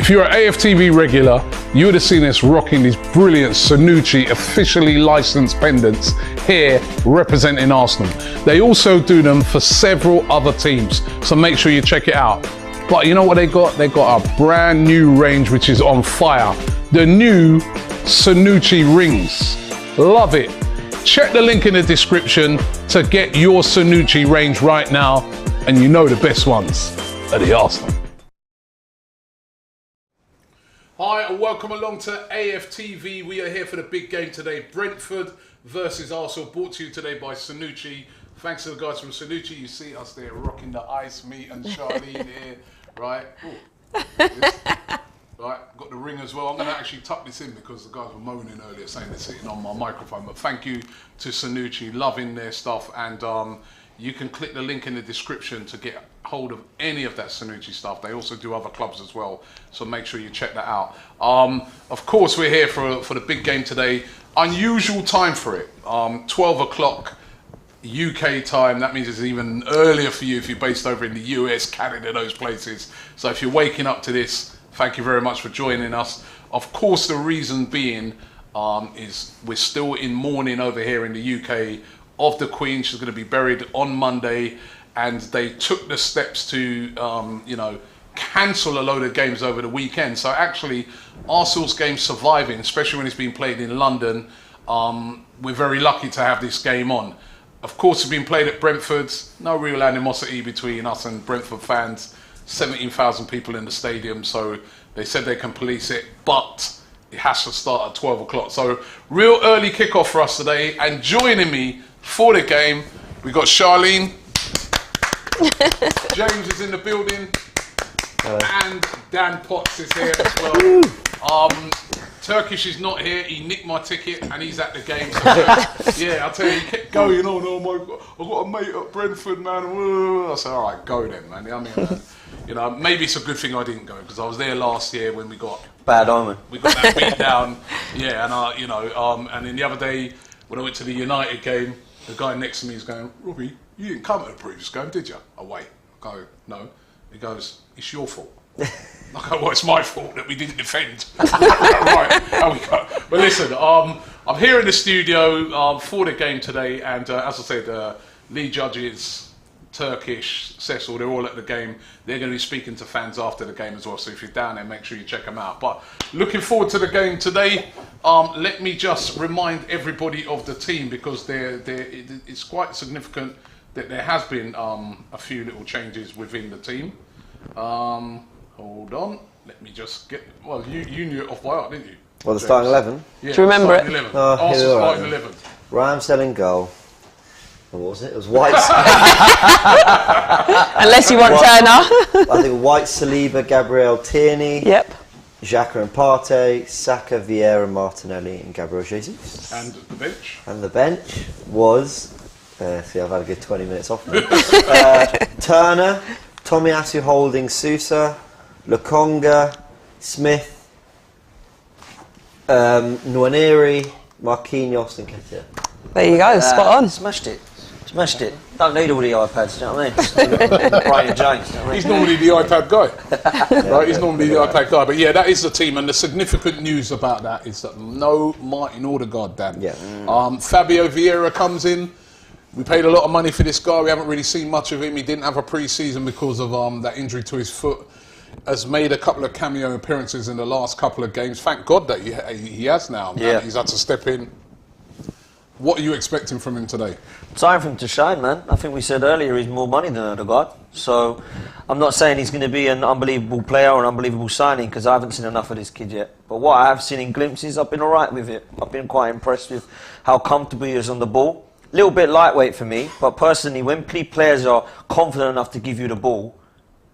If you're an AFTV regular, you would have seen us rocking these brilliant Sanucci officially licensed pendants here representing Arsenal. They also do them for several other teams, so make sure you check it out. But you know what they got? They got a brand new range which is on fire. The new Sanucci rings. Love it. Check the link in the description to get your Sanucci range right now, and you know the best ones are the Arsenal. Hi and welcome along to AFTV. We are here for the big game today. Brentford versus Arsenal, brought to you today by Sanucci. Thanks to the guys from Sanucci. You see us there rocking the ice, me and Charlene here, right? Right, got the ring as well. I'm going to actually tuck this in because the guys were moaning earlier saying they're sitting on my microphone. But thank you to Sanucci, loving their stuff. And you can click the link in the description to get hold of any of that Sanucci stuff. They also do other clubs as well, so make sure you check that out. Of course, we're here for the big game today. Unusual time for it. 12 o'clock UK time. That means it's even earlier for you if you're based over in the US, Canada, those places. So if you're waking up to this, thank you very much for joining us. Of course, the reason being is we're still in mourning over here in the UK of the Queen. She's going to be buried on Monday, and they took the steps to, you know, cancel a load of games over the weekend. So actually, Arsenal's game surviving, especially when it's being played in London. We're very lucky to have this game on. Of course, it's been played at Brentford. No real animosity between us and Brentford fans. 17,000 people in the stadium, so they said they can police it, but it has to start at 12 o'clock. So real early kickoff for us today, and joining me for the game, we got Charlene, James is in the building, and Dan Potts is here as well. Turkish is not here, he nicked my ticket and he's at the game. So, yeah, I'll tell you, he kept going on, oh my God, I've got a mate at Brentford, man. I said, all right, go then, man. I mean, you know, maybe it's a good thing I didn't go, because I was there last year when we got... Bad omen. We got that beat down, yeah, and you know, and then the other day, when I went to the United game, the guy next to me is going, Robbie, you didn't come to the previous game, did you? Away. I go, no. He goes, it's your fault. I go, well, it's my fault that we didn't defend. Right, how we go. But listen, I'm here in the studio for the game today, and as I said, lead judges, Turkish, Cecil, they're all at the game. They're going to be speaking to fans after the game as well, so if you're down there, make sure you check them out. But looking forward to the game today. Let me just remind everybody of the team, because it's quite significant that there has been a few little changes within the team. Hold on, let me just get... Well, you knew it off by heart, didn't you? Well, the starting 11? Yeah, do you remember it? 11. Arsenal starting 11. Ramsdale in goal. What was it? It was White. Unless you want Turner. I think White, Saliba, Gabriel, Tierney. Yep. Xhaka and Partey, Saka, Vieira, Martinelli and Gabriel Jesus. And the bench? And the bench was... see, I've had a good 20 minutes off now. Turner, Tomiyasu Holding, Sousa, Lokonga, Smith, Nwaneri, Marquinhos and Ketia. There you go, spot on. Smashed it. Smashed it. Don't need all the iPads, you know what I mean? Brian James, you know what I mean? He's normally the iPad guy. Right, he's normally the iPad guy. But yeah, that is the team, and the significant news about that is that no Martin Odegaard, Dan. Yeah. Fabio Vieira comes in. We paid a lot of money for this guy. We haven't really seen much of him. He didn't have a pre-season because of that injury to his foot. Has made a couple of cameo appearances in the last couple of games. Thank God that he has now. Yeah. He's had to step in. What are you expecting from him today? Time for him to shine, man. I think we said earlier he's more money than Odegaard. So I'm not saying he's going to be an unbelievable player or an unbelievable signing, because I haven't seen enough of this kid yet. But what I have seen in glimpses, I've been all right with it. I've been quite impressed with how comfortable he is on the ball. A little bit lightweight for me, but personally, when players are confident enough to give you the ball,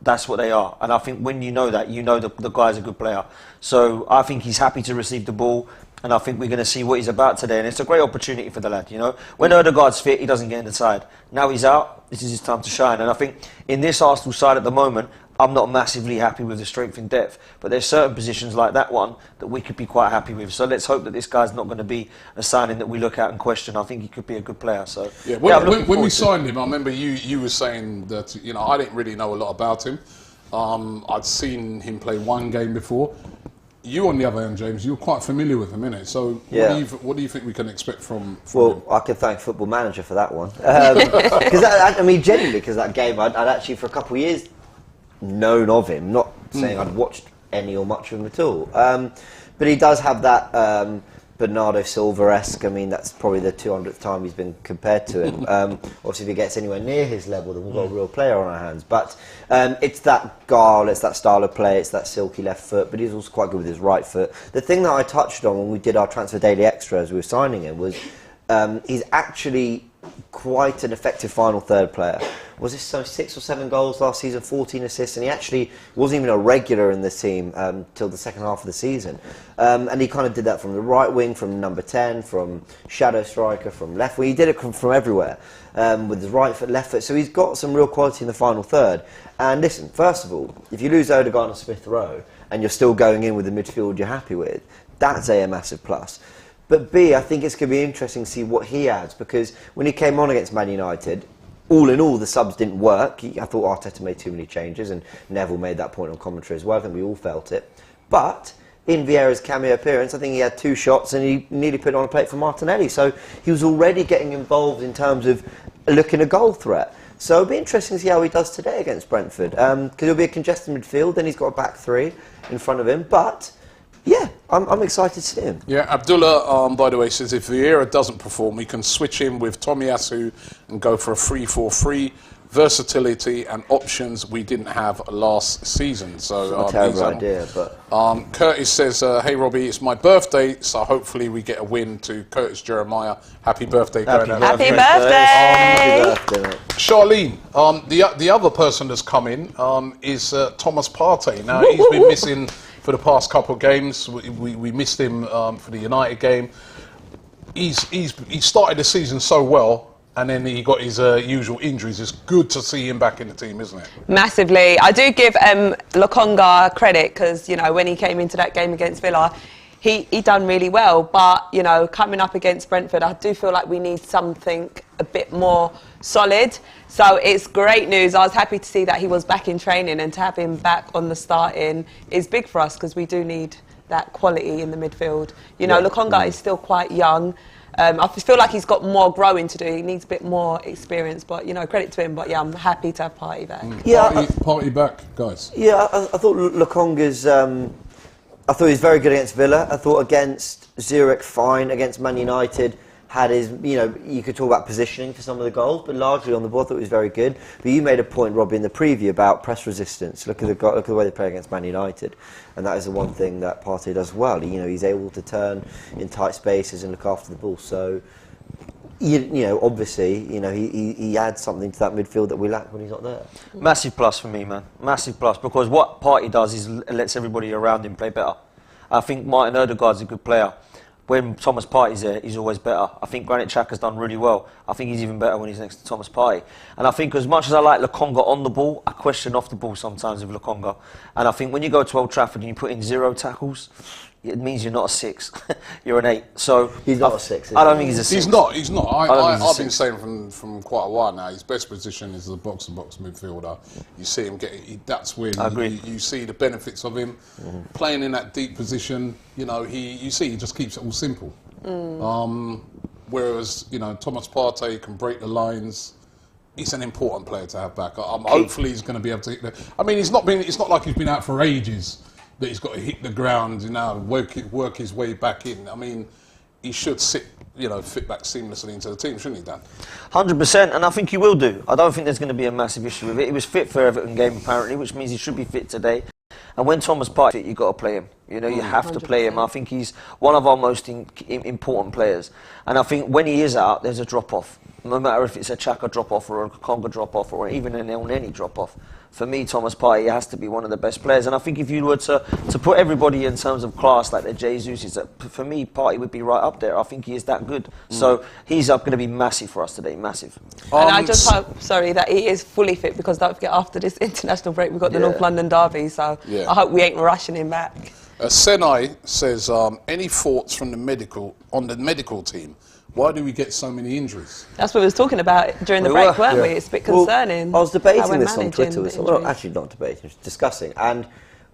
that's what they are. And I think when you know that, you know the guy's a good player. So I think he's happy to receive the ball, and I think we're going to see what he's about today. And it's a great opportunity for the lad, you know. When Odegaard's fit, he doesn't get in the side. Now he's out, this is his time to shine. And I think in this Arsenal side at the moment, I'm not massively happy with the strength in depth, but there's certain positions like that one that we could be quite happy with. So let's hope that this guy's not going to be a signing that we look at and question. I think he could be a good player. So when we signed him, I remember you were saying that, you know, I didn't really know a lot about him. I'd seen him play one game before. You, on the other hand, James, you're quite familiar with him, innit? So what do you think we can expect from him? I can thank Football Manager for that one. Because I mean, genuinely, because that game, I'd actually for a couple of years known of him. Not saying I'd watched any or much of him at all. But he does have that Bernardo Silva-esque. I mean, that's probably the 200th time he's been compared to him. Obviously, if he gets anywhere near his level, then we've got a real player on our hands. But it's that guile, it's that style of play, it's that silky left foot, but he's also quite good with his right foot. The thing that I touched on when we did our Transfer Daily Extra as we were signing him was he's actually quite an effective final third player. Was this 6 or 7 goals last season, 14 assists, and he actually wasn't even a regular in the team till the second half of the season. And he kind of did that from the right wing, from number 10, from shadow striker, from left wing. He did it from everywhere with his right foot, left foot. So he's got some real quality in the final third. And listen, first of all, if you lose Odegaard and Smith Rowe and you're still going in with the midfield you're happy with, that's a massive plus. But B, I think it's going to be interesting to see what he adds, because when he came on against Man United, all in all, the subs didn't work. I thought Arteta made too many changes, and Neville made that point on commentary as well. I think we all felt it. But in Vieira's cameo appearance, I think he had 2 shots and he nearly put it on a plate for Martinelli. So he was already getting involved in terms of looking a goal threat. So it'll be interesting to see how he does today against Brentford, because it'll be a congested midfield, then he's got a back 3 in front of him. But yeah, I'm excited to see him. Yeah, Abdullah, by the way, says if Vieira doesn't perform, we can switch him with Tomiyasu and go for a 3-4-3. Versatility and options we didn't have last season. So not a terrible idea, but Curtis says, "Hey Robbie, it's my birthday, so hopefully we get a win to Curtis Jeremiah. Happy birthday, Happy going birthday! happy birthday, mate. Charlene, the other person that's come in is Thomas Partey. Now he's been missing for the past couple of games. We missed him for the United game. He started the season so well, and then he got his usual injuries. It's good to see him back in the team, isn't it? Massively. I do give Lokonga credit, because, you know, when he came into that game against Villa, he done really well. But, you know, coming up against Brentford, I do feel like we need something a bit more solid. So it's great news. I was happy to see that he was back in training, and to have him back on the starting is big for us, because we do need that quality in the midfield. You know, Lokonga is still quite young. I feel like he's got more growing to do. He needs a bit more experience, but, you know, credit to him. But yeah, I'm happy to have Partey back. Partey back, guys. Yeah, I thought Lokonga's. I thought he was very good against Villa. I thought against Zurich, fine. Against Man United, had his, you know, you could talk about positioning for some of the goals, but largely on the ball, I thought he was very good. But you made a point, Robbie, in the preview about press resistance. Look at the way they play against Man United, and that is the one thing that Partey does well. You know, he's able to turn in tight spaces and look after the ball. So, you know, obviously, you know, he adds something to that midfield that we lack when he's not there. Massive plus for me, man. Massive plus, because what Partey does is lets everybody around him play better. I think Martin Odegaard's a good player. When Thomas Partey's there, he's always better. I think Granit Xhaka's done really well. I think he's even better when he's next to Thomas Partey. And I think as much as I like Lokonga on the ball, I question off the ball sometimes with Lokonga. And I think when you go to Old Trafford and you put in 0 tackles, it means you're not a 6. You're an 8. So he's not a 6. I don't think he's a 6. He's not. I've been saying from quite a while now, his best position is the box-to-box midfielder. You see him that's when you see the benefits of him playing in that deep position. You know, he just keeps it all simple. Whereas, you know, Thomas Partey can break the lines. He's an important player to have back. Hopefully, he's going to be able to hit the. I mean, it's not like he's been out for ages, that he's got to hit the ground, you know, work his way back in. I mean, he should fit back seamlessly into the team, shouldn't he, Dan? 100%, and I think he will do. I don't think there's going to be a massive issue with it. He was fit for Everton game, apparently, which means he should be fit today. And when Thomas Partey's fit, you've got to play him. You know, you have to play him. I think he's one of our most important players. And I think when he is out, there's a drop-off. No matter if it's a Xhaka drop-off or a Conga drop-off or even an El Neni drop-off. For me, Thomas Partey has to be one of the best players. And I think if you were to put everybody in terms of class like the Jesus, for me, Partey would be right up there. I think he is that good. So he's going to be massive for us today, massive. And I just hope, that he is fully fit, because don't forget, after this international break, we've got the North London derby. So I hope we ain't rushing him back. Senai says, any thoughts from the medical team Why do we get so many injuries? That's what we was talking about during the break, weren't we? It's a bit concerning. Well, I was how debating we're this on managing Twitter. the Well, injuries. actually not debating, just discussing. And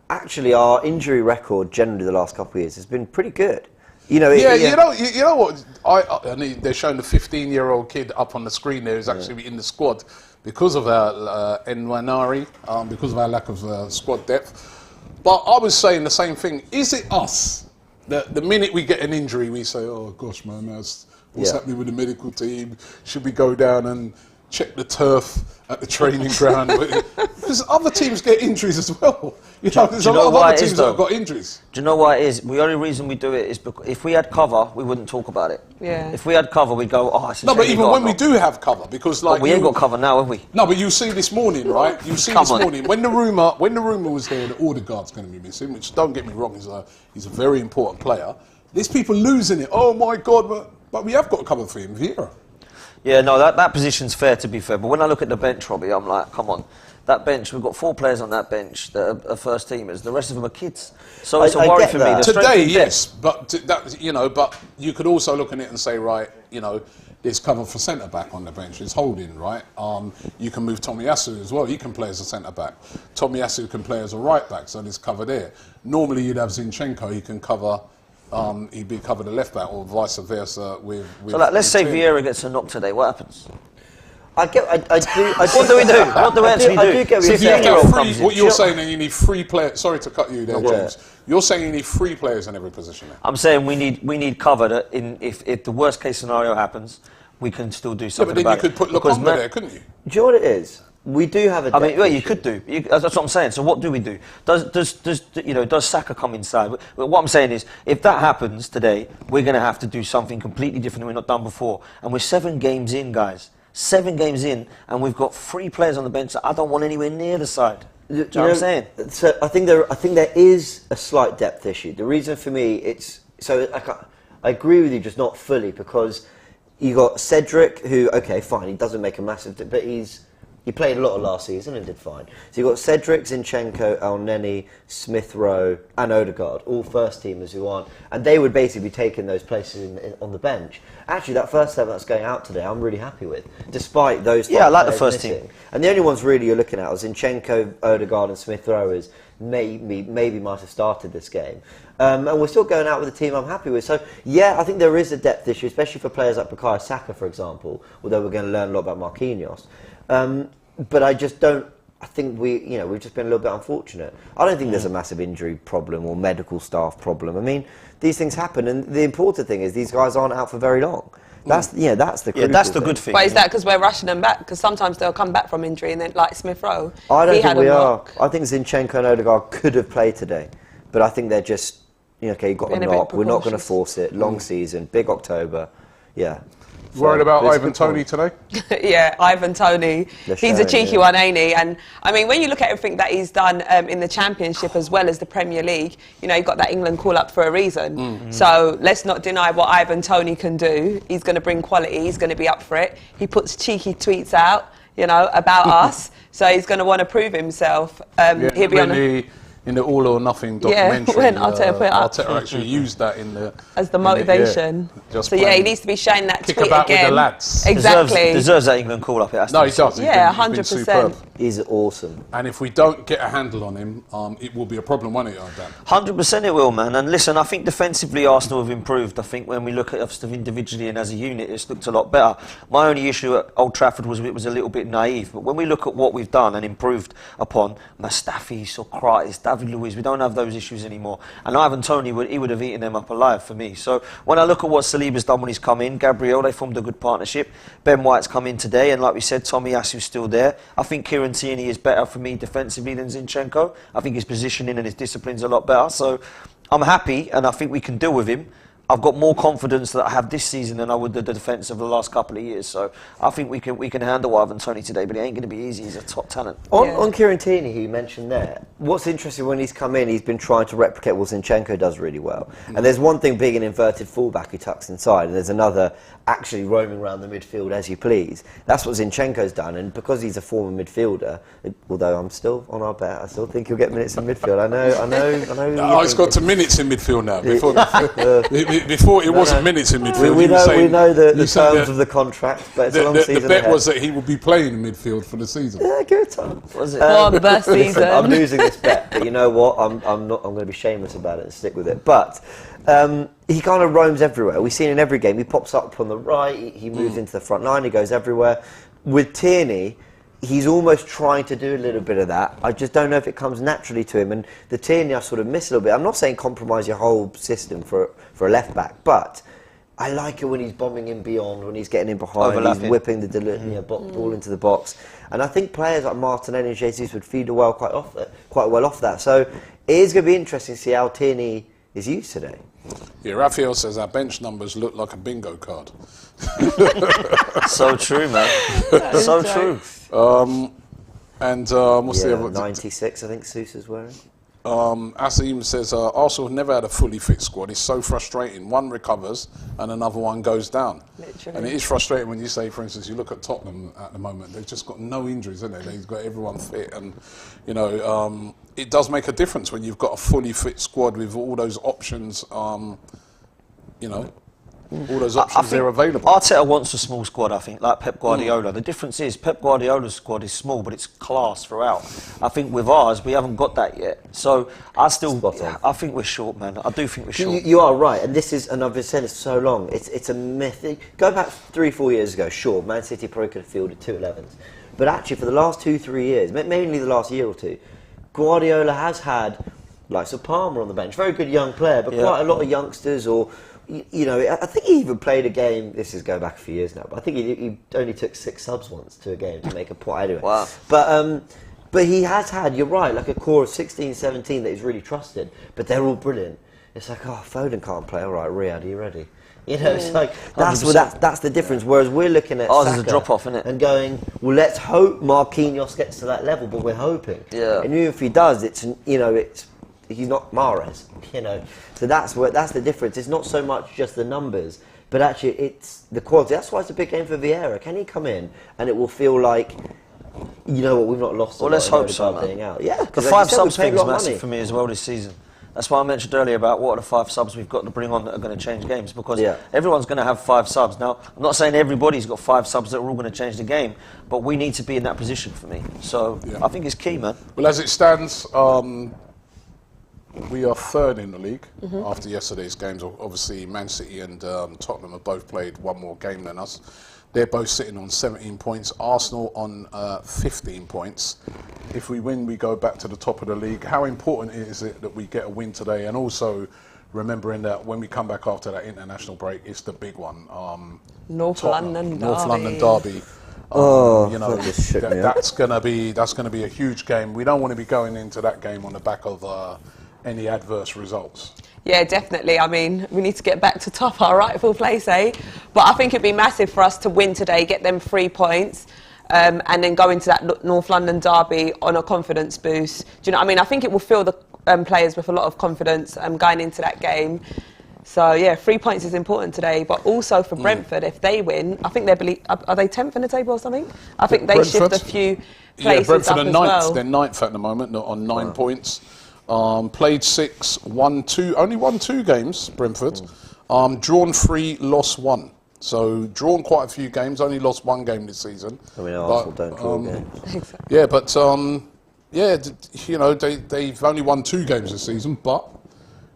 actually our injury record generally the last couple of years has been pretty good. You know, You know what? I mean, they're showing the 15-year-old kid up on the screen there who's actually in the squad because of our Nwaneri, because of our lack of squad depth. But I was saying the same thing. Is it us? The minute we get an injury, we say, oh, gosh, man, what's happening with the medical team? Should we go down and check the turf at the training ground? Because other teams get injuries as well. You know, there's a lot of other teams that have got injuries. Do you know why it is? The only reason we do it is because if we had cover, we wouldn't talk about it. Yeah. If we had cover, we'd go, oh, it's a No, shame but we even got when a we knock. do have cover, because like But we ain't got cover now, have we? No, but you see this morning, right? You see this morning when the rumor was there that Odegaard's going to be missing, which don't get me wrong, he's a very important player. There's people losing it. Oh my God! But we have got cover for him, Vieira. Yeah, no, that position's fair to be fair. But when I look at the bench, Robbie, I'm like, come on. That bench, we've got 4 players on that bench that are first teamers. The rest of them are kids. So it's a I worry get for that. me. The Today, strength yes, but but you could also look at it and say, right, there's cover for centre back on the bench. There's Holding, right? You can move Tomiyasu as well. He can play as a centre back. Tomiyasu can play as a right back, so there's cover there. Normally, you'd have Zinchenko. He can cover. He'd be covered a left back, or vice versa. With So like, let's say Tim. Vieira gets a knock today. What happens? I do. What do we do? What do we actually do? I do get what See, you're if You have to saying. have 15-year-old three, comes in. what you're saying, and you need 3 players. Sorry to cut you there, No, James. You're saying you need 3 players in every position. There. I'm saying we need cover that if the worst case scenario happens, we can still do Yeah, something but then about you could it. put Because Lokonga there, couldn't you? Do you know what it is? We do have a I mean, depth well, you issue. could do. That's what I'm saying. So what do we do? Does Saka come inside? But what I'm saying is, if that happens today, we're going to have to do something completely different than we've not done before. And we're 7 games in, guys. 7 games in, and we've got 3 players on the bench that I don't want anywhere near the side. Do you know what I'm saying? So I think there is a slight depth issue. The reason for me, I agree with you, just not fully, because you got Cedric, who, okay, fine, he doesn't make a massive, but he played a lot of last season and did fine. So you got Cedric, Zinchenko, Elneny, Smith Rowe, and Odegaard, all first teamers who aren't, and they would basically be taking those places on the bench. Actually, that first 7 that's going out today, I'm really happy with, despite those. Yeah, I like the players first missing. team. And the only ones really you're looking at are Zinchenko, Odegaard, and Smith Rowe is maybe might have started this game. And we're still going out with a team I'm happy with. So, yeah, I think there is a depth issue, especially for players like Bukayo Saka, for example, although we're going to learn a lot about Marquinhos. But I just don't. I think we've just been a little bit unfortunate. I don't think there's a massive injury problem or medical staff problem. I mean, these things happen, and the important thing is these guys aren't out for very long. That's the crucial that's the thing. good thing. But is that because we're rushing them back? Because sometimes they'll come back from injury and then, like Smith Rowe, I don't he think had we a are. knock. I think Zinchenko and Odegaard could have played today, but I think they're just okay. You've got Being a a bit knock. We're not going to precautious. force it. Long season, big October. Yeah. Worried about but it's a Ivan good point. Toney today? Yeah, Ivan Toney. They're He's a showing, cheeky yeah. one, ain't he? And I mean, when you look at everything that he's done in the Championship as well as the Premier League, you know, he got that England call up for a reason. Mm-hmm. So let's not deny what Ivan Toney can do. He's going to bring quality. He's going to be up for it. He puts cheeky tweets out, you know, about us. So he's going to want to prove himself. He'll be on in the All or Nothing Yeah, documentary, when Arteta put it up. Arteta actually used that in the as the motivation. just So yeah, he playing needs to be showing that kick tweet about again. with the lads. Exactly. Deserves that England call up. It has to No, be he does. Yeah, He's been 100%. superb. He's awesome. And if we don't get a handle on him, it will be a problem, won't it, Dan? 100% it will, man. And listen, I think defensively Arsenal have improved. I think when we look at us individually and as a unit, it's looked a lot better. My only issue at Old Trafford was it was a little bit naive. But when we look at what we've done and improved upon, Mustafi, Sokratis, David Luiz, we don't have those issues anymore. And Ivan Toney, he would have eaten them up alive for me. So when I look at what Saliba's done when he's come in, Gabriel, they formed a good partnership. Ben White's come in today, and like we said, Tomiyasu's still there. I think Kieran Tierney is better for me defensively than Zinchenko. I think his positioning and his discipline's a lot better. So I'm happy, and I think we can deal with him. I've got more confidence that I have this season than I would the defence of the last couple of years. So I think we can handle Ivan Toney today, but it ain't going to be easy. He's a top talent. On Kieran Tierney, who you mentioned there, what's interesting when he's come in, he's been trying to replicate what Zinchenko does really well. And there's one thing being an inverted fullback who tucks inside, and there's another actually roaming around the midfield as you please. That's what Zinchenko's done, and because he's a former midfielder, although I'm still on our bet, I still think he'll get minutes in midfield. I know. Oh, he's got to minutes in midfield now. Before before it wasn't minutes in midfield. We know the you said terms of the contract, but it's a long season the bet ahead. was that he would be playing in midfield for the season. Yeah, good time. Was it? For the season. I'm losing this bet, but you know what? I'm going to be shameless about it and stick with it. But he kind of roams everywhere. We've seen in every game. He pops up on the right. He moves into the front line. He goes everywhere. With Tierney, he's almost trying to do a little bit of that. I just don't know if it comes naturally to him. And the Tierney I sort of miss a little bit. I'm not saying compromise your whole system for a left back, but I like it when he's bombing in beyond, when he's getting in behind, he's whipping the ball into the box. And I think players like Martinelli and Jesus would feed quite well off that. So it is going to be interesting to see how Tierney is used today. Yeah, Raphael says our bench numbers look like a bingo card. So true, man. So true. And what's the other? 96, I think Seuss is wearing. Asim says Arsenal have never had a fully fit squad. It's so frustrating. One recovers and another one goes down. Literally. And it is frustrating when you say, for instance, you look at Tottenham at the moment. They've just got no injuries, haven't they? They've got everyone fit, and you know it does make a difference when you've got a fully fit squad with all those options. You know. All those options are available. Arteta wants a small squad, I think, like Pep Guardiola. The difference is Pep Guardiola's squad is small, but it's class throughout. I think with ours, we haven't got that yet. So I think we're short, man. I do think we're short. You are right, and this is, and I've been saying this so long, it's a myth. Go back 3-4 years ago, sure, Man City probably could have fielded 2 11s. But actually, for the last 2-3 years, mainly the last year or two, Guardiola has had, like, Palmer on the bench, very good young player, but quite a lot of youngsters, or... You know, I think he even played a game. This is going back a few years now, but I think he only took 6 subs once to a game to make a point. Anyway, wow. But he has had. You're right, like a core of 16, 17 that he's really trusted. But they're all brilliant. It's like, oh, Foden can't play. All right, Riyad, are you ready? You know, it's like that's the difference. Whereas we're looking at ours Saka is a drop off, isn't it? And going, well, let's hope Marquinhos gets to that level, but we're hoping. Yeah. And even if he does, he's not Mahrez, you know. So that's the difference. It's not so much just the numbers, but actually it's the quality. That's why it's a big game for Vieira. Can he come in and it will feel like, you know what, we've not lost. Well, let's hope so, man. Being out. Yeah, the 5 subs thing is massive for me as well this season. That's why I mentioned earlier about what are the 5 subs we've got to bring on that are going to change games, because everyone's going to have 5 subs. Now, I'm not saying everybody's got 5 subs that are all going to change the game, but we need to be in that position for me. So I think it's key, man. Well, as it stands, we are 3rd in the league after yesterday's games. Obviously, Man City and Tottenham have both played one more game than us. They're both sitting on 17 points. Arsenal on 15 points. If we win, we go back to the top of the league. How important is it that we get a win today? And also remembering that when we come back after that international break, it's the big one. North London Derby. You know, that's gonna be a huge game. We don't want to be going into that game on the back of any adverse results. Yeah, definitely. I mean, we need to get back to top our rightful place, eh? But I think it'd be massive for us to win today, get them 3 points, and then go into that North London derby on a confidence boost. Do you know what I mean? I think it will fill the players with a lot of confidence going into that game. So, yeah, 3 points is important today. But also for Brentford, if they win, I think are they 10th in the table or something? I think they shift a few places Brentford up are 9th. as well. They're 9th at the moment, on 9 points. Played 6, won 2, only won 2 games, Brentford. Drawn 3, lost 1. So drawn quite a few games, only lost 1 game this season. I mean, Arsenal don't draw games. Yeah, but you know, they've only won 2 games this season, but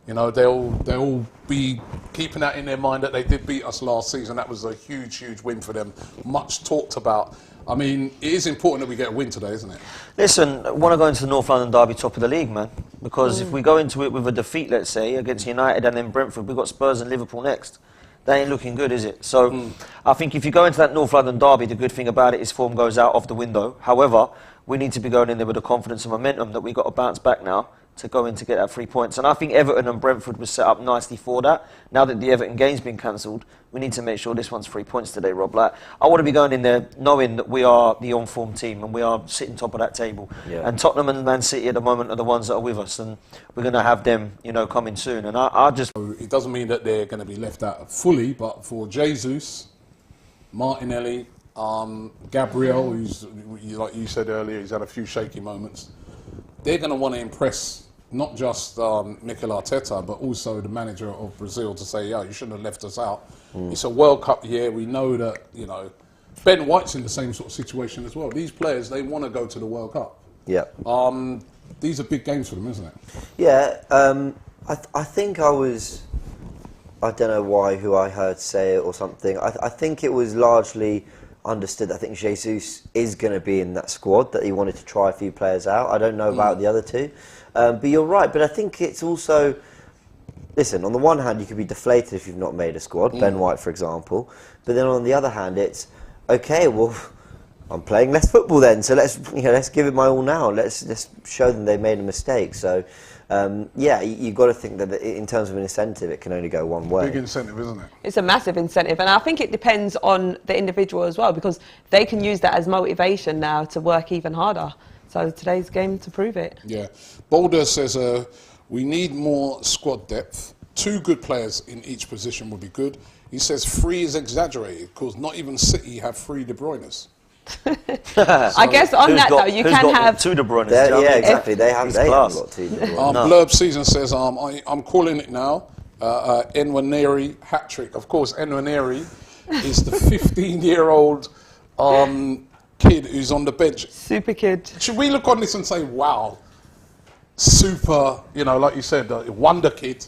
you know, they'll be keeping that in their mind that they did beat us last season. That was a huge win for them. Much talked about. I mean, it is important that we get a win today, isn't it? Listen, I want to go into the North London derby top of the league, man. Because if we go into it with a defeat, let's say, against United and then Brentford, we've got Spurs and Liverpool next. That ain't looking good, is it? So I think if you go into that North London derby, the good thing about it is form goes out of the window. However, we need to be going in there with the confidence and momentum that we've got to bounce back now to go in to get that 3 points. And I think Everton and Brentford was set up nicely for that. Now that the Everton game's been cancelled, we need to make sure this one's 3 points today, Rob. Like, I want to be going in there knowing that we are the on-form team and we are sitting top of that table. Yeah. And Tottenham and Man City at the moment are the ones that are with us, and we're going to have them, you know, coming soon. And I just... It doesn't mean that they're going to be left out fully, but for Jesus, Martinelli, Gabriel, who's, like you said earlier, he's had a few shaky moments. They're going to want to impress not just Mikel Arteta, but also the manager of Brazil to say, yeah, you shouldn't have left us out. It's a World Cup year. We know that, you know, Ben White's in the same sort of situation as well. These players, they want to go to the World Cup. Yeah. These are big games for them, isn't it? Yeah. I think I don't know who I heard say it or something. I think it was largely understood. I think Jesus is going to be in that squad, that he wanted to try a few players out. I don't know about the other two. But you're right. But I think it's also... Listen, on the one hand, you could be deflated if you've not made a squad, Ben White, for example. But then on the other hand, it's, okay, well, I'm playing less football then, so let's give it my all now. Let's show them they made a mistake. So, yeah, you've got to think that in terms of an incentive, it can only go one way. Big incentive, isn't it? It's a massive incentive, and I think it depends on the individual as well, because they can use that as motivation now to work even harder. So today's game to prove it. Yeah. Boulder says we need more squad depth. 2 good players in each position would be good. He says 3 is exaggerated because not even City have 3 De Bruynes. I guess on that though, you can have 2 De Bruynes. Yeah, exactly. They haven't got 2 De Bruyne. Blurb Season says, I'm calling it now. Enwaneri hat-trick. Of course, Enwaneri is the 15-year-old kid who's on the bench. super kid. Should we look on this and say, wow, super, you know, like you said, wonder kid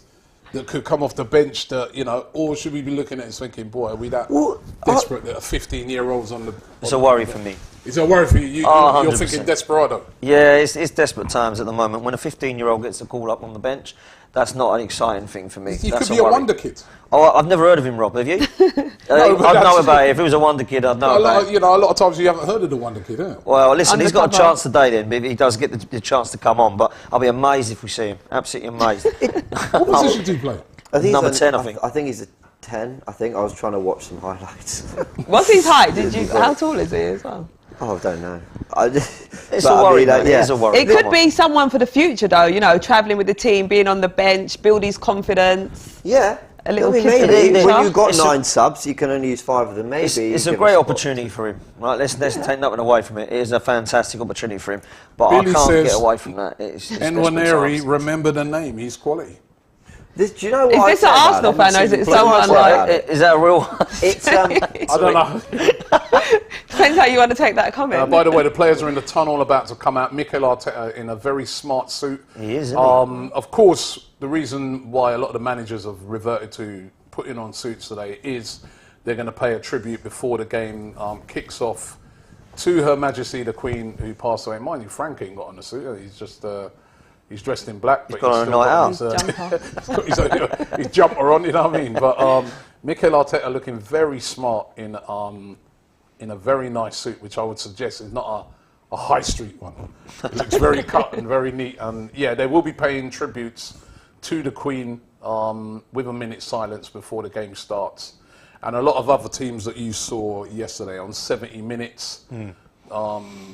that could come off the bench, that, you know, or should we be looking at it thinking, boy, are we that desperate that a 15-year-old's on the... It's a worry for me. It's a worry for you. You're 100%. thinking desperado. Yeah, it's desperate times at the moment. When a 15-year-old gets a call up on the bench, that's not an exciting thing for me. He That's could be a worry. wonder kid. Oh, I've never heard of him, Rob. Have you? No, but I'd know about it. If it was a wonder kid, I'd know about it. You know, a lot of times you haven't heard of the wonder kid, eh? Well, listen, he's got a Undercover. chance today then, if he does get the chance to come on, but I'll be amazed if we see him. Absolutely amazed. What position do you play? I think Number he's 10, I think. I think he's a 10. I think I was trying to watch some highlights. What's his height? How tall is he as well? Oh, I don't know. It's a worry, man. It is a worry. It could be someone for the future, though. You know, travelling with the team, being on the bench, build his confidence. Yeah. A little I mean, kid for the maybe future. when you've got It's 9 subs, you can only use 5 of them. Maybe It's a give great spot. opportunity for him. Right, let's take nothing away from it. It is a fantastic opportunity for him, but Billy I can't says, get away from that. It's Enwaneri, remember the name. He's quality. Do you know what Is this I an say about Arsenal him? fan or is it Do you know what I someone say like... about it? Is that a real? It's I don't know. Depends how you want to take that comment. By the way, the players are in the tunnel about to come out. Mikel Arteta in a very smart suit. He is, isn't Of course, the reason why a lot of the managers have reverted to putting on suits today is they're going to pay a tribute before the game kicks off to Her Majesty the Queen, who passed away. Mind you, Frank ain't got on a suit. He's just... he's dressed in black, but got he's on a still night got his, his jumper on, you know what I mean? But Mikel Arteta looking very smart in a very nice suit, which I would suggest is not a high street one. It looks very cut and very neat. And yeah, they will be paying tributes to the Queen with a minute's silence before the game starts. And a lot of other teams that you saw yesterday on 70 minutes,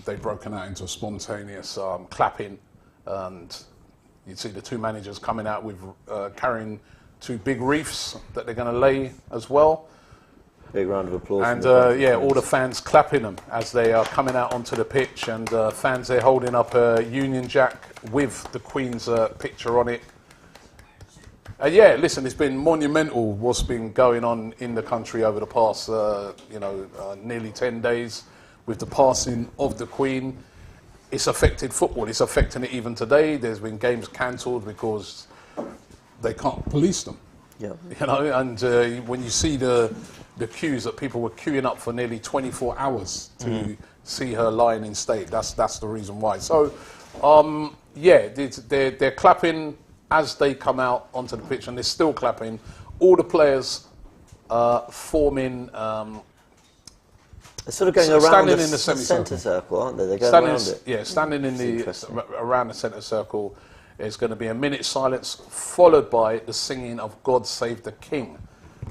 they've broken out into a spontaneous clapping. And you'd see the 2 managers coming out with carrying 2 big wreaths that they're going to lay as well. Big round of applause. And yeah, all the fans clapping them as they are coming out onto the pitch, and fans there holding up a Union Jack with the Queen's picture on it. Yeah, listen, it's been monumental what's been going on in the country over the past, nearly 10 days with the passing of the Queen. It's affected football. It's affecting it even today. There's been games cancelled because they can't police them. Yeah. You know, and when you see the queues that people were queuing up for nearly 24 hours to see her lying in state, that's the reason why. So, yeah, they're clapping as they come out onto the pitch, and they're still clapping. All the players forming. They're sort of going around standing in the centre circle, aren't they? They're going standing, around it. Yeah, standing in That's the around the centre circle. There's going to be a minute's silence, followed by the singing of "God Save the King."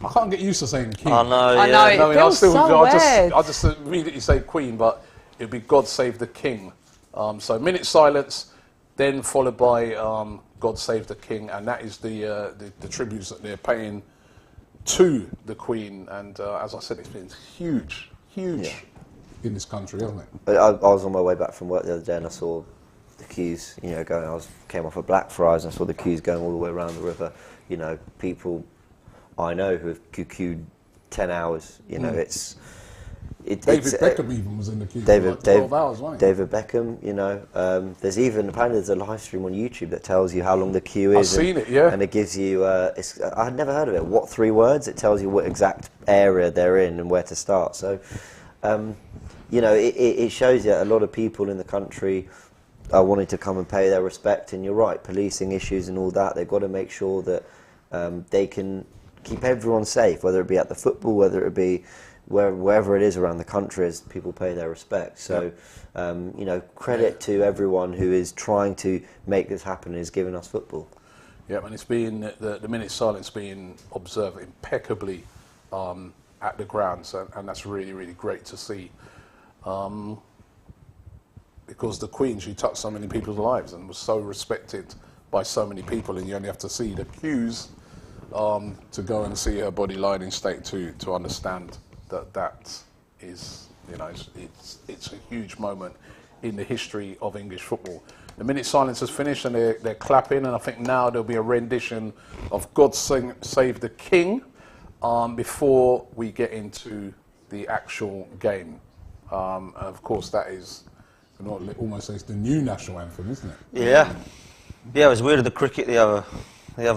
I can't get used to saying "King." I know. I Yeah. know, it feels so weird. I just immediately say "Queen," but it'd be "God Save the King." So minute silence, then followed by "God Save the King," and that is the tributes that they're paying to the Queen. And as I said, it's been huge in this country, hasn't it? But I was on my way back from work the other day and I saw the queues, you know, going. Came off of Blackfriars and I saw the queues going all the way around the river. You know, people I know who have queued 10 hours. You know, David Beckham even was in the queue for like 12 hours, wasn't he? David Beckham, you know. Apparently there's a live stream on YouTube that tells you how long the queue is. I've seen it, yeah. And it gives you, I had never heard of it. What 3 words? It tells you what exact area they're in and where to start. So, you know, it shows you a lot of people in the country are wanting to come and pay their respect. And you're right, policing issues and all that, they've got to make sure that they can keep everyone safe, whether it be at the football, whether it be wherever it is around the country, as people pay their respect. So, you know, credit to everyone who is trying to make this happen and is giving us football. Yeah, and it's been the minute silence being observed impeccably at the grounds, and that's really, really great to see. Because the Queen, she touched so many people's lives and was so respected by so many people, and you only have to see the queues to go and see her body lying in state to understand that is, you know, it's a huge moment in the history of English football. The minute silence has finished and they're clapping, and I think now there'll be a rendition of God Save the King before we get into the actual game. Of course, that is almost it's the new national anthem, isn't it? Yeah. Yeah, it was weird at the cricket the other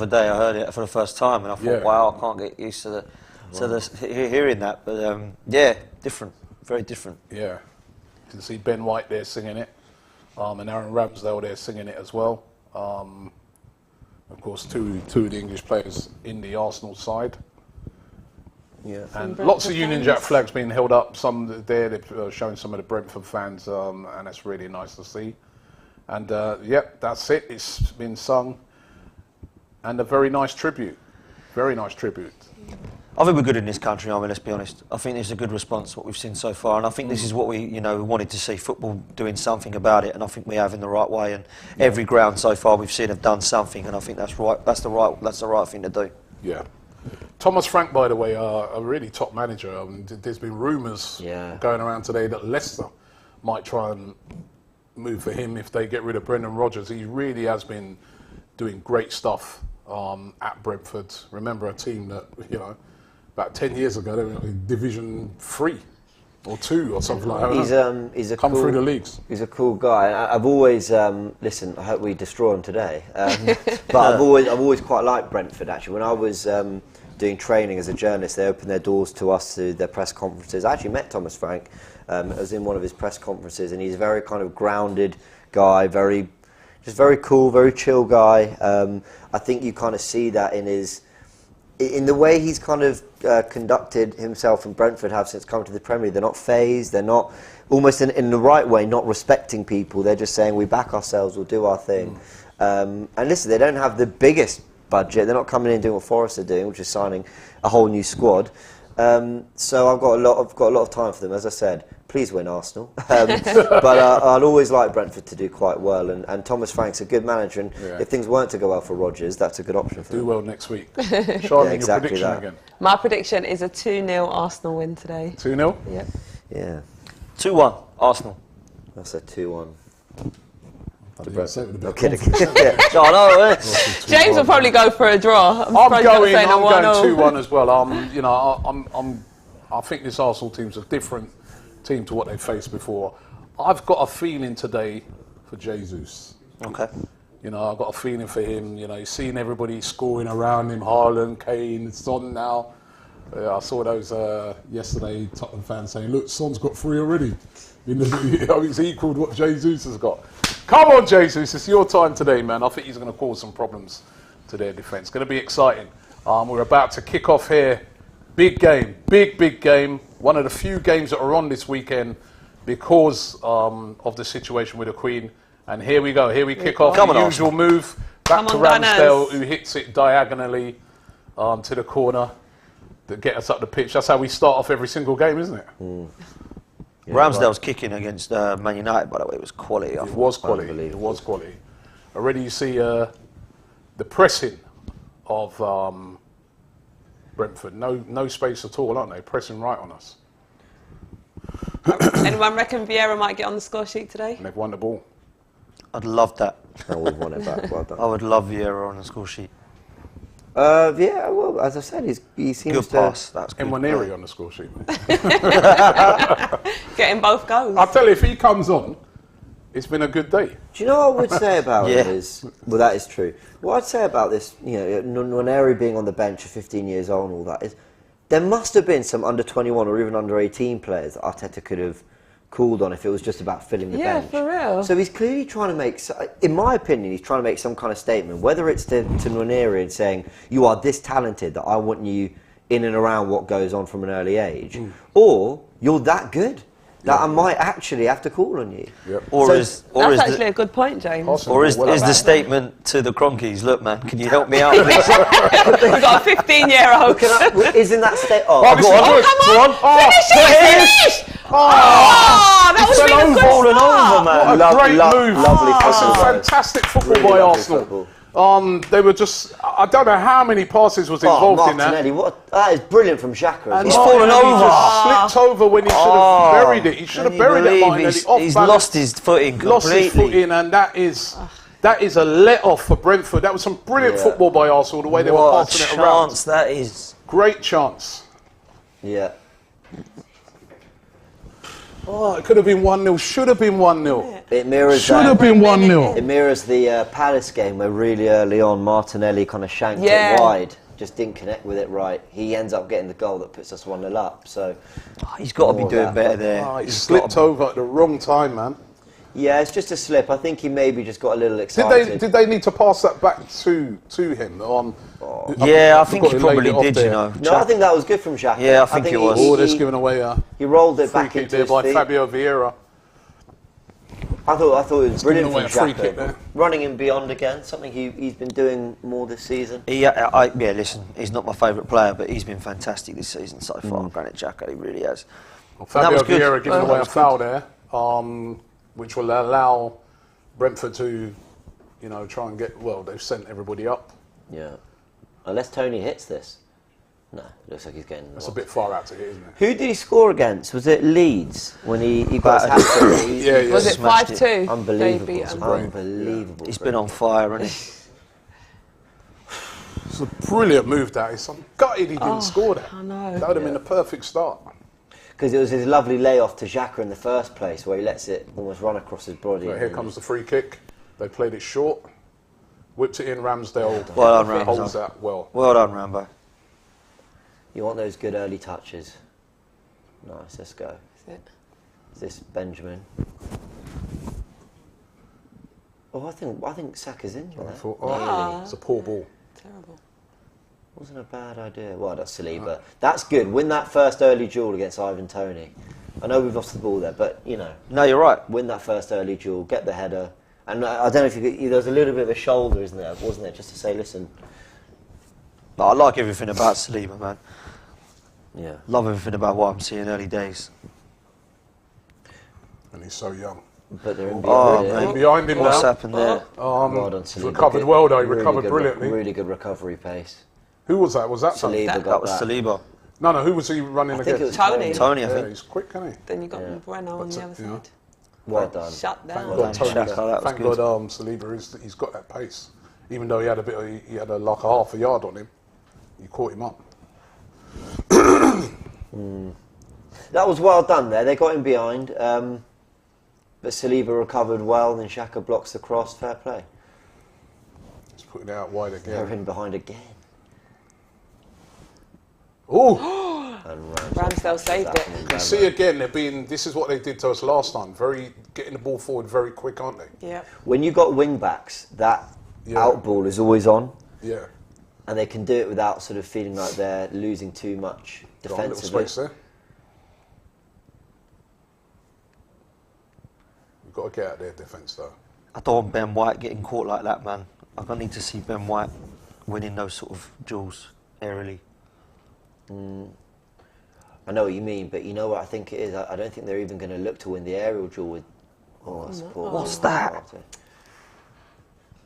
day. I heard it for the first time and I thought, wow, I can't get used to hearing that. But yeah, different, very different. Yeah. You can see Ben White there singing it, and Aaron Ramsdale there singing it as well. Of course, two of the English players in the Arsenal side. Yeah. And lots of Union Jack flags being held up. Some there, they're showing some of the Brentford fans, and that's really nice to see. And yep, that's it. It's been sung, and a very nice tribute. Very nice tribute. I think we're good in this country, I mean, let's be honest. I think it's a good response, what we've seen so far, and I think this is what we wanted to see, football doing something about it, and I think we have in the right way, and every ground so far we've seen have done something, and I think that's right. That's the right thing to do. Yeah. Thomas Frank, by the way, a really top manager. There's been rumours going around today that Leicester might try and move for him if they get rid of Brendan Rodgers. He really has been doing great stuff at Brentford. Remember a team that, about 10 years ago, they were in Division 3 or 2 or something like that. He's a come cool, through the leagues. He's a cool guy. I've always listen. I hope we destroy him today. But I've always quite liked Brentford. Actually, when I was doing training as a journalist, they opened their doors to us to their press conferences. I actually met Thomas Frank. I was in one of his press conferences, and he's a very kind of grounded guy, very cool, very chill guy. I think you kind of see that in the way he's kind of conducted himself and Brentford have since coming to the Premier League. They're not phased, they're not, almost in the right way, not respecting people. They're just saying, we back ourselves, we'll do our thing. And listen, they don't have the biggest budget. They're not coming in doing what Forest are doing, which is signing a whole new squad. So I've got a lot of time for them. As I said, please win Arsenal. But I'd always like Brentford to do quite well. And Thomas Frank's a good manager. And if things weren't to go well for Rodgers, that's a good option for him. Do well next week. Charlie, exactly your prediction that. again. My prediction is a 2-0 Arsenal win today. 2-0? Yep. Yeah. 2-1, Arsenal. That's a 2-1. I'm kidding. James will probably go for a draw. I'm going 2-1 as well. I think this Arsenal team's a different team to what they faced before. I've got a feeling today for Jesus. Okay. I've got a feeling for him. He's seen everybody scoring around him. Haaland, Kane, Son now. I saw those yesterday, Tottenham fans saying, look, Son's got 3 already. He's equalled what Jesus has got. Come on, Jesus, it's your time today, man. I think he's going to cause some problems to their defence. It's going to be exciting. We're about to kick off here. Big game, big game. One of the few games that are on this weekend because of the situation with the Queen. And here we go. Here we kick off. The usual move. Back to Ramsdale, who hits it diagonally to the corner to get us up the pitch. That's how we start off every single game, isn't it? Yeah, Ramsdale's kicking against Man United, by the way, it was quality. It was quality. Already you see the pressing of Brentford. No space at all, aren't they? Pressing right on us. Anyone reckon Vieira might get on the score sheet today? And they've won the ball. I'd love that. No, we've won it back. Well done. I would love Vieira on the score sheet. Yeah, well, as I said, he seems Good to... pass. That's good. Nwaneri on the score sheet, mate. Getting both goals. I'll tell you, if he comes on, it's been a good day. Do you know what I would say about it is... Well, that is true. What I'd say about this, Nwaneri being on the bench at 15 years old and all that, is there must have been some under-21 or even under-18 players that Arteta could have called on if it was just about filling the bench. Yeah, for real. So he's clearly trying to make, in my opinion, he's trying to make some kind of statement, whether it's to Nwaneri and saying, you are this talented that I want you in and around what goes on from an early age, or you're that good that I might actually have to call on you. Yep. That's actually a good point, James. Or is the statement to the Cronkies, look, man, can you help me out, please? We've got a 15-year-old. Isn't that state? Come on! Finish! That was really good Falling over, man. What a great move. Lovely That's football. some fantastic football Really by lovely Arsenal. football. They were just, I don't know how many passes was involved in that. Martinelli, that is brilliant from Xhaka. And He's fallen Martinelli over. just slipped over when he should have buried it. He should have buried it, Martinelli. He's lost his footing completely. Lost his footing, and that is a let-off for Brentford. That was some brilliant football by Arsenal, the way they were passing it around. Chance that is. Great chance. Yeah. Oh, it could have been 1-0. Should have been 1-0. It mirrors Should have been 1-0. It mirrors the Palace game where really early on Martinelli kind of shanked it wide. Just didn't connect with it right. He ends up getting the goal that puts us 1-0 up. So He's got to be doing better there. He slipped over at the wrong time, man. yeah, it's just a slip. I think he maybe just got a little excited. Did they need to pass that back to him? Yeah, I think he forgot probably laid it off did, there. you know. No, I think that was good from Xhaka. Yeah, I think it was. Oh, that's given away a He rolled it free back kick into there his by feet. Fabio Vieira. I thought it was brilliant away from a free kick Xhaka. there. Running him beyond again, something he's been doing more this season. Listen, he's not my favourite player, but he's been fantastic this season so far. Granit Xhaka, he really has. Well, Fabio was good. Vieira giving That away a was foul there, which will allow Brentford to, try and get. Well, they've sent everybody up. Yeah. Unless Toney hits this. No, it looks like he's getting... That's a bit far out to hit, isn't it? Who did he score against? Was it Leeds when he got his hat-trick? Yeah. Was it Smashed 5-2? Unbelievable. They beat 'em. Unbelievable. He's been on fire, hasn't he? It's a brilliant move, that is. I'm gutted he didn't score that. I know. That would have been a perfect start. Because it was his lovely layoff to Xhaka in the first place, where he lets it almost run across his body. But here comes the free kick. They played it short. Whipped it in. Ramsdale Well done, holds Ramsdale. that well. Well done, Rambo. You want those good early touches. Nice, let's go. That's it. Is this Benjamin? Oh, I think Saka's in there. I thought, it's a poor ball. Terrible. Wasn't a bad idea. Well, that's Saliba. That's good. Win that first early duel against Ivan Toney. I know we've lost the ball there, but, No, you're right. win that first early duel, get the header. And I don't know if there was a little bit of a shoulder, wasn't there? Just to say, listen. But I like everything about Saliba, man. Yeah. Love everything about what I'm seeing early days. And he's so young. But they're in Oh, behind. mate. Behind him What's now. happened there? Well done, Saliba. Recovered well, though. He Really recovered good brilliantly. Really good recovery pace. Who was that? Was that Tony? Saliba got That was that. Saliba. No, who was he running I think it against? was Tony. Tony, I Yeah, think. he's quick, isn't he? Then you got Yeah. Breno on the other Yeah. side. Well done. Shut down. Well done, Tony. Xhaka, that was Thank good. God Saliba, he's got that pace. Even though he had like a half a yard on him, he caught him up. That was well done there. They got him behind. But Saliba recovered well, then Xhaka blocks the cross. Fair play. He's putting it out wide They're again. in behind again. Oh! And Ramsdale saved it. You see again, this is what they did to us last time. Getting the ball forward very quick, aren't they? Yeah. When you've got wing backs, that out ball is always on. Yeah. And they can do it without sort of feeling like they're losing too much Got a little defensively. space there. We've got to get out their defence though. I don't want Ben White getting caught like that, man. I don't need to see Ben White winning those sort of duels aerially. I know what you mean, but you know what I think it is? I don't think they're even going to look to win the aerial duel with... Oh, that's poor. What's that?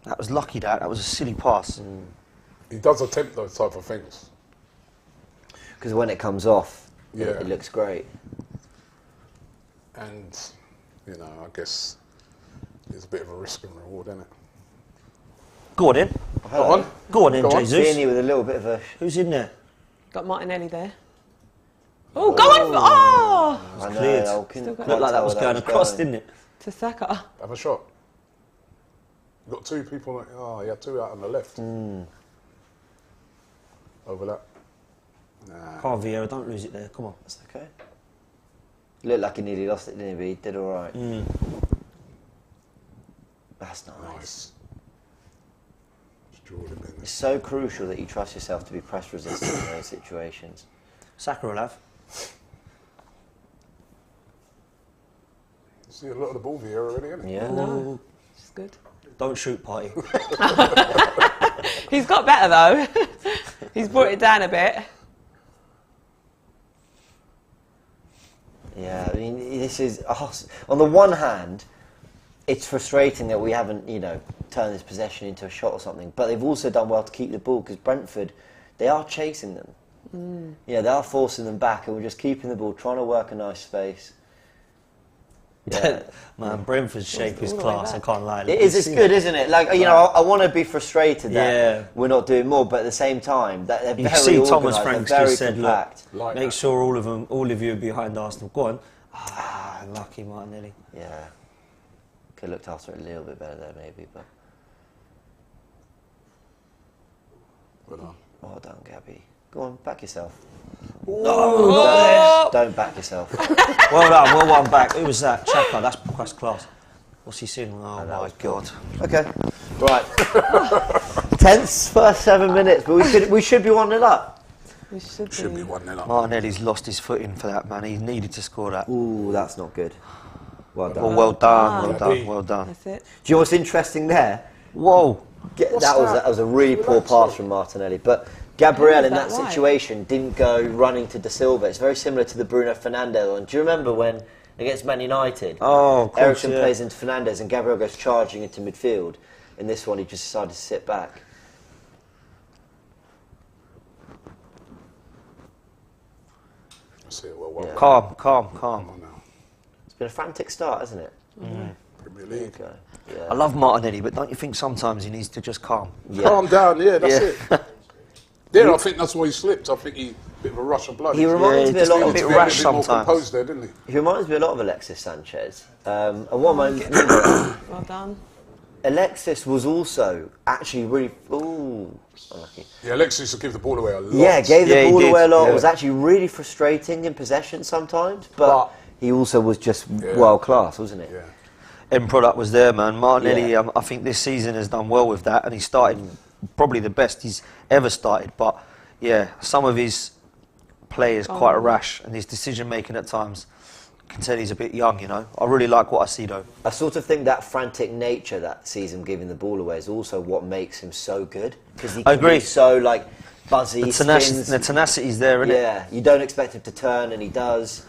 That was lucky, that was a silly pass. He does attempt those type of things. Because when it comes off, Yeah. it looks great. And, I guess It's a bit of a risk and reward, isn't it? Go on in. Go on. Go on in, Go on. Jesus. Seeing you with a little bit of a... Who's in there? Got Martinelli there. Oh, go on! Oh! I know, cleared. I couldn't Still got- quite Looked like that tell was where going across, going. didn't it? To Saka. Have a shot. You've got two people. Oh, you had two out on the left. Overlap. Nah. Come on, Vieira, don't lose it there. Come on. That's okay. Looked like he nearly lost it, didn't he? But he did all right. That's nice. Nice. Just draw him in. It's so crucial that you trust yourself to be press resistant in those situations. Saka will have. See a lot of the ball here already, isn't it? Yeah. No. It's good. Don't shoot, Partey. He's got better though. He's brought it down a bit. Yeah, I mean, this is... on the one hand, it's frustrating that we haven't, turned this possession into a shot or something, but they've also done well to keep the ball, because Brentford, they are chasing them. Yeah, they are forcing them back, and we're just keeping the ball, trying to work a nice space. Yeah. Man, Brentford's shape is class, I can't lie. It is, it's good, isn't it? Like, I want to be frustrated that we're not doing more, but at the same time, that they're You very see, organised, Thomas they're Franks very just said, compact. look, make sure all of you are behind Arsenal. Go on. Lucky Martinelli. Yeah. Could have looked after it a little bit better there, maybe, but... Well done, Gabby. Go on, back yourself. No, don't back yourself. Well done back. Who was that? Chaka, that's class. What's he saying? Oh my God. Okay, right. Tense first 7 minutes, but we should be 1-0 up. We should Should be 1-0 up. Martinelli's lost his footing for that, man. He needed to score that. Ooh, that's not good. Well done. Well done, well done. That's it. Do you know what's interesting there? Whoa. That was a really poor pass from Martinelli, but Gabriel in that that right? situation didn't go running to De Silva. It's very similar to the Bruno Fernandes one. Do you remember when against Man United? Oh, of course, Eriksen yeah. plays into Fernandes and Gabriel goes charging into midfield. In this one, he just decided to sit back. I see it well. Yeah. Calm. Come on now. It's been a frantic start, hasn't it? Premier League. Okay. Yeah. I love Martinelli, but don't you think sometimes he needs to just calm? Calm down, that's it. Yeah, I think that's why he slipped. I think he a bit of a rush of blood. He reminds me a lot a of bit a rash bit more sometimes. composed there, didn't he? He reminds me a lot of Alexis Sanchez. And one moment, Well done. Alexis was also actually really... Ooh, unlucky. Yeah, Alexis will give the ball away a lot. Yeah, gave the Yeah, he ball did. away a lot. Yeah. Was actually really frustrating in possession sometimes, but he also was just world class, wasn't it? Yeah. End product was there, man. Martinelli, Yeah. I think this season has done well with that, and he started probably the best he's ever started. But yeah, some of his play is quite rash, and his decision making at times. I can tell he's a bit young, I really like what I see though. I sort of think that frantic nature that sees him giving the ball away is also what makes him so good, because he can agree. be so buzzy. The tenacity's there, isn't it? Yeah, you don't expect him to turn, and he does.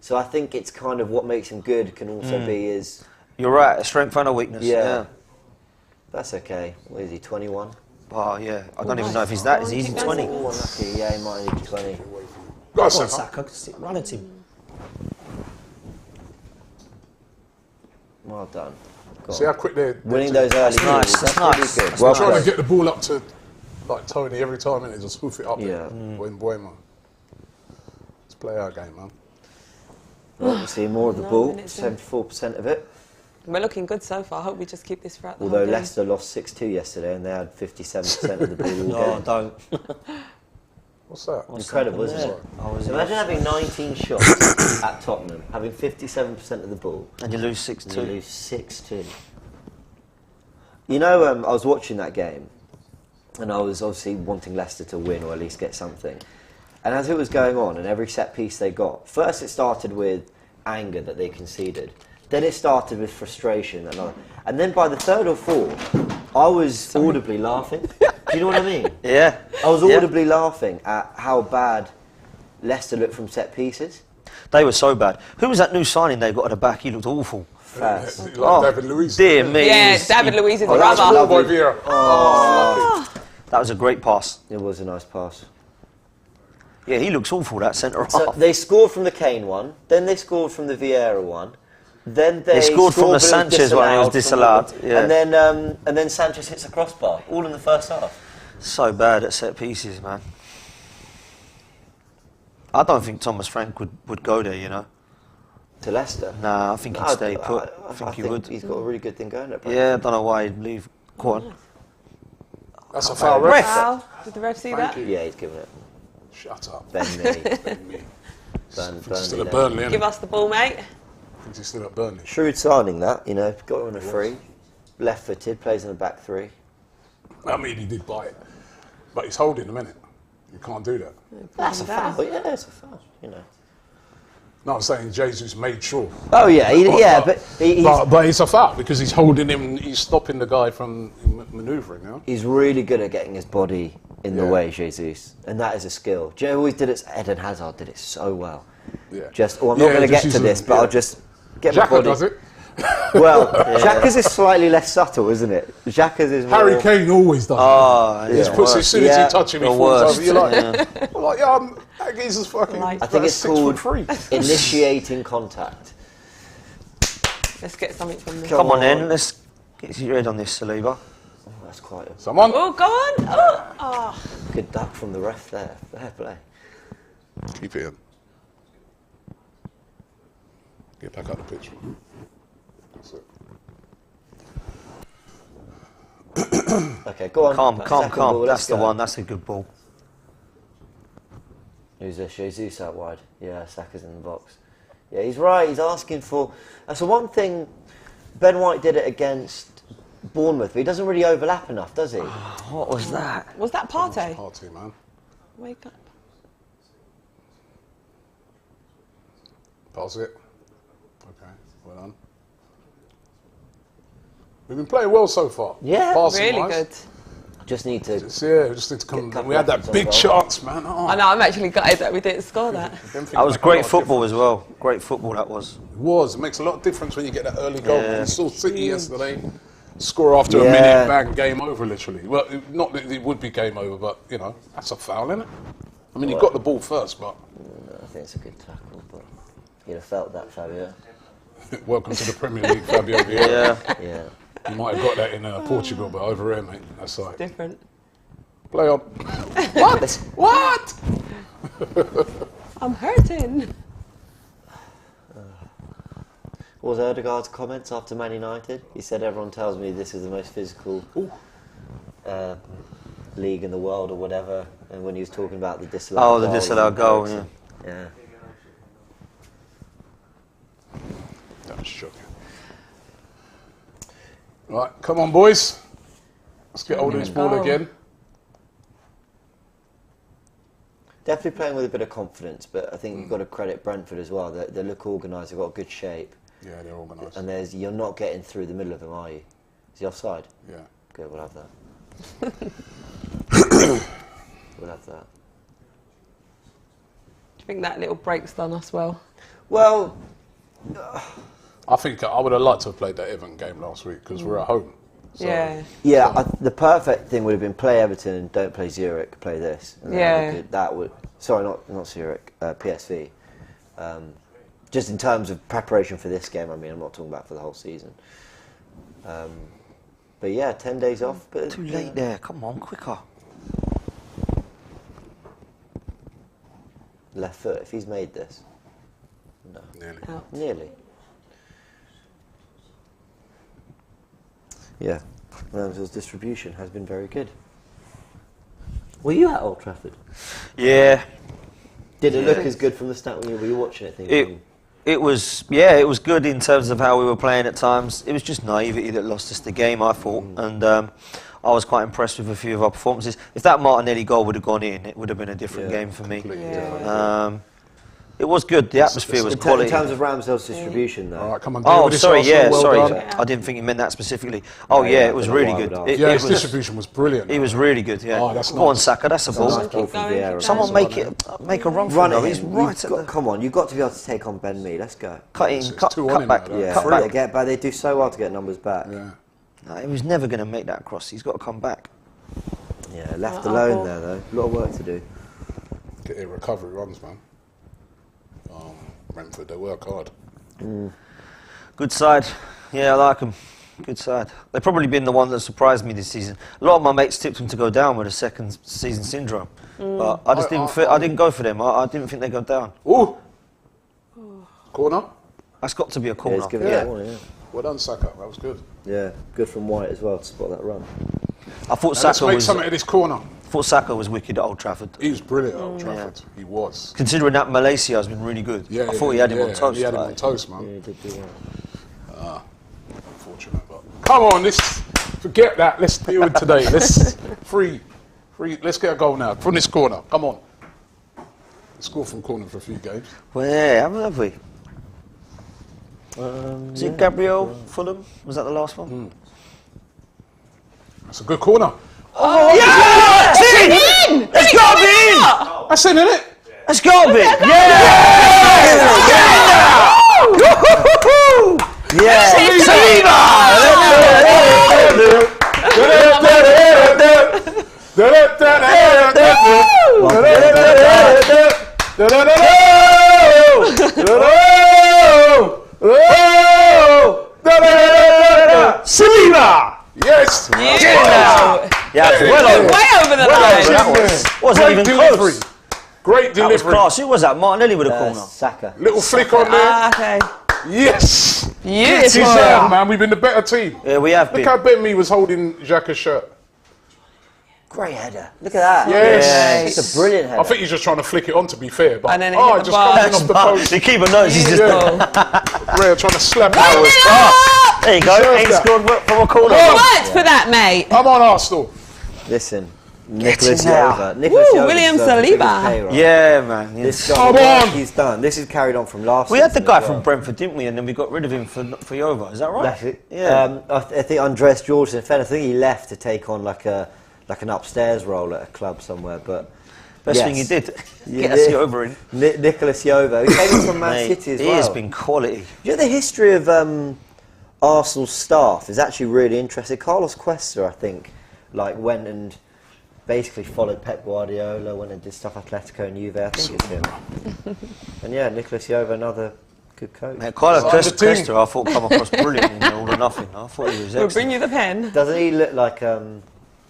So I think it's kind of what makes him good. Can also be his. You're right, a strength and a weakness. Yeah. That's okay. What is he? 21. Oh yeah, I don't even know if he's that. Is he 20? Oh, unlucky. Yeah, he might be 20. Go on, Come on, Saka. Saka, run at him. Well done. Go See on. how quick they're Winning those early That's nice, goals, that's really nice. good. That's Well trying played. to get the ball up to like Tony every time, and just hoof it up. Yeah. When Boema. Let's play our game, man. Right, we see more of the 9 ball, minutes in. 74% of it. We're looking good so far. I hope we just keep this throughout the Although whole game. Leicester lost 6-2 yesterday and they had 57% of the ball all No, game. don't. What's that? Incredible, isn't it? Imagine having 19 shots at Tottenham, having 57% of the ball, And you lose and you 6-2. lose 6-2. I was watching that game, and I was obviously wanting Leicester to win or at least get something. And as it was going on, and every set piece they got, first it started with anger that they conceded. Then it started with frustration. And then by the third or fourth, I was audibly laughing. Do you know what I mean? Yeah. I was audibly laughing at how bad Leicester looked from set pieces. They were so bad. Who was that new signing they got at the back? He looked awful. Fast. Like David Luiz. Dear me. Yeah, he- David Luiz is a that's rubber. lovely. Fabio Vieira. Oh, That was a great pass. It was a nice pass. Yeah, he looks awful, that centre half. So they scored from the Kane one, then they scored from the Vieira one, Then they scored from but a it was Sanchez one, it was disallowed. from- Yeah. And then Sanchez hits a crossbar, all in the first half. So bad at set pieces, man. I don't think Thomas Frank would go there, you know. To Leicester. Nah, I think he'd stay put. I think he would. He's got a really good thing going at Brentford. Yeah, I don't know why he'd leave. Go on. That's a foul, ref. Foul. Did the ref see that? Yeah, he's given it. Shut up. Ben Mee. Ben Mee. Burnley He's still at there. Burnley, isn't Give he? us the ball, mate. Thinks he's still at Burnley. Shrewd signing that, you know, got on a free. Left-footed, plays in the back three. I mean, he did buy it. But he's holding a minute. You can't do that. That's a foul, yeah, it's a foul, you know. No, I'm saying Jesus made sure. Oh, yeah, but he's... But it's a foul because he's holding him, he's stopping the guy from manoeuvring, you know? He's really good at getting his body in the Yeah. way, Jesus, and that is a skill. Do you know who always did it? Eden Hazard did it so well. Yeah. I'm not Yeah, going to just get to using- this, but yeah. I'll just get Xhaka my body. does it. Well, Xhaka's is slightly less subtle, isn't it? Xhaka's is more... Harry Kane always does Oh, it. He just yeah. puts it, as soon as Yeah. he touches him, he The falls worst, over. You're like, yeah. I'm like, yeah, that geezer's fucking Like- I think it's 6'3". called initiating contact. Let's get something from this. Come on then, let's get your head on this, Saliba. Oh, that's quite a Someone? Oh, go on. Oh. good duck from the ref there. Fair play. Keep it in. Get back out the pitch. That's it. Okay, go on. Calm. Second ball, let's That's the go. one. That's a good ball. Who's this? Jesus out wide. Yeah, Saka's in the box. Yeah, he's right. He's asking for... That's the one thing... Ben White did it against Bournemouth, but he doesn't really overlap enough, does he? What was that? Was that Partey? Partey, man. Wake up. Pass it. Okay, well done. We've been playing well so far. Yeah, Passing Really wise. good. Just need to... We just need to come. Get a couple We had that efforts on big goal. chance, man. Oh, I know, I'm actually gutted that we didn't score that. That was great football as well. Great football that was. It was. It makes a lot of difference when you get that early goal. Yeah. We saw City yesterday. Score after a Yeah. minute, bang, game over, literally. Well, not that it would be game over, but, you know, that's a foul, isn't it? I mean, you got the ball first, but I think it's a good tackle, but you'd have felt that, Fabio. welcome to the Premier League, Fabio Vieira. Yeah. Yeah. You might have got that in Portugal, but over here, mate, that's like, Different. play on. What? What? I'm hurting. What was Odegaard's comments after Man United? He said, everyone tells me this is the most physical league in the world or whatever. And when he was talking about the disallowed goal. Oh, the disallowed goal, yeah. Yeah. That was shocking. Right, come on, boys. Let's get hold of this ball Goal. again. Definitely playing with a bit of confidence, but I think you've got to credit Brentford as well. They look organised, they've got good shape. Yeah, they're organised. And you're not getting through the middle of them, are you? Is he offside? Yeah. Good, we'll have that. We'll have that. Do you think that little break's done us well? Well, I think I would have liked to have played that Everton game last week because we're at home. So Yeah. yeah, the perfect thing would have been play Everton and don't play Zurich, play this. And Yeah. that would sorry, not Zurich, PSV. Just in terms of preparation for this game, I mean, I'm not talking about for the whole season. But yeah, 10 days off. But Too late there. Come on, quicker. left foot, if he's made this. No. Nearly. Out. Nearly. Yeah. Ramsdale's distribution has been very good. Were you at Old Trafford? Yeah. Did it look as good from the start when you were watching it? Thinking, It was good in terms of how we were playing at times. It was just naivety that lost us the game, I thought, and I was quite impressed with a few of our performances. If that Martinelli goal would have gone in, it would have been a different game for me. Completely Yeah. different. It was good. The atmosphere was in quality. terms of Ramsdale's distribution, though. All right, come on. deal Oh, with this, sorry, Arsenal, yeah, well sorry. done. Yeah. I didn't think you meant that specifically. Oh, Yeah, yeah, I it was don't know really why I good. would ask. It Yeah, his was, distribution was brilliant. he was really good, yeah. Oh, that's Go on, nice. Saka, that's a Nice ball. goal from Keep going, Vieira. keep Someone going. make a run for Run him. at He's him. right at the... Come on, you've got to be able to take on Ben Mee. Let's go. Cut in, It's cut 2 on cut him back. now, though. Yeah, Cut free back. to get back. They do so well to get numbers back. Yeah. No, he was never going to make that cross. He's got to come back. Yeah, left Oh, alone oh. there though. A lot of work to do. Get their recovery runs, man. Brentford, they work hard. Good side. Yeah, I like them. Good side. They've probably been the one that surprised me this season. A lot of my mates tipped them to go down with a second season syndrome. But I just I didn't go for them. I didn't think they'd go down. Ooh. Corner. That's got to be a corner. Yeah, it's giving it a corner, yeah. Well done, Saka. That was good. Yeah, good from White as well to spot that run. I thought Now, let's Saka make was. something of this corner. Thought Saka was wicked at Old Trafford. He was brilliant at Old Trafford. He was. Considering that Malaysia has been really good. I thought he had him on toast. He had him like. on toast, man. Yeah, he did do well. Unfortunate, but come on, forget that. Let's deal with today. Let's free. Let's get a goal now from this corner. Come on. Let's score from corner for a few games. Well, yeah, haven't we? Is it Gabriel Fulham? Was that the last one? That's a good corner. Oh, yeah! It's in! It's got to be in! That's in, isn't it? It's got to be! Yeah! Yeah! Saliba! Saliba! Yes! Yeah, Way over the line. Wasn't Great even delivery. close. Great That was delivery. class. Who was that? Martinelli with a corner. Saka. Little flick on there. Okay. Yes! Yes. He's there, man. We've been the better team. Yeah, we have Look been. how Ben was holding Xhaka's shirt. Great header. Look at that. Yes. It's a brilliant header. I think he's just trying to flick it on, to be fair. But And then it it hit the just bar. comes in off the post. The keeper knows he's just. Beautiful. Rhea trying to slap it. There you go. Deserved Ain't that. scored from a corner. Oh. Worked for that, mate. I'm on Arsenal. Listen, Nicholas in now. Jova. Nicholas Woo, Jova William deserves the biggest Saliba. pay rise. Yeah, man. This Yes. guy, Come what on. he's done. This is carried on from last We had the season guy as from well. Brentford, didn't we? And then we got rid of him for Jova. Is that right? That's it. Yeah. I think Andres Georgeson, I think he left to take on like an upstairs role at a club somewhere. But Best yes. thing he did. Yeah, Get us over in. Nicholas Jova. He came from Man Mate, City as he well. has been quality. You know, the history of Arsenal's staff is actually really interesting. Carlos Cuesta, I think, went and basically followed Pep Guardiola, went and did stuff Atletico and Juve. I think it's him. And yeah, Nicholas Jova, another good coach. Mate, Carlos Like the team. Cuesta, I thought come across brilliant in All or Nothing. I thought he was We'll excellent. bring you the pen. Doesn't he look like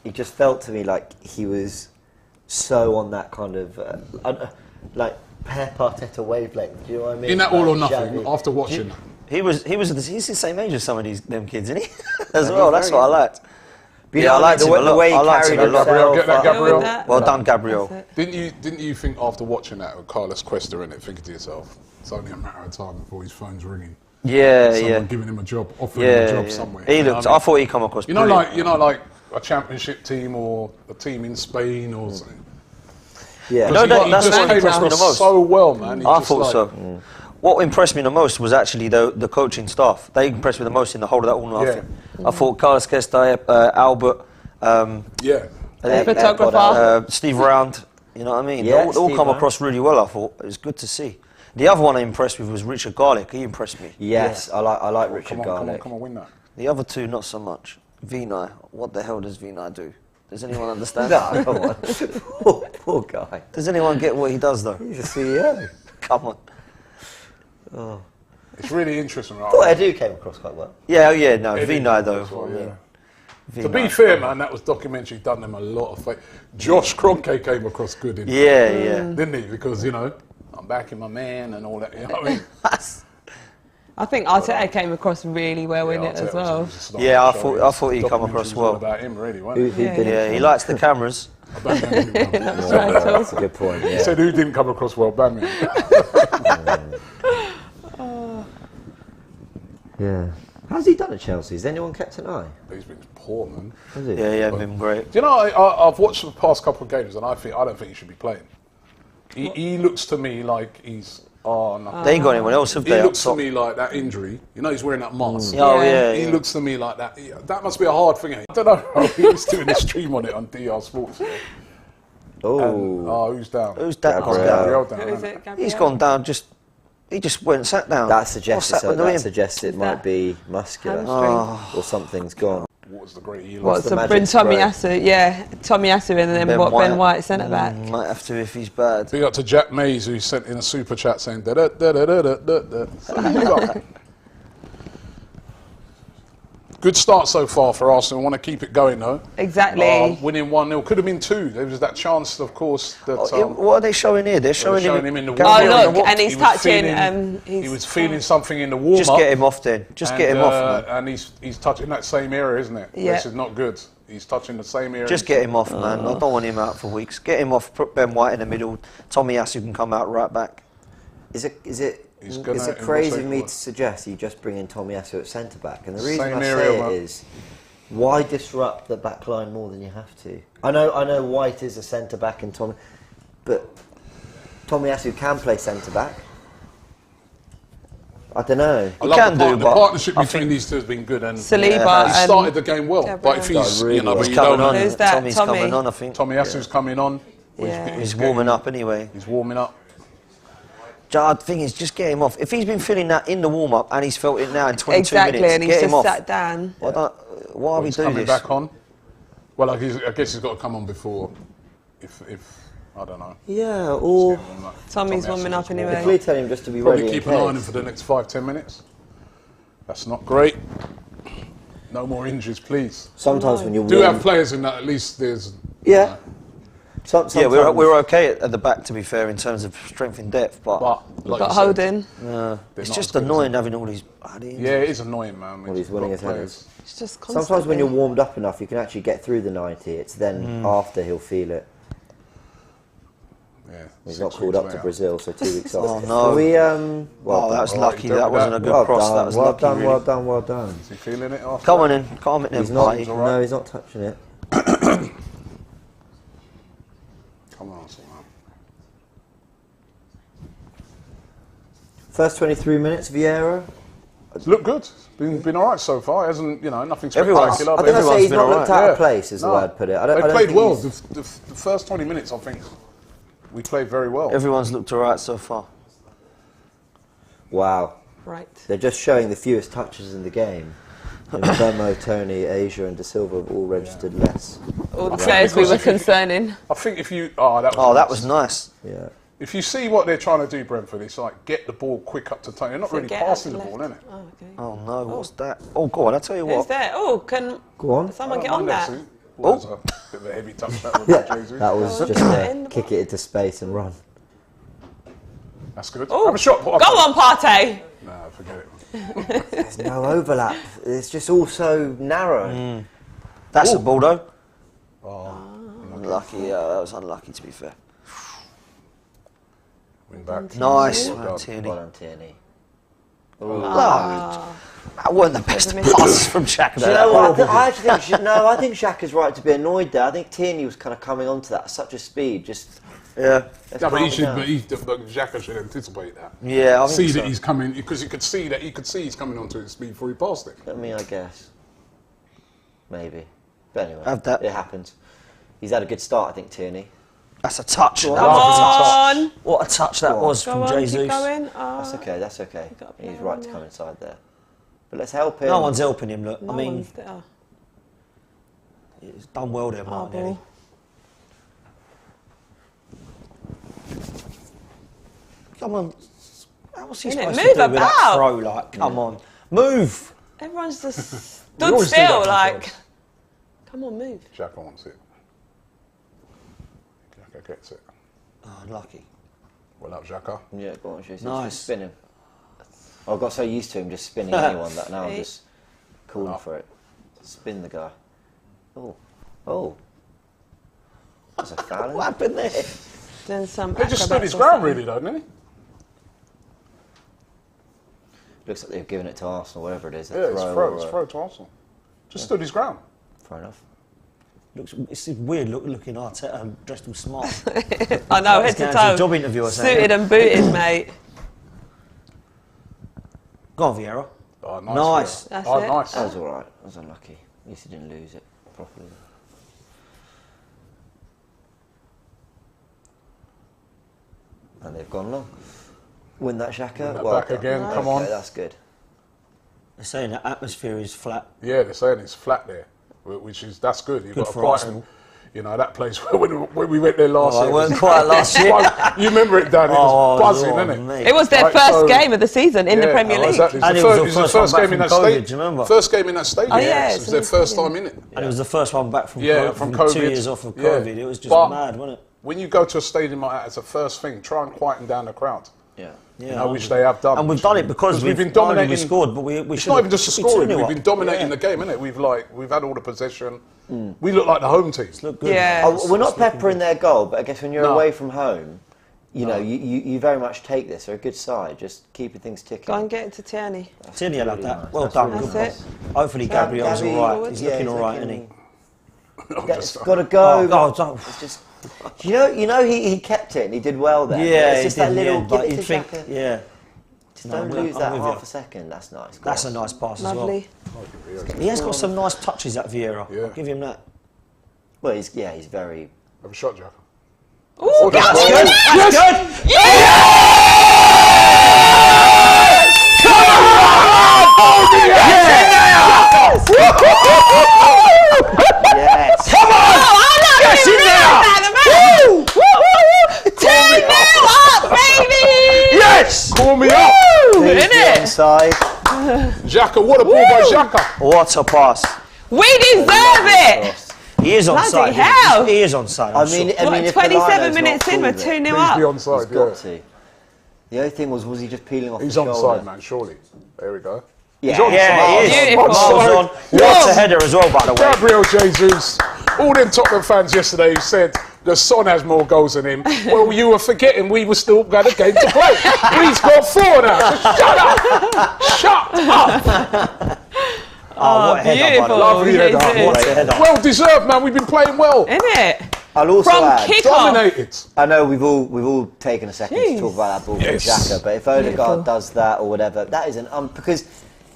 he just felt to me like he was so on that kind of like Pep Arteta wavelength. Do you know what I mean? In that all or Like, nothing, Xavi. after watching. He's the same age as some of them kids, isn't he? As Yeah, well. he's That's very what I liked. But Yeah, I liked him a the lot. way he I liked carried him a lot. himself. Get that, up. Gabriel. With that. Well done, Gabriel. That's Didn't you think after watching that with Carlos Cuesta in it, thinking to yourself, it's only a matter of time before his phone's ringing. Yeah, Someone yeah. giving him a job, offering him a Yeah, job yeah. somewhere. He You know looked. what I I mean? thought he come across. You know, brilliant. like a championship team or a team in Spain or something. Yeah. No, Because he that's just what came impressed me across the most. so well, man. He I just thought like- so. What impressed me the most was actually the coaching staff. They impressed me the most in the whole of that all Yeah. nothing. I thought Carlos Cuesta, Albert, Yeah. photographer. Steve Round. You know what I mean? Yeah, they all Steve come Round. across really well. I thought it was good to see. The other one I impressed with was Richard Garlick. He impressed me. Yes, I like Richard Come on, Garlick. come on, win that. The other two, not so much. Vinay, what the hell does Vinay do? Does anyone understand? No, come on. poor guy. Does anyone get what he does though? He's a CEO. Come on. It's really interesting, I thought right? Edu came across quite well. Yeah, oh yeah, no, Eddie Vinay though. as well, yeah. Vinay. To be fair, man, that was documentary done them a lot of favour. Josh Kroenke came across good in it, Yeah, yeah. didn't he? Because, you know, I'm backing my man and all that. You know what I mean? I think Arteta came across really well in it Arteta as well. was just like Yeah, I a show. thought he come Documentary across was all well. about him, really, wasn't Who it? didn't? Yeah, he likes the cameras. I don't know who didn't come across well. Right, That's a good point. He Yeah. said who didn't come across well, Bamian. Yeah. How's he done at Chelsea? Has anyone kept an eye? He's been poor, man. Has he? Yeah, yeah, been great. Do you know, I've watched the past couple of games and I don't think he should be playing. He looks to me like he's... Oh, no. They ain't got anyone else, have He they? looks up to top? me like that injury. You know, he's wearing that mask. Oh, Yeah. yeah. He yeah. looks to me like that. That must be a hard thing. I don't know. He was doing a stream on it on DR Sports. Oh. Who's down? Who's that gone Gabriel. down? Gabriel down. Who is isn't it? it? Gabriel? He's gone down. He just went and sat down. That suggests What's happened to him? it might that? be muscular Hamstring. or something's gone. What was the great Eli? What's the the magic bring Tommy spray? Asu? Yeah, Tommy Asu and then Ben White centre back. Might have to if he's bad. Big up to Jack Mays who sent in a super chat saying da da da da da da da. Good start so far for Arsenal. Want to keep it going though. Exactly. Winning 1-0. Could have been 2. There was that chance, of course. That What are they showing here? They're showing him in the Gary warm-up. Oh, look, and he's He was touching. feeling- He was feeling something in the warm-up. Just get him off then. Just get him off, man. And he's touching that same area, isn't it? Yeah. This is not good. He's touching the same area. Just get him off, man. I don't want him out for weeks. Get him off. Put Ben White in the middle. Tommy Asu can come out right back. Is it gonna- crazy of me to suggest you just bring in Tommy Asu at centre back? And the reason Same I area, say it man. is, why disrupt the back line more than you have to? I know White is a centre back and but Tommy Asu can play centre back. I don't know. I love can the, do, the but partnership I between think- these two has been good. And Saliba he and started the game well. Gabriel. But if he's, Really well. but He's you coming don't- on. Who's that? Tommy's Tommy? coming on, I think. Tommy Asu's coming on. Yeah. He's warming up anyway. He's warming up. The thing is, just get him off. If he's been feeling that in the warm-up and he's felt it now in 22 Exactly, minutes, and he's get him just off. sat down. Why are we He's doing coming this? back on. Well, I guess he's got to come on before. If I don't know. Yeah, or Tommy's warming up anyway. if we tell him just to be Probably ready keep in an eye on him case. for the next 5-10 minutes. That's not great. No more injuries, please. Sometimes when you're Do have warm, players in that. At least there's. yeah. Yeah, Sometimes- we're okay at the back, to be fair, in terms of strength and depth, but Like Got you said, holding. it's not just as good as annoying having all these bloody Yeah, it is annoying, man. Well, he's winning his got headers. It's just constantly. Sometimes when you're warmed up enough, you can actually get through the 90. It's then after he'll feel it. Yeah, He's 6 not called weeks up to later. Brazil, so 2 weeks off. Oh, no. Can we, Oh, that was done. lucky. Well, That wasn't a good well cross. done, That was well lucky, done, really. well done, well done. Is he feeling it after? Come on in. Calm it down, He's not, Partey. all right. no, he's not touching it. Come on, son, man. First 23 minutes, Vieira. It's looked good. Been all right so far. Hasn't nothing Everyone's- spectacular. I but think I say everyone's he's been not alright. looked out Yeah. of place, is the No. way I'd put it. I don't They think played well. he's- The first 20 minutes, I think, we played very well. Everyone's looked alright so far. Wow. Right. They're just showing the fewest touches in the game. Ivan Toney, Asia and De Silva have all registered less. All the players we because were if you- concerning. I think if you That was nice. Yeah. If you see what they're trying to do, Brentford, it's like get the ball quick up to Tony. They're not really Get passing the out ball, left. innit? Oh, okay. Oh no, what's that? Oh God, I tell you Who's what. there? Oh, can Go on. someone I get don't on mind that? actually. Well, that was a bit of a heavy touch. That was Jesus. That was Oh, just look at a that in the kick it into space and run. That's good. Oh, Have a shot. go on, Partey. Nah, forget it. There's no overlap. It's just all so narrow. That's a ball though. Oh, Unlucky. Yeah, that was unlucky to be fair. win back. Nice, Well done. Tierney. Well done, Tierney. That weren't the best passes from Xhaka. Do you know what? I actually think I think Xhaka's right to be annoyed there. I think Tierney was kind of coming onto that at such a speed. Just Yeah. let's Yeah, but calm he it should. down. But Xhaka should anticipate that. Yeah, I think See so. that he's coming because he could see he's coming onto his speed before he passed it. I mean, I guess maybe. But anyway, Have that. it happens. He's had a good start, I think, Tierney. That's a touch. That Come was a touch. on. What a touch that Go on. was Go from on, keep Jesus. going. Oh, That's okay. That's okay. got a player He's right on to there. come inside there. But let's help him. No one's helping him. Look, no I mean, one's there. he's done well there, Martinelli. ball. Come on. What's he Innit? supposed Move to do with that about. throw? Like, come on, move. Everyone's just We stood always do still, that like, sometimes. come on, move. Xhaka wants it. Xhaka gets it. Oh, lucky. Well up, Xhaka. Yeah, go on, Jesus. Nice. Just spin him. I got so used to him just spinning anyone that now I'm See? just calling for it. Spin the guy. Oh. That's a foul. What happened there? Doing some He just stood acrobats his or ground, something. really, though, didn't he? Looks like they've given it to Arsenal, whatever it is. Yeah, it's throw to Arsenal. Just stood his ground. Fair enough. It's weird looking Arteta dressed all smart. I know, He's head to going to toe. a job interview or something. Suited and booted, mate. Go on, Vieira. Oh, nice. Nice. Yeah. That's Oh, it. nice. That was alright. That was unlucky. At least he didn't lose it properly. And they've gone long. Win that Xhaka. Win that Well back done. again, come Okay, on. that's good. They're saying the atmosphere is flat. Yeah, they're saying it's flat there, which is that's good. You've Good got for quite Arsenal. You know, that place when we went there last year. It wasn't quite last year. You remember it, Dan? It was buzzing, Lord, isn't it? mate. It was their first game of the season in the Premier League. Exactly. And it was the first one back from COVID, do you remember? First game in that stadium. Oh, yeah, It was their first time in it. And it was the first one back from, from COVID. 2 years off of COVID. It was just mad, wasn't it? When you go to a stadium like that, it's the first thing. Try and quieten down the crowd. Yeah. You know, which they have done. And we've done it because we've been dominating. We scored, but we it's not even just the scoring. We've been dominating the game, isn't it? We've had all the possession. We look like the home team. Look good. Yeah. We're not peppering their goal, but I guess when you're away from home, you know, you very much take this. They're a good side, just keeping things ticking. Go and get it to Tierney. Tierney like that. nice. Well That's done. really Good nice. pass. Hopefully Gabriel's Gabby, all right. He's looking he's all right, looking- isn't he? It's got to go. Oh, God. It's just, you know, he kept it and he did well there. Yeah, it's just he that did, little. yeah, Give but it you to think, Xhaka. yeah. Just No, don't I'm lose with that you. half a second. That's nice. Go That's on. a nice pass Lovely. as well. He has got some nice touches, that Vieira. Yeah. I'll give him that. Well, he's very. Have a shot, Jack. Ooh, that's good. That's good. Yes. Come on! Yes, in there! 2-0 up, baby! Yes! Call me up. Who's Isn't the it? onside? Xhaka, what a ball by Xhaka. What a pass. We deserve it! He is Bloody onside. hell. He is onside. I mean, What, if 27 Milano's minutes not in, we're called it, 2-0 Please be up. He's onside, got yeah. to. The only thing was he just peeling off He's the shoulder? onside, man, surely. There we go. Yeah. He's onside. Yeah, he is. Beautiful. Miles on. What a header as well, by the way. Gabriel Jesus, all them Tottenham fans yesterday who said the Son has more goals than him. Well, you were forgetting we were still got a game to play. He's got 4 now. So shut up! Shut up! Oh, what a header, by the beautiful. way. Lovely header. Jesus. What a header. Well deserved, man. We've been playing well. Isn't it? I'll also From add, kick-off. Dominated. I know we've all taken a second Jeez. to talk about that ball Yes. from Xhaka, but if Beautiful. Odegaard does that or whatever, that is because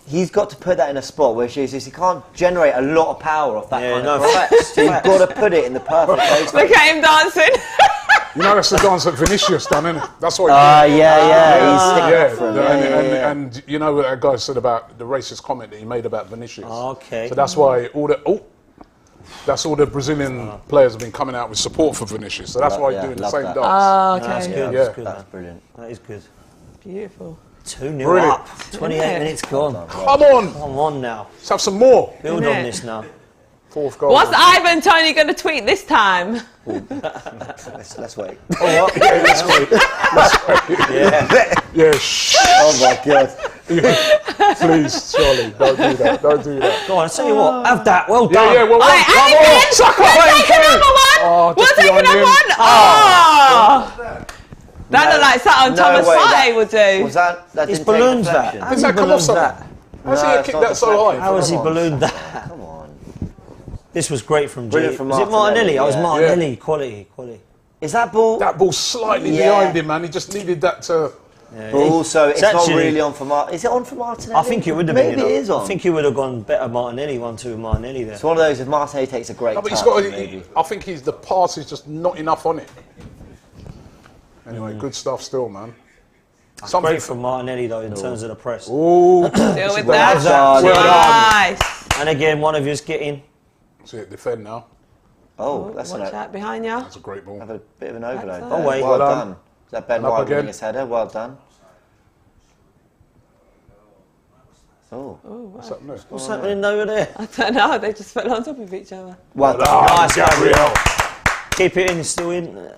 he's got to put that in a spot where he can't generate a lot of power off that kind of cross. facts. So you've got to put it in the perfect place. Look at him dancing. You know that's the dance that Vinicius done, isn't it? That's what he did. He's sticking up for him. And you know what that guy said about the racist comment that he made about Vinicius. Okay. So that's why all the Brazilian players have been coming out with support for Vinicius. So that's why he's doing the love same that. dance. Oh, That's okay. good. Yeah. That's good. That's brilliant. That is good. Beautiful. 2-0 Brilliant. up. 28 minutes gone. Come on, Come on now. let's have some more. Build Isn't on it? this now. 4th goal. What's Ivan Toney going to tweet this time? Let's wait. Yeah, shh. Oh my god. Please, Charlie, don't do that. Don't do that. Go on, I tell you what. Have that. Well done. Yeah, well, All right, come Anakin, on, suck we'll up, take another one. Oh, We'll just take behind another him. one. Oh. That looked like something No Thomas way, Partey would do. Was that It's didn't take balloons that. deflection? How's Does he that come off ballooned something? that? How's he No, kicked it's that not so deflection. high? How has he Come on. ballooned that? Come on. This was great from G. Brilliant from Was it Martinelli? Martinelli, Oh, it was yeah. Martinelli. Quality. Is that ball? That ball's slightly Yeah. behind him, man. He just needed that to. But also, it's not actually- really on for Martinelli. Is it on for Martinelli? I think it would have been. Maybe you know. it is on. I think he would have gone better Martinelli, 1-2 with Martinelli there. It's one of those, if Martinelli takes a great No, but he's touch, got. maybe. I think the pass is just not enough on it. Anyway, good stuff still, man. Great from Martinelli though in terms of the press. Ooh, Deal with Well that. done. Well done. Nice. And again, one of you's getting. see it defend now. Oh, that's Watch out behind you. That's a great ball. have a bit of an overload. That's there. Oh, wait. Well Well done. done. Is that Ben And up White winning again. his header? Well done. Oh, What's up next? What's happening over there? I don't know, they just fell on top of each other. well done. Nice, Gabriel. Gabriel. Keep it in. It's still in.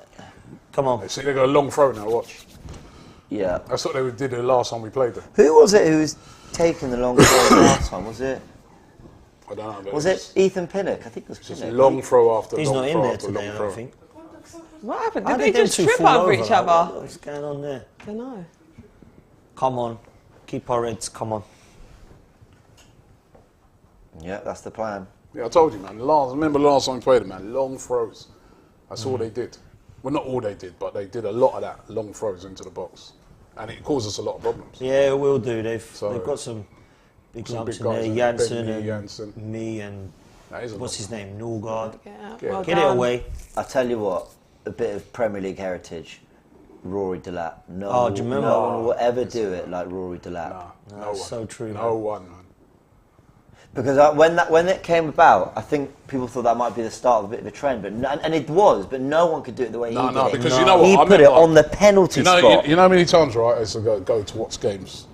Come on. See, they got a long throw now. Watch. Yeah. That's what they did the last time we played them. Who was it who was taking the long throw last time? Was it? I don't know. But Was it Ethan Pinnock? I think it was Just Pinnock. long throw after He's long not in throw there after today, long I throw. don't think. What happened? How Did they them just two trip fall over each like that? other? What's going on there? I don't know. Come on. Keep our heads. Come on. Yeah, that's the plan. Yeah, I told you, man. Remember last time we played them, man. Long throws. That's all they did. Well, not all they did, but they did a lot of that long throws into the box, and it caused us a lot of problems. Yeah, it will do. They've So, got some big some lumps big in there. guys in Janssen there. and Janssen. me and That is a what's lot. his name? Norgard. Get out. Yeah. Well Get it done. away. I tell you what, a bit of Premier League heritage. Rory Delap. No, Oh, do you remember? no one will ever do it like Rory Delap. No That's one. so true, No man. one, man. Because when it came about, I think people thought that might be the start of a bit of a trend, but and it was, but no one could do it the way he did it. Because you know what? He put it on the penalty spot. You know how many times, right, as I go to watch games,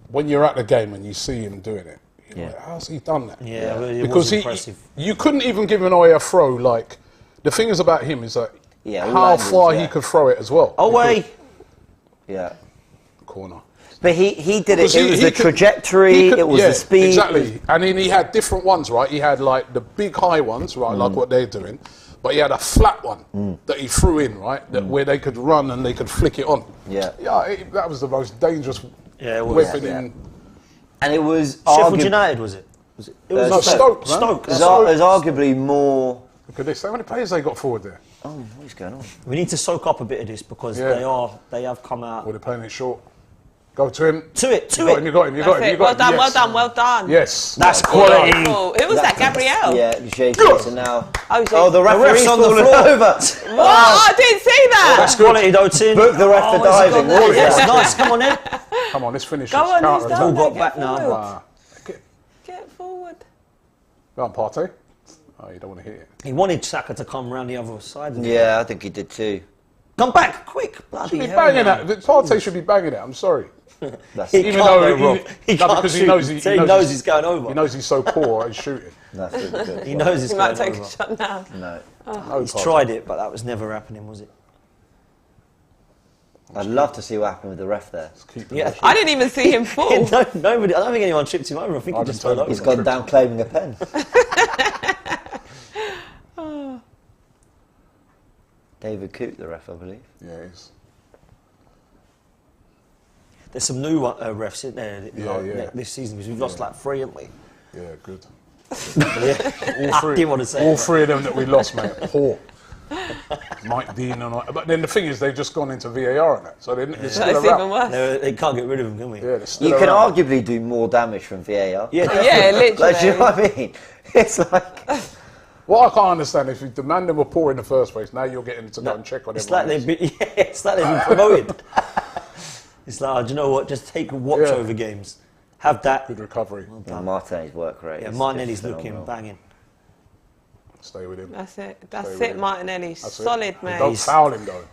when you're at the game and you see him doing it, you're like, how's he done that? Yeah, well, it because was impressive. you couldn't even give him away a throw. Like, the thing is about him is that how far he could throw it as well. Away! Yeah. Corner. But he did it. It was the trajectory. It was the speed. Exactly. And then he had different ones, right? He had like the big high ones, right, like what they're doing. But he had a flat one that he threw in, right, where they could run and they could flick it on. Yeah. Yeah, that was the most dangerous weapon in. And it was Sheffield United, was it? It was Stoke. Stoke. It was arguably more. Look at this. How many players they got forward there? Oh, what's going on? We need to soak up a bit of this because they have come out. Well, they're playing it short. Go to him. You got him. Well done. Yes. That's quality. Who was that, Gabriel? Yeah, Jason now. Oh, the referee's on the fallen floor. over. What? I didn't see that. That's quality though, Tim. Book the ref for diving. Yes, nice. Come on then. Come on, let's finish Go this. on, Counter he's attack. done. All got Get back now. forward. Get forward. Go on, Partey. Oh, you don't want to hit it. He wanted Saka to come round the other side. Yeah, I think he did too. Come back, quick. Bloody Should be hell, banging man. that. Partey should be banging it. I'm sorry. That's He it. can't go wrong. He can't because he shoot. knows He knows he's going over. He knows he's so poor at shooting. That's it. Good. He knows he's He going might take over. a shot now. No. No, He's Partey. tried it, but that was never happening, was it? I'd love to see what happened with the ref there. Keep the Yeah. pressure. I didn't even see him fall. Nobody. I don't think anyone tripped him over. I think he just fell over. He's gone down claiming a pen. David Coote, the ref, I believe. Yeah, he's. There's some new refs in there this season because we've lost like 3, haven't we? Yeah, good. I didn't want to say All that. 3 of them that we lost, mate, poor. Mike Dean and I. But then the thing is, they've just gone into VAR and that, so they're That's still even around. worse. They can't get rid of him, can we? Yeah, they're still You can around. arguably do more damage from VAR. Yeah, Yeah, definitely. Like, do you know literally. what I mean? It's like... What I can't understand, if you demand them were poor in the first place, now you're getting to go and check on It's everyone like else. they've been, it's like they've been promoted. It's like, do you know what? Just take a watch over games. Have that. Good recovery. Martinelli's work rate. Yeah, is Martinelli's just looking phenomenal. banging. Stay with him. That's it. That's Stay it, with him. Martinelli. That's it. Solid, mate. Don't foul him, though.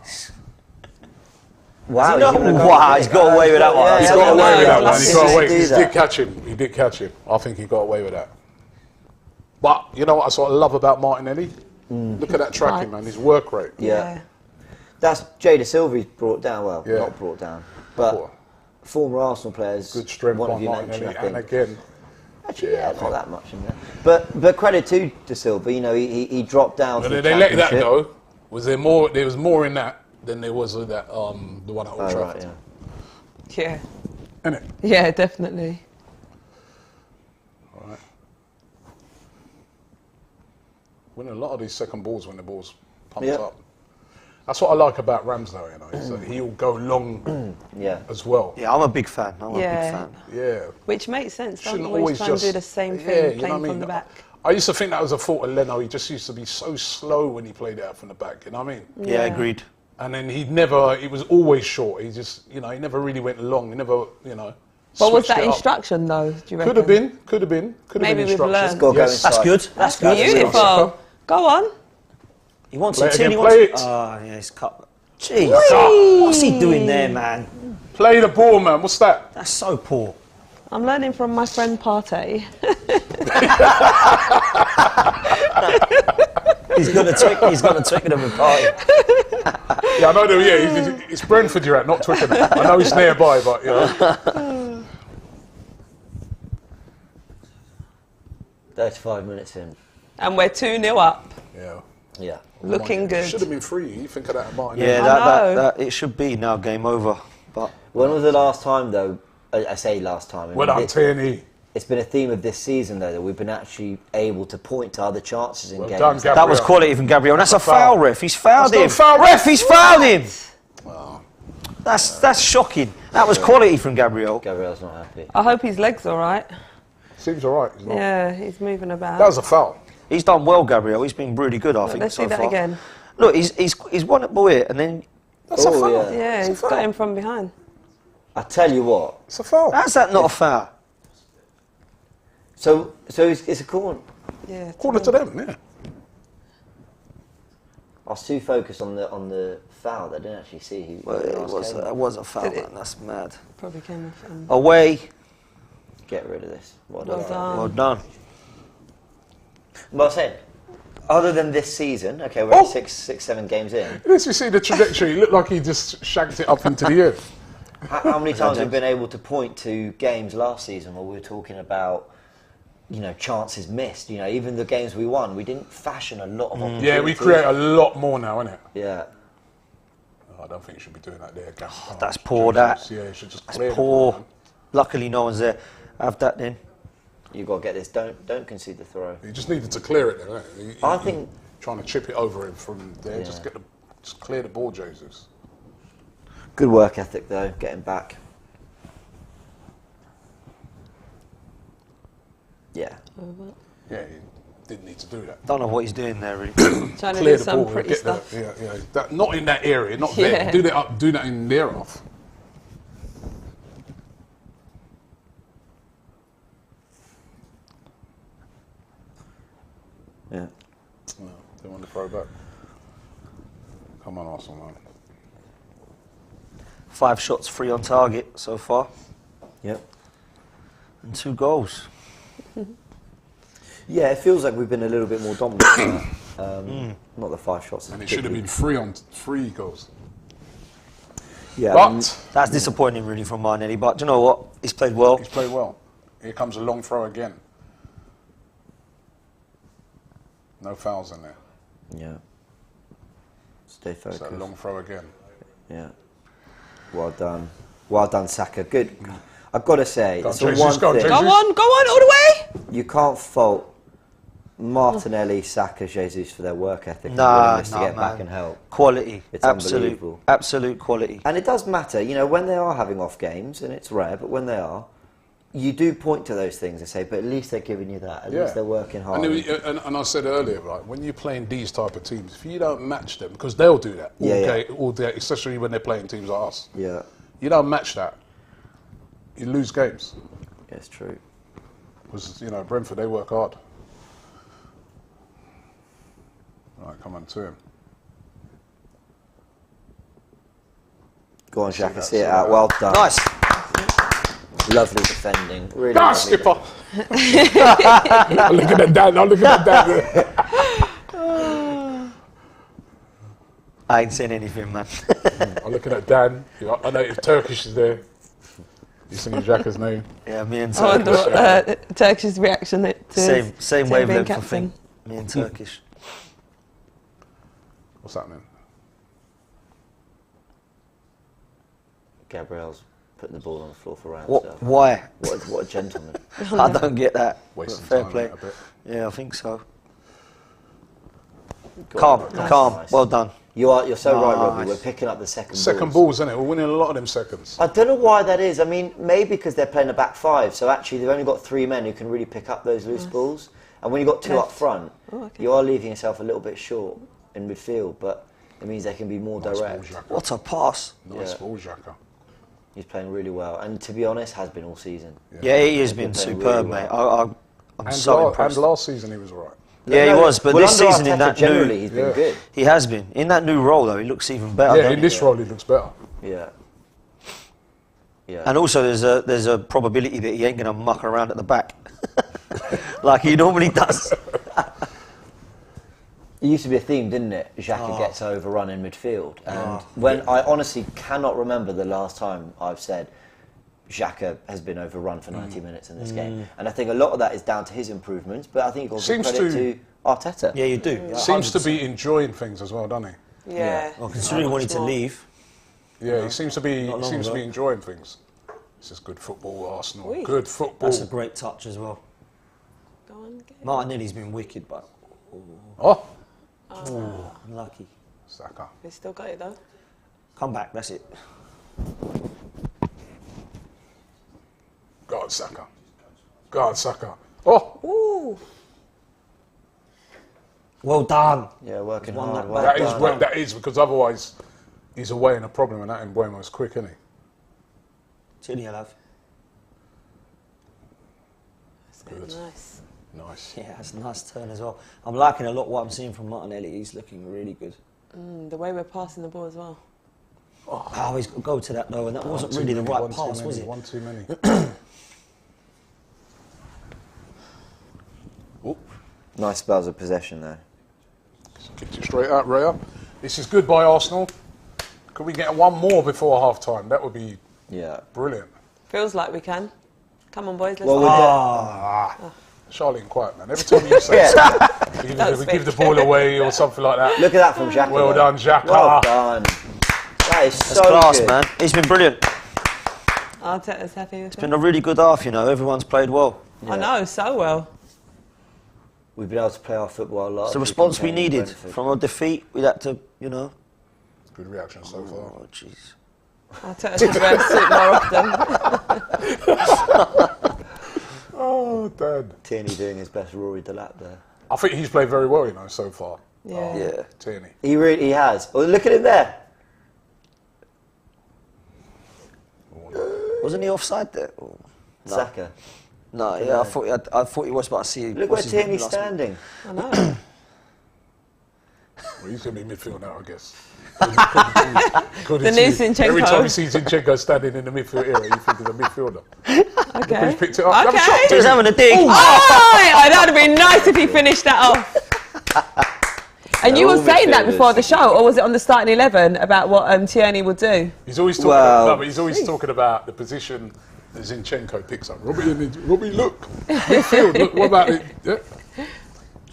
Wow, Wow, he's got away with that one. Yeah, He's yeah, got away with that no, one. He no, got no, away. do He that. did catch him. He did catch him. I think he got away with that. But you know what I sort of love about Martinelli? Look at that tracking, man. His work rate. Yeah. That's Jada Silva's brought down. Well, Yeah. not brought down, but former Arsenal players. Good strength one by of you mentioned, Martinelli. I And think. again, Actually, yeah, not that much in there. But credit to De Silva. You know, he dropped down. but to they the let that Championship. go. Was there more? There was more in that than there was with that. The one at Old Oh, Trafford. right, yeah. Yeah. Isn't it? Yeah, definitely. All right. Winning a lot of these second balls when the ball's pumped Yeah. up. That's what I like about Ramsdale. You know, is that he'll go long Yeah. as well. Yeah, I'm a big fan. I'm a big Yeah. fan. Yeah. Which makes sense. Don't Shouldn't always always try just and do the same thing, Yeah, you know playing what I mean? from the back. I used to think that was a fault of Leno. He just used to be so slow when he played it out from the back. You know what I mean? Yeah, agreed. And then he was always short. He just, you know, he never really went long. He never, you know. But was switched that it up. instruction though? Do you reckon? Could have been Maybe we've instruction. learned. Go Yes. inside. That's good. That's good. Beautiful. Go on. He wants Play it. it Till he again, wants play it. it. Oh, yeah, he's cut. Jeez. What's he doing there, man? Play the ball, man. What's that? That's so poor. I'm learning from my friend Partey. He's gonna Twickenham and party. Yeah, I know. Yeah, it's Brentford you're at, not Twickenham. I know it's nearby, but you know. 35 minutes in. And we're 2-0 up. Yeah. Yeah. Looking good. Should have been 3. You think of that, Martin? Yeah, I know. that it should be now game over. But When was the last time, though? I say last time. I mean, Well, I'm Tierney. it's been a theme of this season, though, that we've been actually able to point to other chances in Well games. done, Gabriel. that was quality from Gabriel. And that's a foul, ref. He's fouled That's him. not a foul, Ref, he's fouled him. That's shocking. That was quality from Gabriel. Gabriel's not happy. I hope his leg's all right. Seems all right. He's not. Yeah, he's moving about. That was a foul. He's done well, Gabriel. He's been really good, I think. Let's so see that far. again. Look, he's won it, boy, and then That's a foul. yeah. Yeah, he's got him from behind. I tell you what, It's a foul. how's that not a foul? So it's a corner. Yeah. Corner to them, yeah. I was too focused on the foul that I didn't actually see who. Well, it was a foul, Did it? man. That's mad. Probably came off. Away. Get rid of this. Well done. Well done. Well, I said, other than this season, okay, we're 7 games in. Yes, you see the trajectory. It looked like he just shanked it up into the air. How many times have we been able to point to games last season where we were talking about, chances missed? Even the games we won, we didn't fashion a lot of opportunities. Yeah, we create a lot more now, innit? Yeah. I don't think you should be doing that there, Gam. That's poor, that. Yeah, you should just That's clear poor. the ball, man. Luckily, no one's there. Have that then. You've got to get this. Don't concede the throw. You just needed to clear it there, innit? I think... Trying to chip it over him from there, Yeah. just clear the ball, Jesus. Good work ethic, though, getting back. Yeah. Yeah, he didn't need to do that. Don't know what he's doing there, really. Trying to Clear do the some ball, pretty get stuff. that, not in that area, not there. Yeah. Do that in there off. Yeah. No, they want to throw back. Come on, Arsenal, man. 5 shots, 3 on target so far, Yep. and 2 goals. Yeah, it feels like we've been a little bit more dominant. Not the 5 shots. And it should have been 3 goals. Yeah, But That's disappointing, really, from Martinelli. But do you know what? He's played well. he's played well. Here comes a long throw again. No fouls in there. yeah. Stay focused. So long throw again. Yeah. Well done, Saka. Good. I've got to say, Go on, it's the Jesus, one go on, thing Jesus. Go on all the way. you can't fault Martinelli, Saka, Jesus for their work ethic and Nah, willingness to nah, get back man. and help. Quality. It's absolute, unbelievable. absolute quality. And it does matter, when they are having off games, and it's rare, but when they are, you do point to those things and say, but at least they're giving you that. At least they're working hard. And I said earlier, right, when you're playing these type of teams, if you don't match them, because they'll do that all day, especially when they're playing teams like us. Yeah, You don't match that, you lose games. it's true. Because, Brentford, they work hard. Right, come on to him. Go on, Xhaka, that, see it see out. that. Well done. Nice. Lovely defending. Really Ah, lovely skipper! I'm looking at Dan, I ain't saying anything, man. I'm looking at Dan. I know if Turkish is there. You singing Xhaka's name. Yeah, me and I wonder Turkish. what Turkish's reaction to Same to being wavelength, I captain. think. Me and Turkish. What's happening? Gabriel's putting the ball on the floor for round. What? Why? What a gentleman. I don't get that. Wasting Fair time play. a bit. Yeah, I think so. Go Calm, on, calm. nice. Well done. You're so right, Robbie. Nice. We're picking up the second Second balls, isn't it? We're winning a lot of them seconds. I don't know why that is. I mean, maybe because they're playing a back 5, so actually they've only got 3 men who can really pick up those loose balls. And when you've got 2 up Left. front, Okay. you are leaving yourself a little bit short in midfield, but it means they can be more Nice direct. ball, Xhaka. What a pass. Nice Yeah. ball, Xhaka. He's playing really well, and to be honest, has been all season. Yeah, he has been He's been superb, really mate. well. I'm And, so impressed. and last season he was all right. Yeah, he was, but Well, this under season in Arteta that generally, new, he's been good. he has been in that new role though. He looks even better. Yeah, doesn't in he? this role he looks better. Yeah. Yeah. And also, there's a probability that he ain't gonna muck around at the back, like he normally does. It used to be a theme, didn't it? Xhaka gets overrun in midfield, and when I honestly cannot remember the last time I've said Xhaka has been overrun for 90 minutes in this game, and I think a lot of that is down to his improvements, but I think you've got to give Seems credit to- to Arteta. Yeah, you do. Yeah, Seems to 100%. be enjoying things as well, doesn't he? Yeah. Well, considering he wanted to leave, Yeah, he seems to be Not long ago. enjoying things. This is good football, Arsenal. Oui. Good football. that's a great touch as well. Go on, get it. Martinelli's been wicked, but Oh, unlucky. Saka. He's still got it though. Come back, that's it. Go on, Saka. Go on, Saka. Oh, Ooh. Well done. Yeah, working Won hard. that well back. done. that is because otherwise he's away in a problem, and that Mbeumo's quick, isn't he? Tilly, I love. Good. Nice. Nice. Yeah, that's a nice turn as well. I'm liking a lot what I'm seeing from Martinelli. He's looking really good. The way we're passing the ball as well. Oh, I always go to that though, and that wasn't really the right pass, was it? One too many. Oh, Nice spells of possession there. kicked it straight out, Raya. This is good by Arsenal. Could we get one more before half time? That would be Yeah. brilliant. Feels like we can. Come on, boys. Let's Well, go. Charlie and quiet, man. Every time you say Yeah. either we give the ball away or something like that. Look at that from Xhaka. Well though. done, Xhaka. Well done. That is That's so class, good. man. He's been brilliant. Arteta's happy with It's been a really good half, you know. Everyone's played well. I know, so well. We've been able to play our football a lot. It's the response we needed from a defeat. We had to, you know. Good reaction so far. Oh, jeez. Arteta should wear a suit more often. Oh, Dad. Tierney doing his best Rory Delap there. I think he's played very well, you know, so far. Yeah. Yeah. Tierney. He really has. Oh, look at him there. Wasn't he offside there? Oh, no. Saka. No, yeah, I thought he was, but I see. Look where what's his name Tierney's last week. standing. I know. Well, he's going to be midfield now, I guess. The new Zinchenko. Every time you see Zinchenko standing in the midfield area, you think of the midfielder. Okay. He's picked it up. Have a Okay. shot, He was Tierney. having a dig. Oh, that would have been nice if he finished that off. And you They're were all saying that midfielders. before the show, or was it on the starting 11 about what Tierney would do? He's always talking Well- about, no, but he's always talking about the position that Zinchenko picks up. Robbie, look. Midfield, look, what about it? Yeah.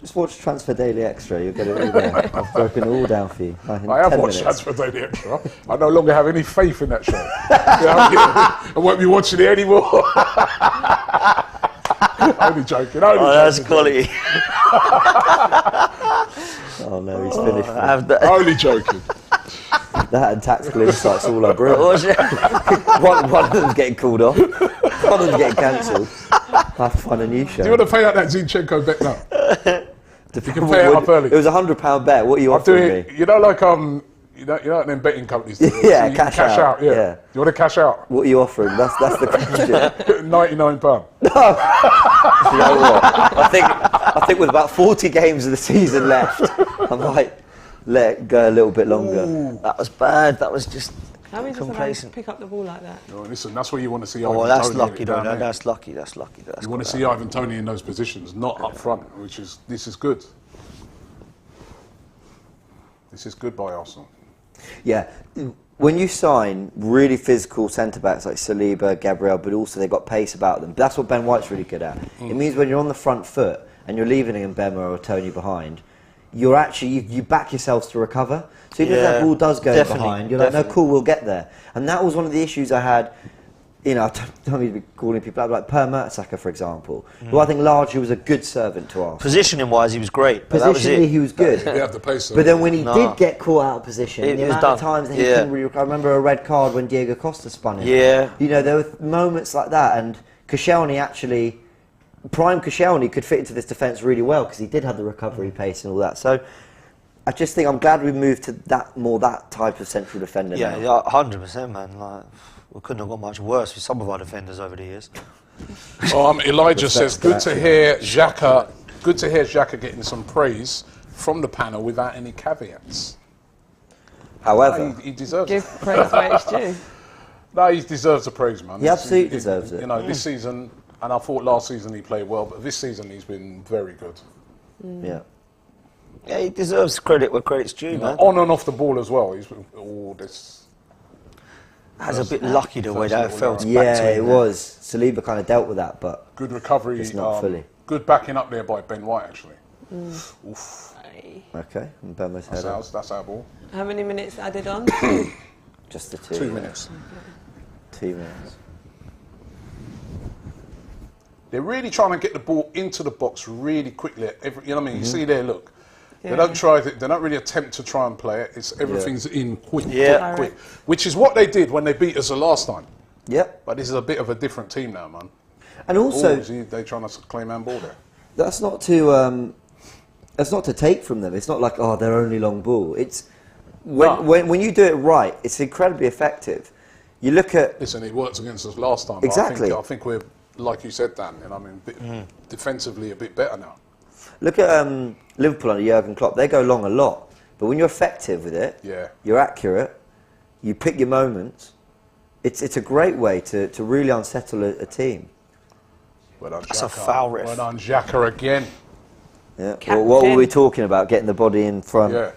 Just watch Transfer Daily Extra. You'll get it all there. I've broken it all down for you. Like in I have 10 watched minutes. Transfer Daily Extra. I no longer have any faith in that show. I won't be watching it anymore. Only joking. Only Oh, that's joking. quality. Oh no, he's finished. I have that. Only joking. That and Tactical Insights all I brought. Was it? one of them's getting called off. One of them's getting cancelled. I have to find a new show. Do you want to pay out that Zinchenko bet now? You can pay it up early. It was £100 bet. What are you I'll do offering it. me? You know, like you know, them betting companies. Do, Yeah, so you can cash out, Yeah. yeah. You want to cash out? What are you offering? That's the question. £99. You know what? I think with about 40 games of the season left, I might let it go a little bit longer. Ooh. That was bad. That was just How many does complacent. pick up the ball like that? No, listen, that's where you want to see Oh, Ivan that's Toney lucky, though. down there. That's lucky. That's lucky. That's You want to good. see Ivan Toney in those positions, not up front, this is good. This is good by Arsenal. Yeah. When you sign really physical centre-backs like Saliba, Gabriel, but also they've got pace about them, that's what Ben White's really good at. It means when you're on the front foot and you're leaving Mbemba or Tony behind, you're actually, you back yourselves to recover. So even if that Yeah, ball does go definitely, behind, you're like, no, definitely. cool, we'll get there. And that was one of the issues I had. You know, I don't mean to be calling people out, like Per Mertesacker, for example, who I think largely was a good servant to Arsenal. Positioning wise, he was great. But that was Positionally, it. he was good. They have the pace. But then when he No. did get caught out of position, It the was amount of done. times that he Yeah. couldn't really, I remember a red card when Diego Costa spun him. Yeah. You know, there were moments like that, and Koscielny actually, prime Koscielny could fit into this defence really well because he did have the recovery pace and all that. So I just think I'm glad we moved to that type of central defender Yeah, now. 100%, man. Like, we couldn't have got much worse with some of our defenders over the years. Elijah says, Respect good to to hear Xhaka. Good to hear Xhaka getting some praise from the panel without any caveats. However, He deserves Give it. praise where it's due. No, he deserves the praise, man. He absolutely deserves it. You know, this season, and I thought last season he played well, but this season he's been very good. yeah. Yeah, he deserves credit where credit's due, You know, man. on and off the ball as well. He's been all this. That's a bit lucky the way that First fell little back Yeah, to him. it was. Saliba kind of dealt with that, but Good recovery. It's not fully. Good backing up there by Ben White, actually. Oof. okay. And Bema's head up. That's our ball. How many minutes added on? Just the 2. 2 minutes. 2 minutes. They're really trying to get the ball into the box really quickly. You know what I mean? You see there, look. Yeah. They don't really attempt to try and play it. It's everything's in quick, Yeah. quick, which is what they did when they beat us the last time. Yep. But this is a bit of a different team now, man. And also, They're trying to claim handball there. that's not to take from them. It's not like, oh, they're only long ball. It's No. when you do it right, it's incredibly effective. You look at Listen, it worked against us last time. Exactly. But I think we're like you said, Dan, and I mean, defensively a bit better now. Look at Liverpool under Jurgen Klopp. They go long a lot, but when you're effective with it, you're accurate, you pick your moments. It's a great way to really unsettle a team. Well done, That's a Xhaka. foul ref. Well done, Xhaka again. Yeah. Well, what were we talking about? Getting the body in front. Yeah.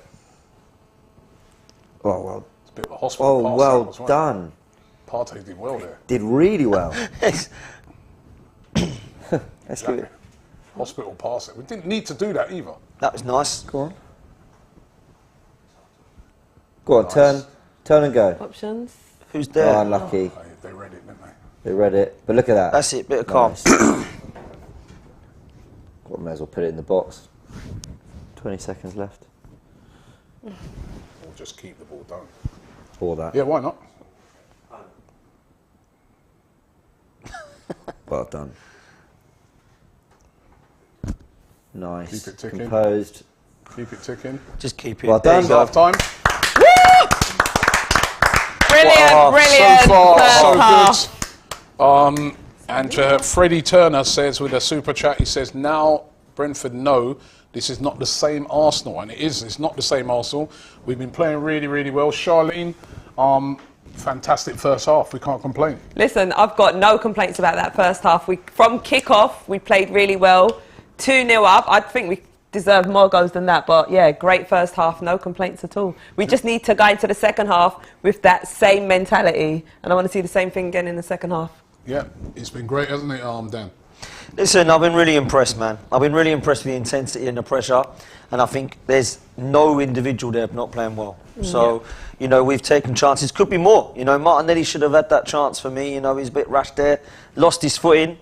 Oh well. It's a bit of a hospital pass. Well done. Partey did well there. Did really well. Let's give it. Hospital pass. We didn't need to do that either. That was nice. Go on. Go on. Nice. Turn and go. Options. Who's there? Oh, unlucky. Oh, they read it, didn't they? They read it. But look at that. That's it. Bit of calm. Nice. Well, may as well put it in the box. 20 seconds left. Or just keep the ball down. Or that. Yeah, why not? Well done. Nice. Keep it ticking. Composed. Keep it ticking. Just keep it. Well There done. you go. Half time. Brilliant, brilliant. So far, first so half. good. And Freddie Turner says with a super chat, he says, now Brentford know this is not the same Arsenal. And it's not the same Arsenal. We've been playing really, really well. Charlene, fantastic first half. We can't complain. Listen, I've got no complaints about that first half. From kick-off, we played really well. 2-0 up. I think we deserve more goals than that. But, yeah, great first half. No complaints at all. We just need to go into the second half with that same mentality. And I want to see the same thing again in the second half. Yeah, it's been great, hasn't it, Dan? Listen, I've been really impressed, man. I've been really impressed with the intensity and the pressure. And I think there's no individual there not playing well. So, you know, we've taken chances. Could be more. You know, Martinelli should have had that chance for me. You know, he's a bit rash there. Lost his footing.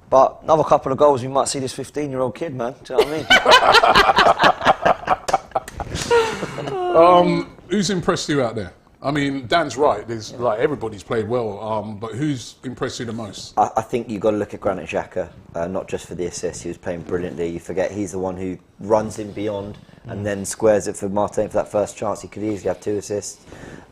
But another couple of goals, we might see this 15-year-old kid, man. Do you know what I mean? Who's impressed you out there? I mean, Dan's right. There's like everybody's played well, but who's impressed you the most? I think you've got to look at Granit Xhaka, not just for the assist. He was playing brilliantly. You forget he's the one who runs in beyond and then squares it for Martin for that first chance. He could easily have 2 assists.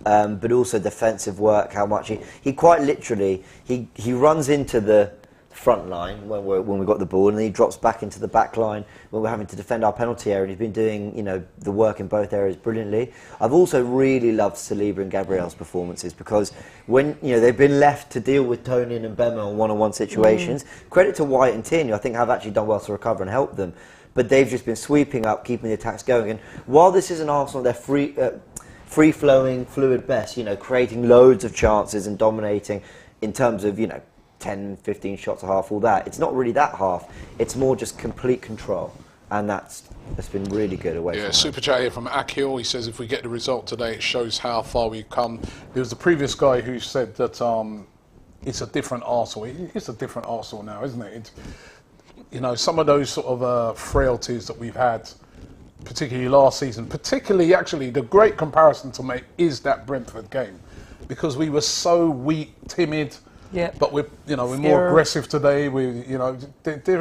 But also defensive work, how much he quite literally, he runs into the front line when we got the ball, and then he drops back into the back line when we're having to defend our penalty area, and he's been doing, you know, the work in both areas brilliantly. I've also really loved Saliba and Gabriel's performances, because when, you know, they've been left to deal with Toney and Mbemba on one-on-one situations, credit to White and Tierney, I think have actually done well to recover and help them, but they've just been sweeping up, keeping the attacks going. And while this isn't Arsenal, they're free-flowing, fluid best, you know, creating loads of chances and dominating in terms of, you know, 10, 15 shots a half, all that. It's not really that half. It's more just complete control. And that's been really good away from super chat here from Akhil. He says, if we get the result today, it shows how far we've come. There was the previous guy who said that it's a different Arsenal. It's a different Arsenal now, isn't it? You know, some of those sort of frailties that we've had, particularly last season, particularly actually the great comparison to make is that Brentford game. Because we were so weak, timid, but we're more aggressive today. There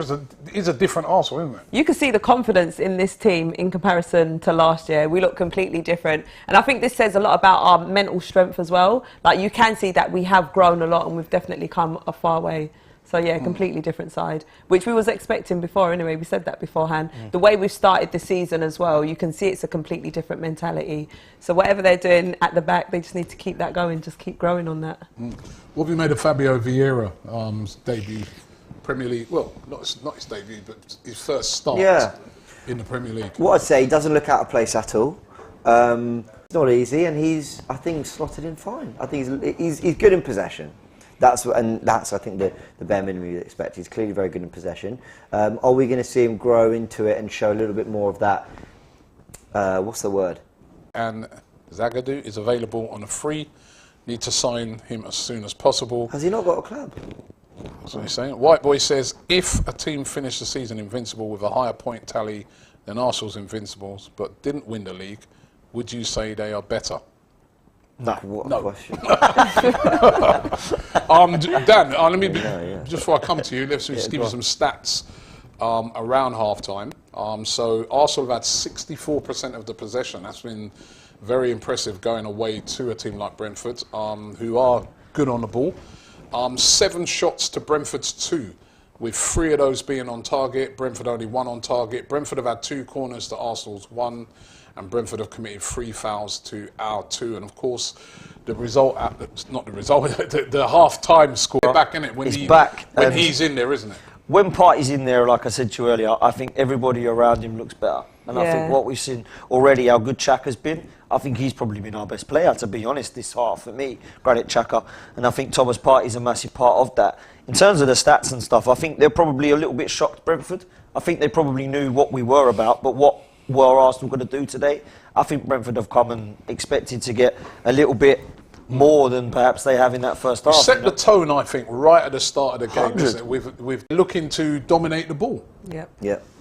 is a different Arsenal, isn't it? You can see the confidence in this team in comparison to last year. We look completely different, and I think this says a lot about our mental strength as well. Like, you can see that we have grown a lot, and we've definitely come a far way. So yeah, completely different side, which we was expecting before anyway. We said that beforehand. The way we've started the season as well, you can see it's a completely different mentality. So whatever they're doing at the back, they just need to keep that going, just keep growing on that. What have you made of Fabio Vieira debut, Premier League? Well, not his debut, but his first start in the Premier League. What I'd say, he doesn't look out of place at all. It's not easy, and I think slotted in fine. I think he's good in possession. That's I think the bare minimum you'd expect. He's clearly very good in possession. Are we going to see him grow into it and show a little bit more of that? What's the word? And Zagadou is available on a free. Need to sign him as soon as possible. Has he not got a club? That's what he's saying. White Boy says, if a team finished the season invincible with a higher point tally than Arsenal's Invincibles, but didn't win the league, would you say they are better? No. What a question. Dan, let me just before I come to you, let's just give you some stats around half-time. So Arsenal have had 64% of the possession. That's been very impressive going away to a team like Brentford, who are good on the ball. 7 shots to Brentford's 2, with 3 of those being on target. Brentford only 1 on target. Brentford have had 2 corners to Arsenal's 1, and Brentford have committed 3 fouls to our 2. And of course, the result, not the result, the half-time score back in it when he's in there, isn't it? When Partey's in there, like I said to you earlier, I think everybody around him looks better. And I think what we've seen already, how good Xhaka's been, I think he's probably been our best player, to be honest, this half for me, Granit Xhaka. And I think Thomas Partey's a massive part of that. In terms of the stats and stuff, I think they're probably a little bit shocked, Brentford. I think they probably knew what we were about, but what were Arsenal going to do today? I think Brentford have come and expected to get a little bit more than perhaps they have in that first half. Set the tone, I think, right at the start of the game, isn't it? With looking to dominate the ball. Yeah,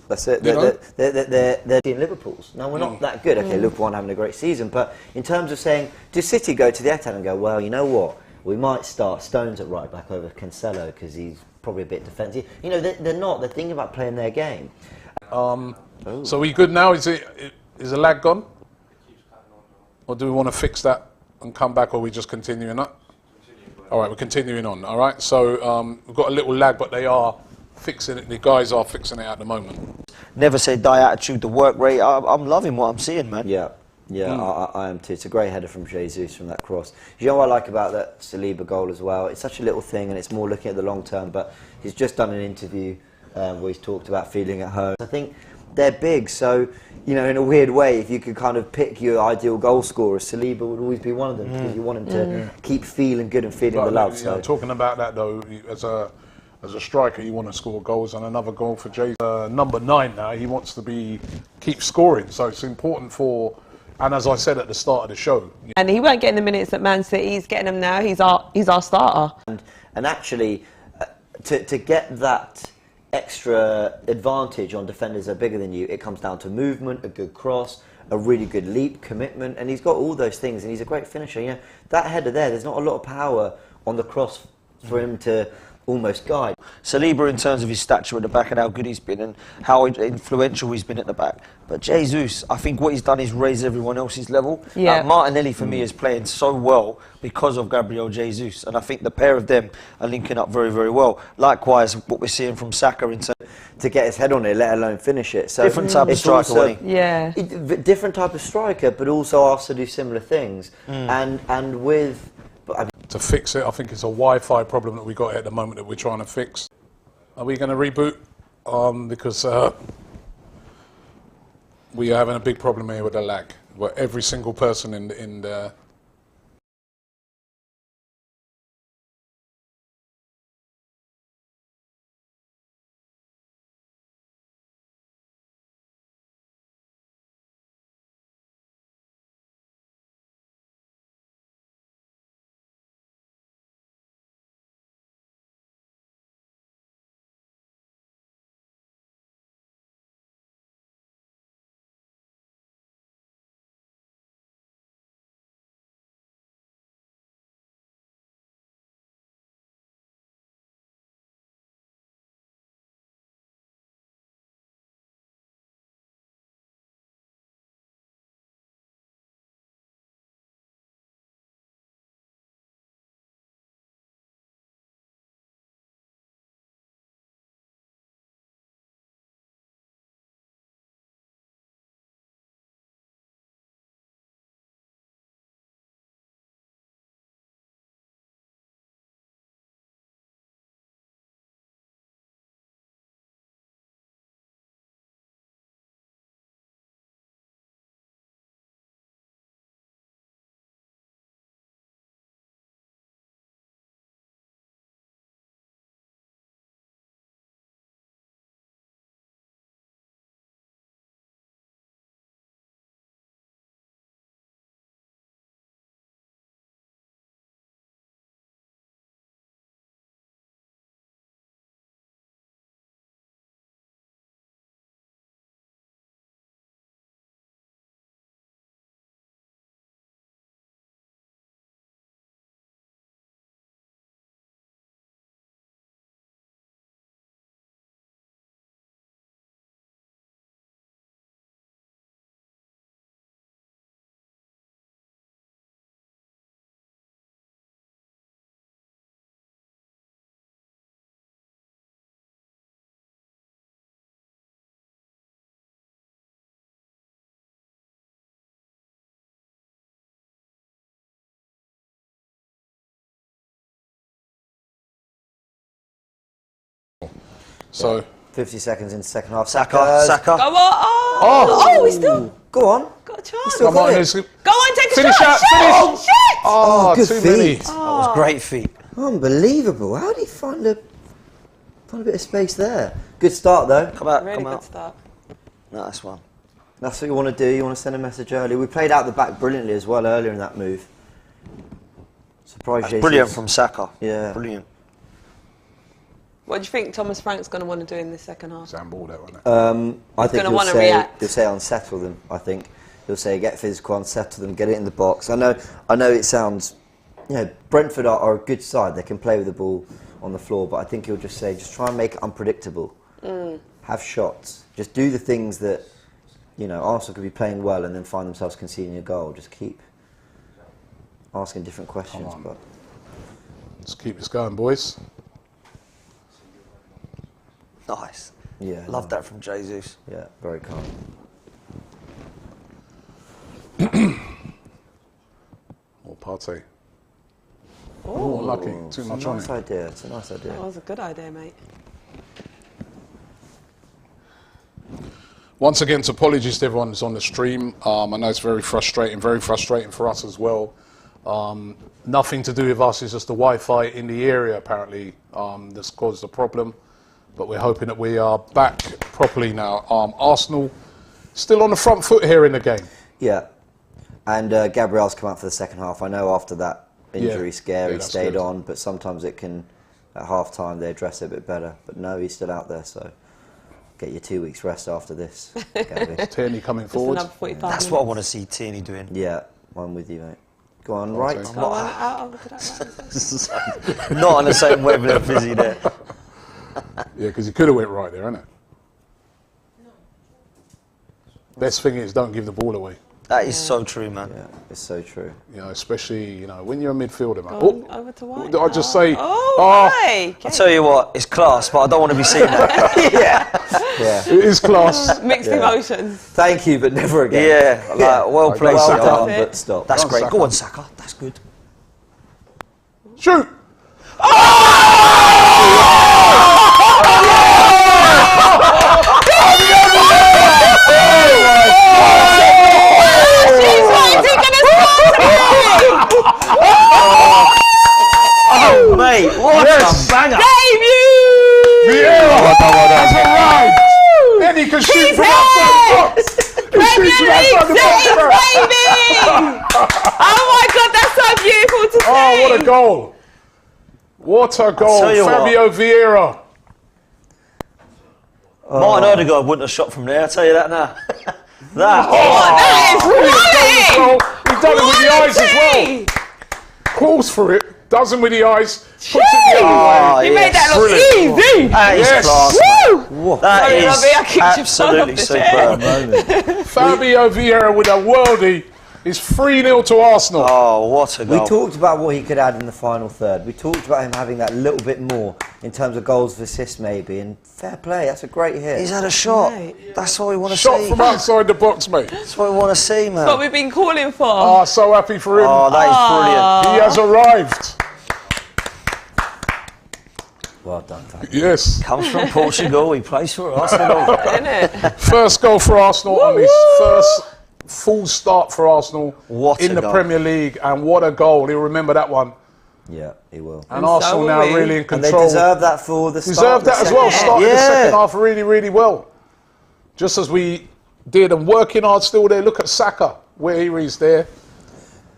that's it. They're in Liverpool's. Now, we're not that good. Okay, Liverpool aren't having a great season, but in terms of saying, does City go to the Etihad and go, well, you know what, we might start Stones at right back over Cancelo because he's probably a bit defensive. You know, they're not. They're thinking about playing their game. So are we good now? Is the lag gone? Or do we want to fix that and come back, or are we just continuing up? All right, we're continuing on. All right, so we've got a little lag, but they are fixing it. The guys are fixing it at the moment. Never say die attitude, the work rate. I'm loving what I'm seeing, man. Yeah, I am too. It's a great header from Jesus from that cross. You know what I like about that Saliba goal as well? It's such a little thing, and it's more looking at the long term. But he's just done an interview where he's talked about feeling at home. I think they're big, so you know, in a weird way, if you could kind of pick your ideal goal scorer, Saliba would always be one of them because you want him to keep feeling good and feeling the love. So talking about that though, as a striker, you want to score goals, and another goal for Jay. Number 9 now, he wants to keep scoring, so it's important for. And as I said at the start of the show, and he weren't getting the minutes at Man City. He's getting them now. He's our starter. And actually, to get that extra advantage on defenders that are bigger than you, it comes down to movement, a good cross, a really good leap, commitment, and he's got all those things, and he's a great finisher. You know, that header there's not a lot of power on the cross for him to almost guide. Saliba, in terms of his stature at the back and how good he's been and how influential he's been at the back. But Jesus, I think what he's done is raise everyone else's level. Martinelli, for me, is playing so well because of Gabriel Jesus. And I think the pair of them are linking up very, very well. Likewise, what we're seeing from Saka in terms to get his head on it, let alone finish it. So different type of striker, wasn't he? Different type of striker, but also also do similar things. And with... to fix it, I think it's a Wi-Fi problem that we got at the moment that we're trying to fix. Are we going to reboot? Because we are having a big problem here with the lag. Where every single person in the So 50 seconds in the second half. Saka. Go on. Oh, we still Go on. got a chance. Still come got on, it. let's Go on, take a finish shot. out. Shit! Finish. Oh, good too feet. many. That was great feet. Unbelievable. How did he find a bit of space there? Good start though. Come out, Really come good out. start. Nice one. That's what you want to do. You want to send a message early. We played out the back brilliantly as well earlier in that move. Surprised That's Jesus. brilliant from Saka. Yeah. Brilliant. What do you think Thomas Frank's going to want to do in this second half? Sam ball that, wasn't it? I think gonna wanna react. he'll say unsettle them. I think he'll say get physical, unsettle them, get it in the box. I know. It sounds, Brentford are a good side. They can play with the ball on the floor, but I think he'll just say, just try and make it unpredictable. Have shots. Just do the things that, Arsenal could be playing well and then find themselves conceding a goal. Just keep asking different questions. But Let's keep this going, boys. Nice. yeah, Love that from Jesus. Yeah, very calm. Or Partey. Oh, lucky. Too much on Nice it. idea. It's a nice idea. That was a good idea, mate. Once again, apologies to everyone who's on the stream. I know it's very frustrating for us as well. Nothing to do with us, it's just the Wi-Fi in the area apparently that's caused the problem. But we're hoping that we are back properly now. Arsenal still on the front foot here in the game. Yeah, and Gabriel's come out for the second half. I know after that injury scare he that's stayed good. on, but sometimes it can, at half time, they address it a bit better. But no, he's still out there, so get your 2 weeks rest after this, Gabby. Tierney coming Just forward. another 45 That's minutes. what I want to see Tierney doing. Yeah, I'm with you, mate. Go on, right. Go on, out over to that right. Not on the same wavelength as he there. Yeah, because he could have went right there, innit? Best thing is don't give the ball away. That is so true, man. Yeah, it's so true. Especially, when you're a midfielder, man. Go on, over to what White. did I just say? Right. I'll tell you what, it's class, but I don't want to be seen that. Yeah. It is class. Mixed emotions. Thank you, but never again. Yeah, well played, Well Saka. done, but stop. That's Go on, great. Saka. Go on, Saka. That's good. Shoot! Oh, mate, what a banger. Vieira! That's alright! Then he can shoot from outside the box! Premier League days, baby! Oh my God, that's so beautiful to see. Oh, what a goal! What a goal! tell you what. Fabio Vieira! Martin Odegaard wouldn't have shot from there, I'll tell you that now. That. That is Well, quality. he's done it with the eyes as well. Calls for it, does it with the eyes, puts it the other way. You made that look Brilliant. easy. That is Yes. class. Woo! That Sorry, is Robbie, I kicked your phone absolutely off the chair. superb. Fabio Vieira with a worldie is 3-0 to Arsenal. Oh, what a We goal. talked about what he could add in the final third. We talked about him having that little bit more in terms of goals and assists maybe, and fair play, that's a great hit. He's had a shot. Right. That's what we want to Shot see. from outside the box, mate. That's what we want to see, man. That's what we've been calling for. Oh, so happy for him. Oh, that is brilliant. He has arrived. Well done, Fabio. Yes. Comes from Portugal, he plays for Arsenal. Isn't it? First goal for Arsenal on his first full start for Arsenal What in a the goal. Premier League. And what a goal. He'll remember that one. Yeah, he will. And so Arsenal will now we. really in And they control. deserve that for the start. Deserved of the that as second well. half. Started the Yeah. second half really, really well. Just as we did, and working hard still there. Look at Saka, where he's there.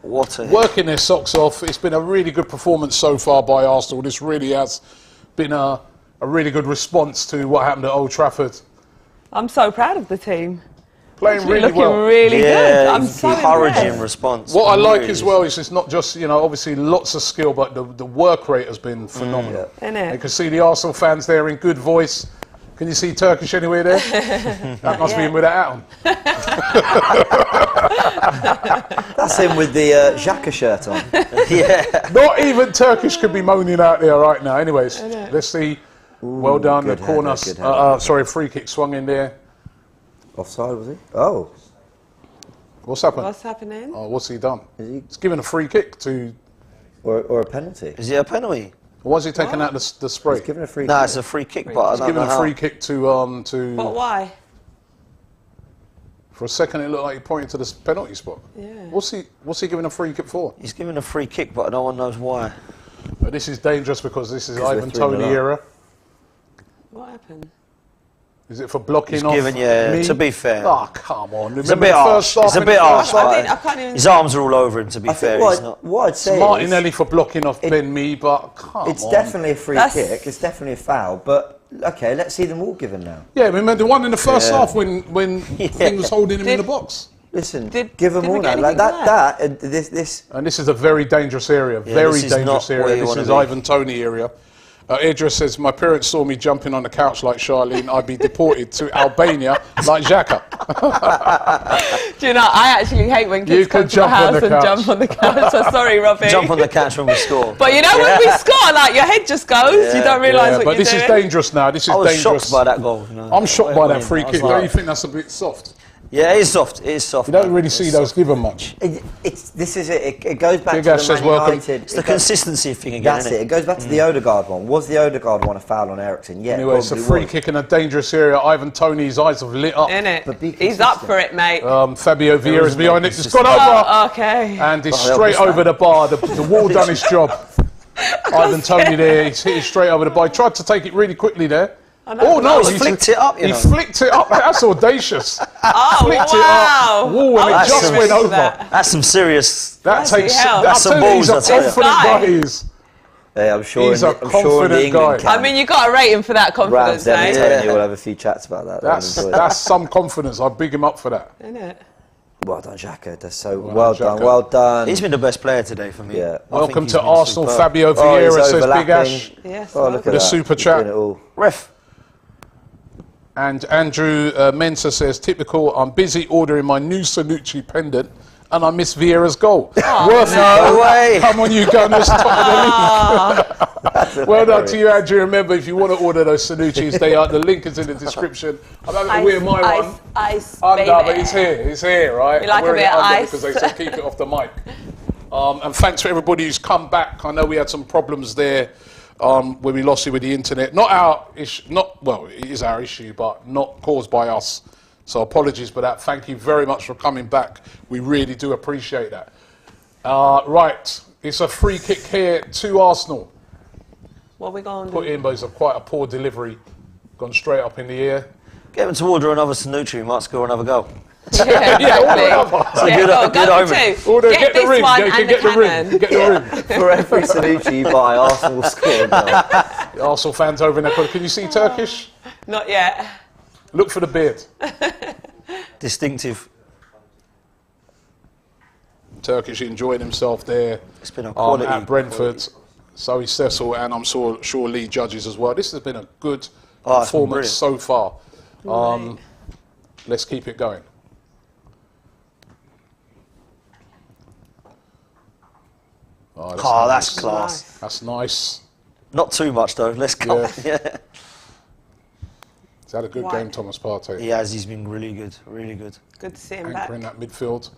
What a hit. Working their socks off. It's been a really good performance so far by Arsenal. This really has been a really good response to what happened at Old Trafford. I'm so proud of the team. Playing Actually really looking well. really good. Yeah, I'm so encouraging impressed. response. What I like Really as well is it's not just, obviously lots of skill, but the work rate has been phenomenal. Innit? You can see the Arsenal fans there in good voice. Can you see Turkish anywhere there? That must be him with a hat on. That's him with the Xhaka shirt on. Yeah. Not even Turkish could be moaning out there right now. Anyways, let's see. Well done. The good corner. header, good header. Sorry, free kick swung in there. Offside, was he? Oh, What's happened? What's happening? Oh, what's he done? is he? He's given a free kick to. Or a penalty? Is it a penalty? Why is he taking out the spray? He's given a free No, kick. it's a free kick, but I He's don't giving know a how. free kick to. But why? For a second, it looked like he pointed to the penalty spot. Yeah. What's he giving a free kick for? He's giving a free kick, but no one knows why. But this is dangerous because this is 'Cause we're Ivan 3-0 Toney up. era. What happened? Is it for blocking He's off giving, yeah, me? to be fair. Oh, come on. It's a bit harsh. It's a bit harsh. I can't even. His arms are all over him, to be I fair. think He's not. what I'd say is Martinelli for blocking off Ben Mee, but come it's on. definitely a free That's- kick. It's definitely a foul. But okay, let's see them all given now. Yeah, remember the one in the first Yeah. half when Thing was holding him in the box. Listen, Did- give them did we all get now. Like anything that. This. And this is a very dangerous area. Very this is dangerous not where area. you This wanna is be. Ivan Toney area. Idris says, my parents saw me jumping on the couch like Charlene. I'd be deported to Albania like Xhaka. Do you know? I actually hate when You kids come could to my jump on house the and couch. jump on the couch. So sorry, Robbie. Jump on the couch when we score. But you know when we score, like your head just goes. You don't realise what but you're this doing. is dangerous now. This is I was dangerous. shocked by that goal. You know. I'm shocked by that I free was kick. like- Don't you think that's a bit soft? Yeah, it is soft. It is soft. You don't man. really It's see soft. those given much. This is it. It goes back Big to Ash the says Man welcome. United. It's the It goes- consistency thing again. That's isn't it. It goes back to the Odegaard one. Was the Odegaard one a foul on Eriksen? Yeah. Anyway, it's a probably free was. kick in a dangerous area. Ivan Toney's eyes have lit up. Innit? But be He's up consistent. for it, mate. Fabio Vieira is isn't behind no it. It's gone consistency. over. Oh, okay. And it's Oh, straight help us over the bar. The wall done its job. Ivan Toney there. He's hit it straight over the bar. He tried to take it really quickly there. Oh no! He's flicked it up, you He know. flicked it up. That's audacious. Oh, Flicked wow. it up. Wall, and I it was just just went ready for over. that. That's some serious. That Bloody takes. hell. That's some I'll tell you, he's a balls, I tell you. confident guy. This He is. Yeah, I'm sure. He's a I'm sure in confident the England guy. I mean, you got to rate him for that confidence, Rams, Devin, mate. Tony, we'll have a few chats about that. That's some confidence. I big him up for that. Innit? Well done, Xhaka. That's so Well done, well done. Xhaka. Well done. He's been the best player today for me. Yeah. I think Welcome he's to been Arsenal. superb. Fabio Oh, he's Vieira says Big overlapping. Ash. Yes. Oh, look at The that. super He's chat. doing it all. Ref. And Andrew Mensah says, typical, I'm busy ordering my new Sanucci pendant and I miss Vieira's goal. Worth No it. way. Come on, you gunners, top of the league. Well done to you, Andrew. Remember, if you want to order those Sanuccis, the link is in the description. I'm having to wear my one. Ice, Under, baby. but it's here, right? We like I'm a wearing bit it of under ice. because they said keep it off the mic. And thanks for everybody who's come back. I know we had some problems there when we lost it with the internet. Not our issue, it is our issue, but not caused by us. So apologies for that. Thank you very much for coming back. We really do appreciate that. Right, it's a free kick here to Arsenal. What we going to Put do? in, but it's quite a poor delivery. Gone straight up in the air. Get him to order another Sanucci. He might score another goal. Yeah, exactly. good- go good for omen. two. Order, Get the this ring. one You can and get the the ring. cannon. Get the ring. For every Sanucci you buy, Arsenal will score a goal. Arsenal fans over in there. Can you see Turkish? Not yet. Look for the beard. Distinctive. Turkish enjoying himself there It's been a quality. at Brentford. So is Cecil, and I'm sure Lee judges as well. This has been a good Oh, it's been performance brilliant. so far. Right. Let's keep it going. Oh, that's class. That's nice. Not too much though. Let's go. Yeah. Yeah. He's had a good Right. game, Thomas Partey. He has. He's been really good. Really good. Good to see him back. Anchoring that midfield.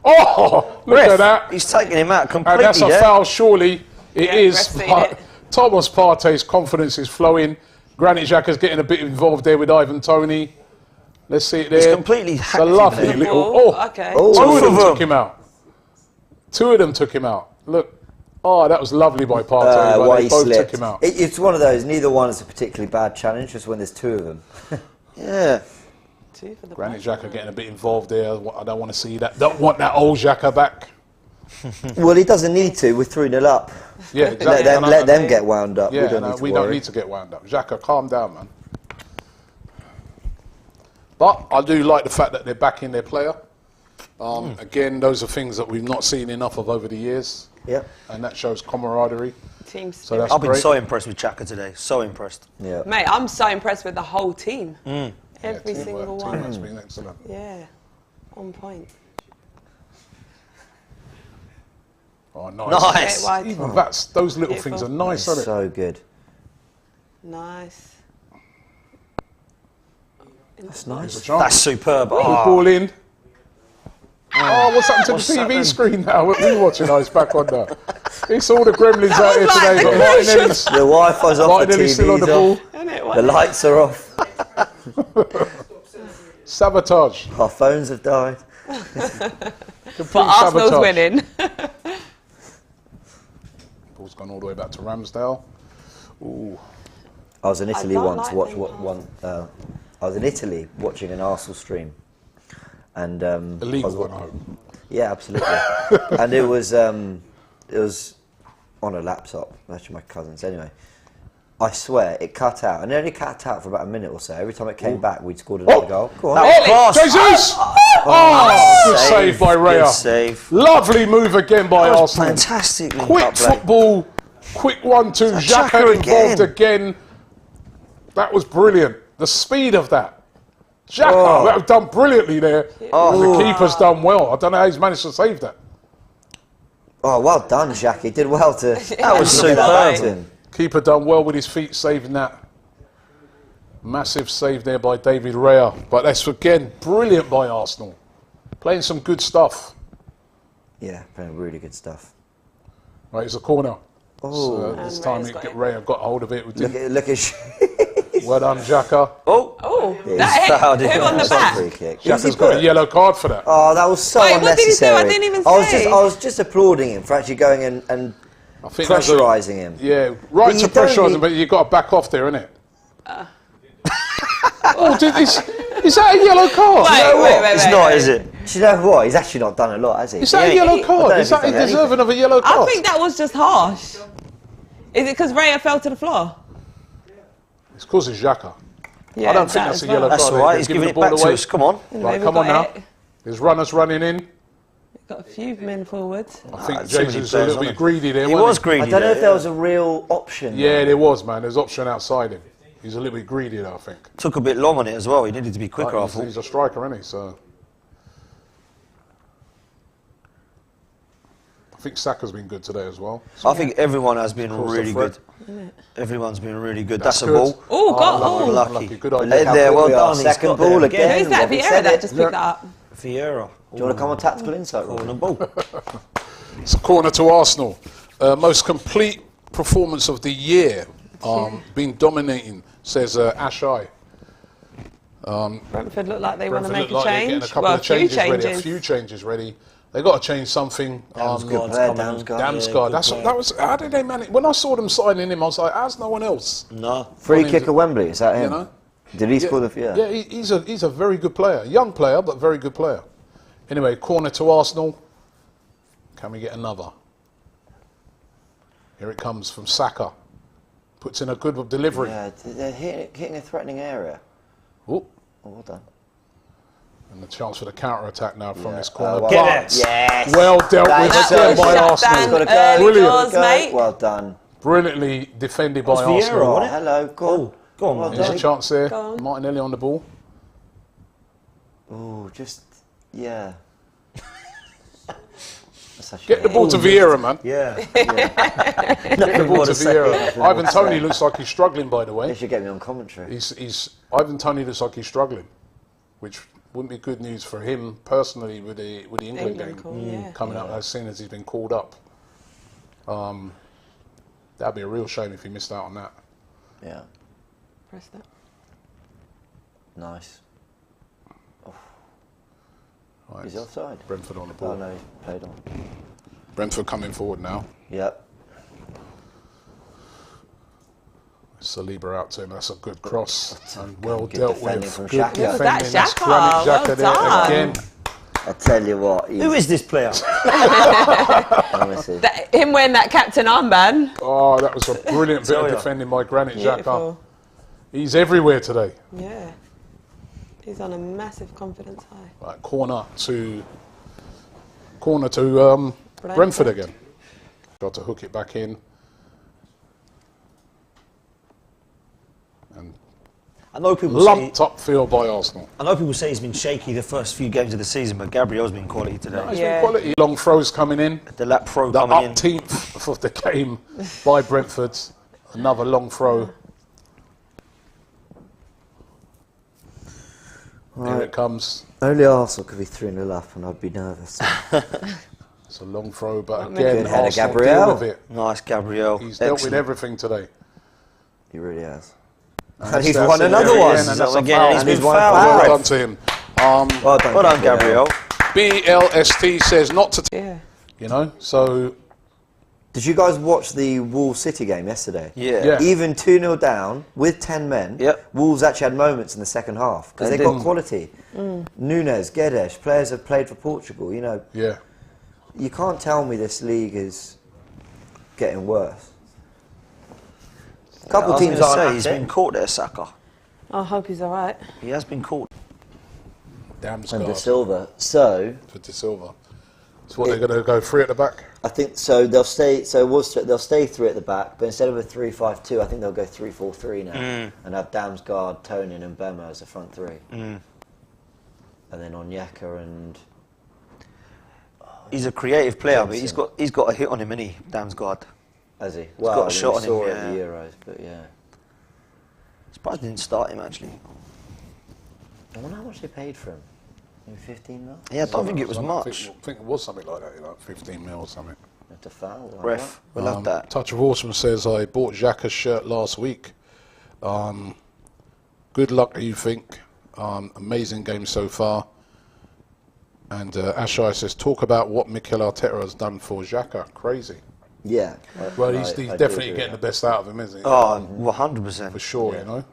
Oh, look Ref, at that. He's taking him out completely. And that's a there. foul, surely. It Yeah, is. ref's seen But it. Thomas Partey's confidence is flowing. Granit Xhaka's getting a bit involved there with Ivan Toney. Let's see it there. He's completely It's hacked a him lovely there. little. Oh, Oh, okay. Oh. two of Both them of them. took him out. Two of them took him out. Look. Oh, that was lovely by Partey. but Why they he both slipped. took him out. It's one of those. Neither one is a particularly bad challenge. Just when there's two of them. Yeah. Two for the Granit back. Xhaka getting a bit involved there. I don't want to see that. Don't want that old Xhaka back. Well, he doesn't need to. We're 3-0 up. Yeah, exactly. Let them get wound up. Yeah, we don't no, need to we worry. don't need to get wound up. Xhaka, calm down, man. But I do like the fact that they're backing their player. Again, those are things that we've not seen enough of over the years. Yep. And that shows camaraderie. Team So spirit. that's I've been great. so impressed with Xhaka today. So impressed. Yeah. Mate, I'm so impressed with the whole team. Yeah, Every teamwork, single one. teamwork's been excellent. Yeah. On point. Oh, nice. Nice. Get wide. Even those little Beautiful. things are nice, That's aren't so good. Nice. That's they? nice. There's a chance. That's superb. Good Oh, ball in. Oh, what's happened to What's the TV happened? screen now? What are we watching? Oh, it's back on now. It's all the gremlins That out here was like today. the But Martinelli's, The Wi-Fi's off, the Martinelli's still on TV's the ball. off, Isn't it? the lights are off, Sabotage. our phones have died. Complete But Arsenal's sabotage. winning. Ball's gone all the way back to Ramsdale. Ooh. I was in Italy don't once. like I was in Italy watching an Arsenal stream, and Illegal I was one, I hope. Yeah, absolutely. And it was on a laptop. Actually, my cousin's. Anyway, I swear it cut out, and it only cut out for about a minute or so. Every time it came back, we'd scored another goal. Go on. Oh, Jesus! Oh, good save by Raya. Good save. Lovely move again by That was Arsenal. fantastically Quick cut play. football, quick 1-2. Xhaka Xhaka involved again. again. That was brilliant. The speed of that. Xhaka, Oh. that was done brilliantly there. The keeper's done well. I don't know how he's managed to save that. Oh, well done, Jackie. He did well to. That was to get superb. back to him. Keeper done well with his feet, saving that. Massive save there by David Raya. But that's, again, brilliant by Arsenal. Playing some good stuff. Yeah, playing really good stuff. Right, it's a corner. Oh, So, this And time Raya's got it. Raya got hold of it. We didn't- look at. Well done, Xhaka. Oh, Oh, he's that fouled hit. him. Who on the That's a back? free kick. Who's he Xhaka's got a put? yellow card for that. Oh, that was so Wait, what did he do? unnecessary. I didn't even say. I was just applauding him for actually going and I think that's a- pressurising him. Yeah, right But to you don't pressurise him, need- but you've got to back off there, innit? Oh, is that a yellow card? Wait, it's not, is it? Do you know what? He's actually not done a lot, has he? Is that a Yeah, yellow I don't card? know Is if that he's done deserving of a yellow I card? think that was just harsh. Is it because Raya fell to the floor? It's because it's Xhaka. Yeah, I don't think that that's as a yellow That's card. all right. They're He's giving giving the it back ball to away. us. Come on. Right, Maybe come on got now. it. There's runners running in. Got a few men forward. I think too many Jesus was a players, little wasn't bit he? greedy there, He wasn't was greedy. I don't know there, if there yeah. was a real option. Yeah, there was, man. There's option outside him. He's a little bit greedy there, I think. Took a bit long on it as well. He needed to be quicker, I He's, thought. he's a striker, isn't he? So I think Saka's been good today as well. I think everyone has been Caused a really threat. good. Everyone's been really good. That's a good. ball. Oh, got Lovely, oh. lucky. Good Look idea. how there, quick well we are. done, he's Second got there ball again. again. Who's that? Robin Vieira said that it. just Yeah. picked that up. Vieira. Do you want to come on tactical insight, On Robin? the ball. It's a corner to Arsenal. Most complete performance of the year. Been dominating, says Ashai. Brentford look like they want to Brentford make look a like they're change. getting a couple Well, of changes ready. A changes. few changes ready. They got to change something. Damsgaard's player, coming on. Damsgaard. Damsgaard. good player. That was. How did they manage? When I saw them signing him, I was like, "How's no one else?" No. Free Well, kick at Wembley, is that him? You know? Did he score the... Yeah, he's a very good player. Young player, but very good player. Anyway, corner to Arsenal. Can we get another? Here it comes from Saka. Puts in a good delivery. Yeah, they're hitting a threatening area. Ooh, Oh, well done. and the chance for the counter-attack now from Yeah. this corner. Well But done. Yes. well dealt with That's again so by shut Arsenal. He's got to go. Early Brilliant. doors, mate. Well done. Brilliantly defended by That's Vieira, Arsenal. wasn't it? Hello, go on. Go on, Well man. There's a done. chance there. Go on. Martinelli on the ball. Oh, just... Yeah. That's such Get a- the ball to Vieira, man. Yeah. Get the ball to Vieira. Ivan Toney looks like he's struggling, by the They way. should get me on commentary. Ivan Toney looks like he's struggling, which wouldn't be good news for him personally with the England England game call, yeah. coming up as soon as he's been called up. That'd be a real shame if he missed out on that. Yeah. Press that. Nice. Right. Is he offside? Brentford on the Oh, ball. no, he played on. Brentford coming forward now. Yep. Saliba out to him. That's a good cross and well Good dealt defending with. from Good Xhaka. defending. That That's Xhaka, Granit well Xhaka there done. again. I tell you what, he's Who is this player? honestly. Him wearing that captain armband. Oh, that was a brilliant bit of Tell ya. defending by Granit Xhaka. Beautiful. He's everywhere today. Yeah. He's on a massive confidence high. Right, corner to Brentford again. Got to hook it back in. And I know people lumped say upfield by Arsenal. he's been shaky the first few games of the season, but Gabriel's been quality today. Nice Yeah. quality. Long throws coming in. The lap pro The coming in. 18th of the game by Brentford. Another long throw. Here it comes. Only Arsenal could be 3-0 up and I'd be nervous. It's a long throw, but Good again, header, Arsenal Gabriel. deal with it. Nice, Gabriel. He's dealt with Excellent. everything today. He really has. And And he's that's won it another again, one. and that's a Again, foul. he's been he's won fouled. foul. Well done to him. Well done, Well done, Gabriel. BLST says not to, Yeah. you know, so Did you guys watch the Wolves City game yesterday? Yeah. Even 2-0 down with 10 men, Yep. Wolves actually had moments in the second half because They they got did. quality. Nunes, Guedes, players have played for Portugal. You know, yeah. you can't tell me this league is getting worse. A couple I was teams gonna aren't say, at he's it. been caught there, Saka. I hope he's all right. He has been caught. Damn and scars De Silva. So for De Silva. So what, they're going to go 3 at the back? I think so. They'll stay. So they'll stay 3 at the back, but instead of a 3-5-2, I think they'll go 3-4-3 now, and have Damsgaard, Toney, and Bema as the front 3, and then Onyeka and He's a creative player, but Jensen. he's got a hit on him, isn't he? Damsgaard. Has he? got a shot we on him, saw it yeah. at the Euros, but yeah. Surprised they didn't start him actually. I wonder how much they paid for him. Maybe 15 mil. Yeah, I don't think it was I much. think it was something like that, you know, 15 mil or something. That's a foul. like Ref, we love that. Touch of Awesome says, I bought Xhaka's shirt last week. Good luck, you think. Amazing game so far. And Ashai says, talk about what Mikel Arteta has done for Xhaka. Crazy. that. Yeah. Well, I he's do definitely agree getting the with best out of him, isn't he? Oh, 100%. For sure, you know.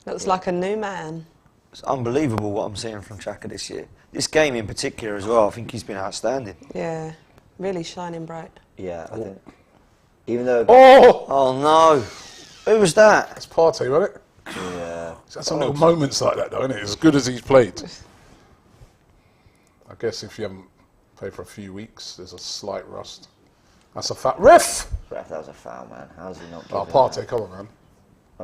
Looks like a new man. It's unbelievable what I'm seeing from Xhaka this year. This game in particular as well, I think he's been outstanding. Yeah, really shining bright. that. Yeah, I think. Even though. Oh! Oh no! Who was that? That's Partey, wasn't it? Yeah. That's some little moments like that, though, isn't it? As good as he's played. I guess if you haven't played for a few weeks, there's a slight rust. That's a fat ref! Ref, that was a foul, man. How's he not? Oh, giving Partey, that? come on, man.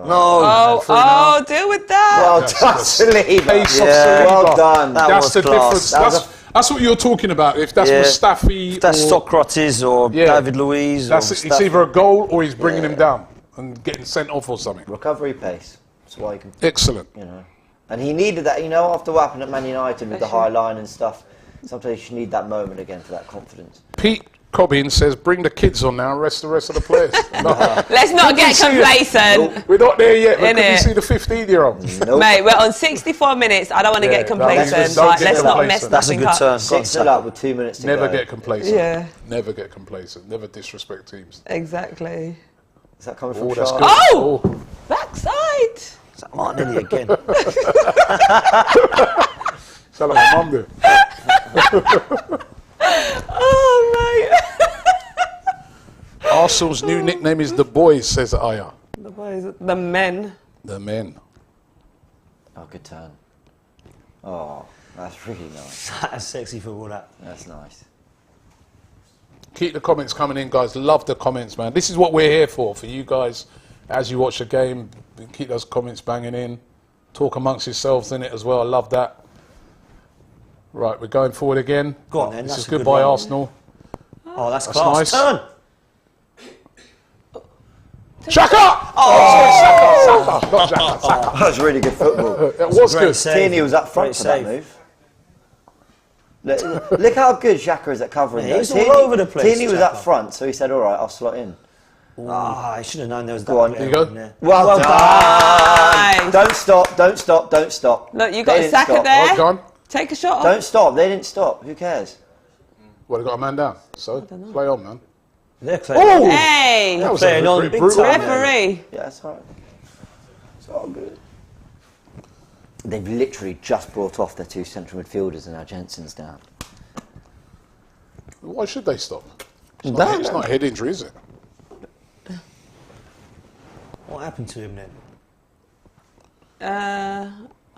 Oh, deal with that. Well That's done, the Saliba. pace of Yeah. Saliba. Well done. That That's was the class. difference. That's what you're talking about. If that's Yeah. Mustafi If that's or... Socrates or Yeah. David Luiz That's or it. It's Mustafi. either a goal or he's bringing him down and getting sent off or something. Recovery pace. That's why you can, Excellent. you know. And he needed that, you know, after what happened at Man United with the high line and stuff. Sometimes you need that moment again for that confidence. Pete Cobbins says, bring the kids on now and rest the rest of the players. No, Let's not get complacent. we're not there yet. But can Innit? we see the 15-year-olds? Nope. Mate, we're on 64 minutes. I don't want to Yeah, get no, complacent. don't Like, get let's not complacent. mess That's a nothing good up. turn. Go on, 6-0 Saka. up with 2 minutes to Never go. get complacent. Yeah, Never get complacent. Never disrespect teams. exactly. Is that coming from Oh, that's Charles? good. Oh! Backside. Is that Martinelli again? Sound like my mum do. Oh, mate. Arsenal's new nickname is The Boys, says Aya. The boys, the men. The men. Oh, good turn. Oh, that's really nice. That's sexy football, that. That's nice. Keep the comments coming in, guys. Love the comments, man. This is what we're here for you guys. As you watch the game, keep those comments banging in. Talk amongst yourselves in it as well. I love that. Right, we're going forward again. Go on, then. This That's is a good goodbye, one. Arsenal. Oh, that's That's class. nice. Turn! Xhaka! Oh, sorry, Saka. Not Xhaka, Saka. That was really good football. It was Great good. save. Tierney was up front Great for that save. move. Look how good Xhaka is at covering. Yeah, though. he's all over the place, Tierney was up Xhaka. front, so he said, "All right, I'll slot in." Ah, I should have known there was that. Go on. player There you go. in there. Well done. Nice. Don't stop! Don't stop! Don't stop! Look, you They got didn't Saka stop. there. Well done. Take a shot. Don't stop! They didn't stop. Who cares? Well, they got a man down. So, play on, man. They're playing. Oh! Hey, That was playing a on pretty big brutal. time. referee. Yeah, that's all right. It's all good. They've literally just brought off their 2 central midfielders, and now Jensen's down. Why should they stop? It's No, not, it's no. not a head injury, is it? What happened to him then?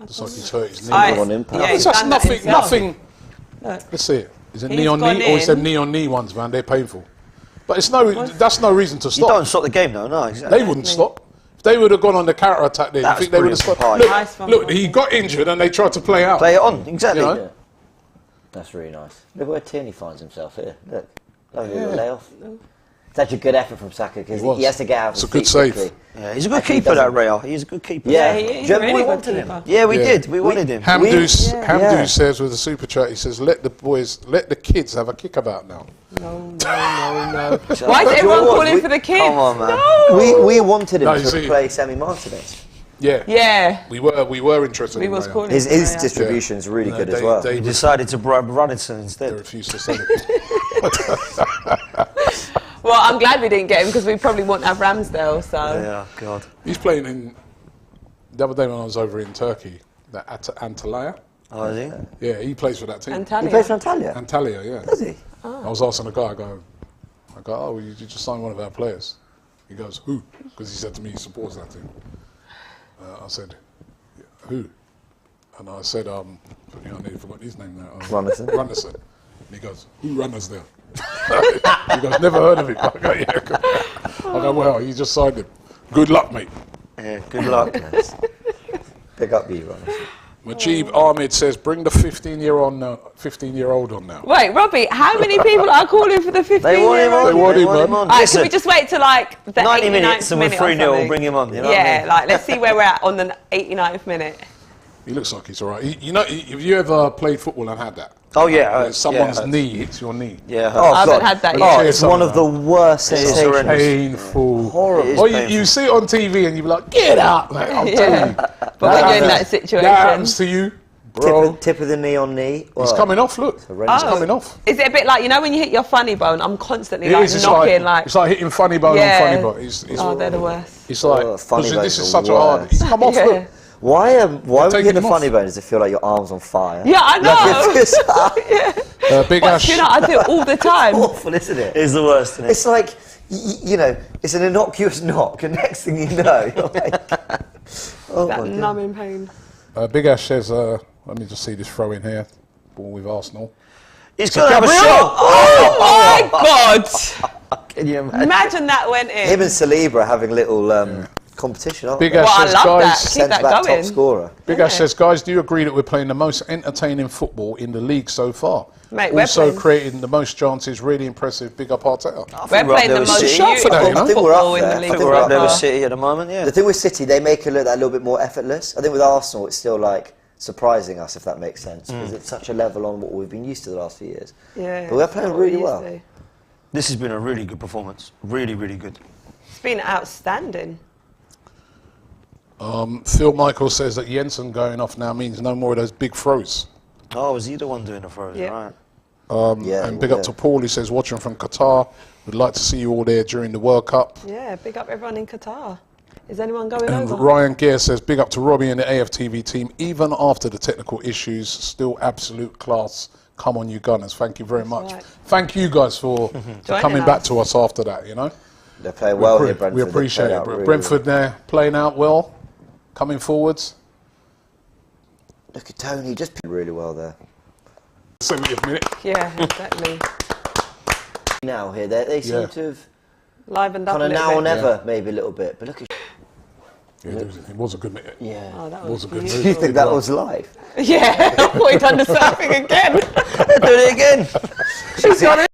It's like he's hurt his knee. I- on impact. yeah, he's That's done that nothing. himself. Nothing. Look. Let's see it. Is it He's knee on gone knee or is in. them knee on knee ones, man? They're painful. But it's no. That's no reason to You stop. don't stop the game, though, no, exactly. They wouldn't stop. If they would have gone on the counter attack there, That you was think they would have brilliant stopped? from Look, Partey. Nice from look, Partey. he got injured and they tried to play out. Play it on, exactly. You know? Yeah. That's really nice. Look where Tierney finds himself here. Look. Like a little layoff. Such a good effort from Saka because he has to get out. It's a good save. Yeah, he's a good keeper, that Real. He's a good keeper. Yeah, he's Do you a remember really we good wanted him? keeper. Yeah, we did. We wanted him. Hamdou says with a super chat, he says, let the kids have a kickabout now. No. Why is everyone calling for the kids? Come on, man. No. We wanted him to replace Emi Martinez. Yeah. We were interested. We in was Raya. calling. His distribution is really good as well. He decided to bribe Runnison They instead. refused to sell it. Well, I'm glad we didn't get him because we probably wouldn't have Ramsdale. So Yeah, God. He's playing in. The other day when I was over in Turkey, that Antalya. Oh, is he? Yeah, he plays for that team. He Antalya. plays for Antalya. Antalya, yeah. Does he? I was asking the guy, I go, oh, you just signed one of our players. He goes, who? Because he said to me he supports that team. I said, who? And I said, I nearly forgot his name now. Runnison. Runnison. And he goes, who runners there? He goes, never heard of him. I go, yeah. I go, well, you just signed him. Good luck, mate. Yeah, good luck. Pick up you, Runnison. Majib Ahmed says, bring the 15-year-old on now. wait, Robbie, how many people are calling for the 15? They want him on. They want him on. Alright, Listen, can we just wait till like the 90 89th minutes and we're minute or 3-0, something? bring him on. You know what I Yeah, mean? like let's see where we're at on the 89th minute. He looks like he's all right. You know, have you ever played football and had that? Oh, yeah. Someone's knee hits your knee. Yeah. Oh, I haven't God. had that Oh, yet. it's one of the worst It's sensations. horrendous. Painful. Horrible. Or you see it on TV and you be like, get out, mate. I'm telling you. But when you're in that situation, That happens to you, bro. Tip of the knee on knee. It's coming off, look. It's horrendous. coming off. is it a bit like, you know when you hit your funny bone? I'm constantly It like is, knocking like. it's like hitting funny bone Yeah. on funny bone. It's They're the worst. It's like, Funny this bone's is the such a hard, worst. he's come off, Yeah. look. Why when you taking hit the him funny off. bone, does it feel like your arm's on fire? Yeah, I know. Big But Ash. you know, I do it all the time. Awful, isn't it? It's the worst, isn't it? It's like, you know, it's an innocuous knock, and next thing you know, you're like, oh That my God. numbing pain. Big Ash says, let me just see this throw in here. Ball with Arsenal. He's going to have a Gabriel! shot. Oh my God! Can you imagine? Imagine that went in. Him and Saliba are having little competition, aren't Big they? Ash Well, I says, love that. guys. Keep Centre that back going. top scorer. Big Ash says, guys, do you agree that we're playing the most entertaining football in the league so far? Mate, we're also playing- creating the most chances, really impressive. Big up Arteta. We're we're up playing there the with most City. Shout for that, you know? I think we're up football in there. the I league. think We're up there with so far. City at the moment, yeah. The thing with City, they make it look that little bit more effortless. I think with Arsenal, it's still like surprising us, if that makes sense, because it's such a level on what we've been used to the last few years. Yeah, But we're it's playing not what really we well. used to. This has been a really good performance. Really, really good. It's been outstanding. Phil Michael says that Jensen going off now means no more of those big throws. Oh, was he the one doing the throws? Yeah. Right. Yeah, And big up to Paul, he says, watching from Qatar. Would like to see you all there during the World Cup. Yeah, big up everyone in Qatar. Is anyone going And over? Ryan Gear says, big up to Robbie and the AFTV team. Even after the technical issues, still absolute class. Come on, you Gunners. Thank you very much. right. Thank you guys for Joining coming back us. to us after that, you know. They're playing well We here, appre- Brentford. We They've appreciate played it. out really Brentford there playing out well, coming forwards. well. Look at Tony, just played really well there. 70th minute. Yeah, exactly. Now here, they seem Yeah. to have Livened up kind a of little now or bit. never, maybe a little bit. But look at Yeah, it was a good minute. yeah. Oh, that It was was a good beautiful. Do you think that was live? Yeah, I thought he'd done the surfing again. Do it again. She's got it.